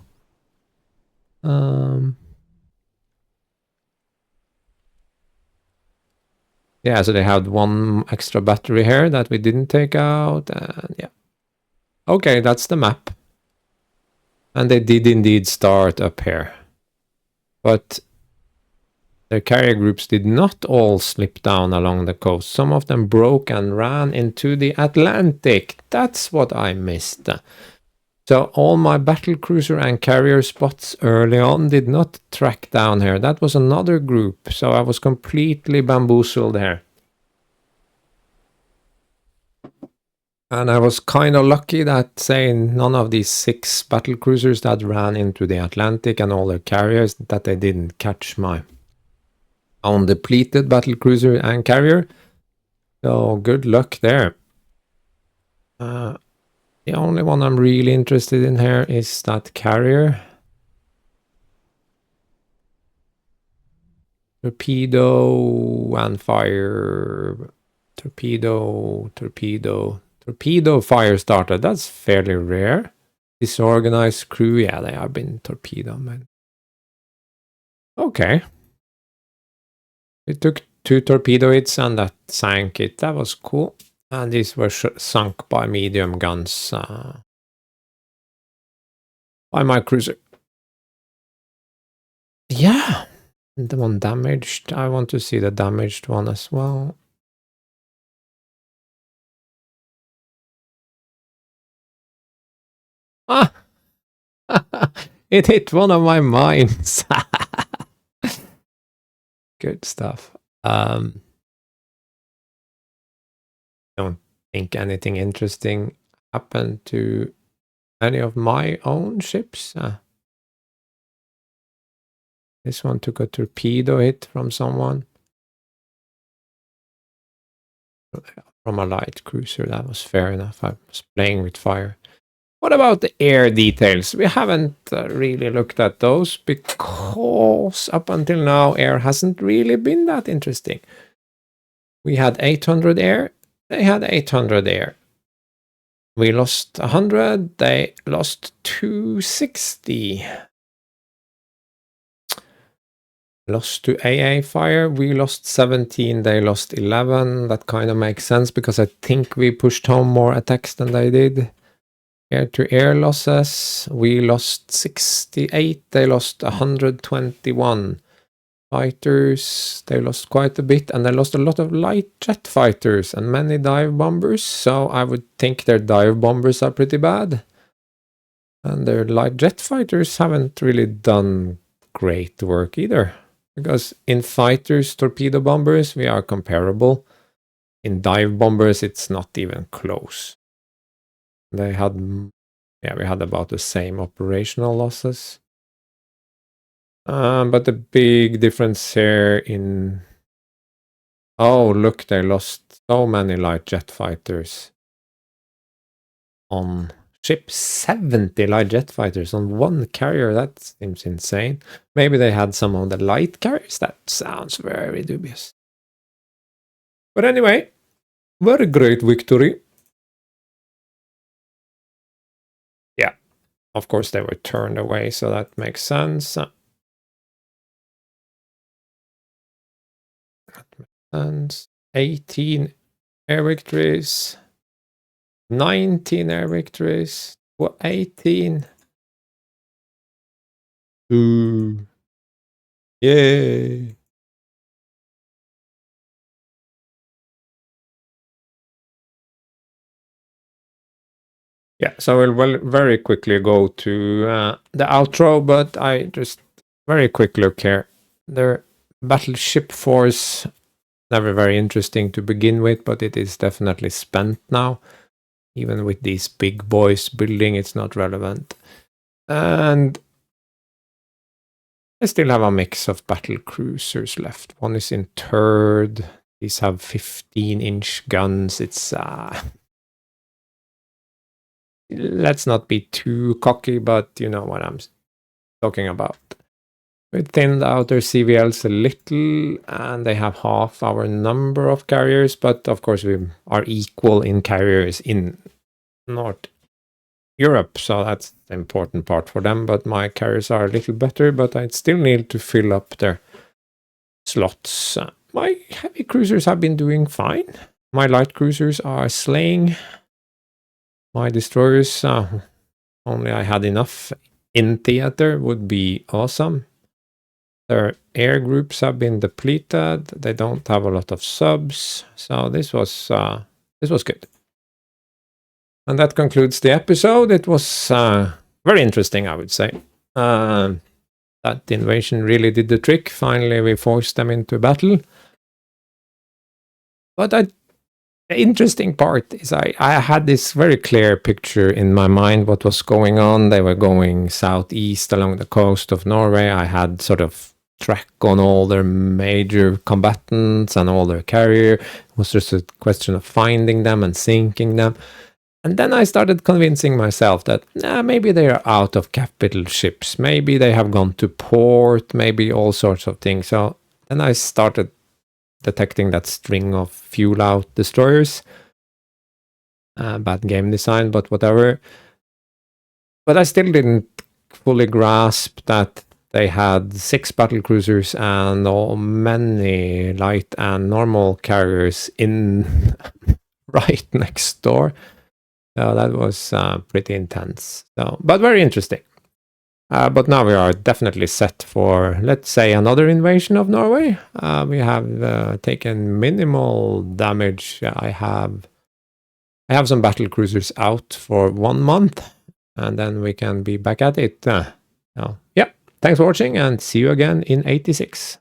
Yeah, so they had 1 extra battery here that we didn't take out, and yeah. Okay, that's the map. And they did indeed start up here. But the carrier groups did not all slip down along the coast. Some of them broke and ran into the Atlantic. That's what I missed. So all my battle cruiser and carrier spots early on did not track down here. That was another group, so I was completely bamboozled here. And I was kind of lucky that, say, none of these 6 battle cruisers that ran into the Atlantic and all their carriers, that they didn't catch my own depleted battle cruiser and carrier. So good luck there. The only one I'm really interested in here is that carrier. Torpedo and fire. Torpedo fire starter. That's fairly rare. Disorganized crew. Yeah, they have been torpedo, man. Okay. It took 2 torpedo hits and that sank it. That was cool. And these were sunk by medium guns by my cruiser. Yeah, the one damaged. I want to see the damaged one as well. Ah! It hit one of my mines. Good stuff. Don't think anything interesting happened to any of my own ships. This one took a torpedo hit from someone. From a light cruiser. That was fair enough. I was playing with fire. What about the air details? We haven't really looked at those because up until now air hasn't really been that interesting. We had 800 air. They had 800 air. We lost 100. They lost 260. Lost to AA fire. We lost 17. They lost 11. That kind of makes sense because I think we pushed home more attacks than they did. Air-to-air losses. We lost 68. They lost 121. Fighters, they lost quite a bit, and they lost a lot of light jet fighters and many dive bombers, so I would think their dive bombers are pretty bad. And their light jet fighters haven't really done great work either, because in fighters, torpedo bombers, we are comparable. in dive bombers, it's not even close. They had, yeah, we had about the same operational losses. But the big difference here in... Oh, look, they lost so many light jet fighters on ship. 70 light jet fighters on one carrier. That seems insane. Maybe they had some of the light carriers. That sounds very dubious. But anyway, very great victory. Yeah, of course they were turned away, so that makes sense. And 18 air victories, 19 air victories, 18. Ooh. Yay. Yeah, so we'll very quickly go to the outro, but I just very quick look here. Their battleship force, never very interesting to begin with, but it is definitely spent now. Even with these big boys building, it's not relevant. And I still have a mix of battle cruisers left. One is in third. These have 15-inch guns. It's let's not be too cocky, but you know what I'm talking about. We thinned out their CVLs a little, and they have half our number of carriers, but of course we are equal in carriers in North Europe, so that's the important part for them. But my carriers are a little better, but I still need to fill up their slots. My heavy cruisers have been doing fine. My light cruisers are slaying. My destroyers, only I had enough in theater, would be awesome. Their air groups have been depleted. They don't have a lot of subs, so this was good. And that concludes the episode. It was very interesting, I would say. That invasion really did the trick. Finally, we forced them into battle. But the interesting part is I had this very clear picture in my mind what was going on. They were going southeast along the coast of Norway. I had sort of track on all their major combatants and all their carrier. It was just a question of finding them and sinking them. And then I started convincing myself that maybe they are out of capital ships. Maybe they have gone to port, maybe all sorts of things. So then I started detecting that string of fuel out destroyers. Bad game design, but whatever. But I still didn't fully grasp that they had 6 battle cruisers and many light and normal carriers in right next door. So that was pretty intense. So, but very interesting. But now we are definitely set for, let's say, another invasion of Norway. We have taken minimal damage. I have some battle cruisers out for 1 month, and then we can be back at it. So, yeah, thanks for watching, and see you again in 86.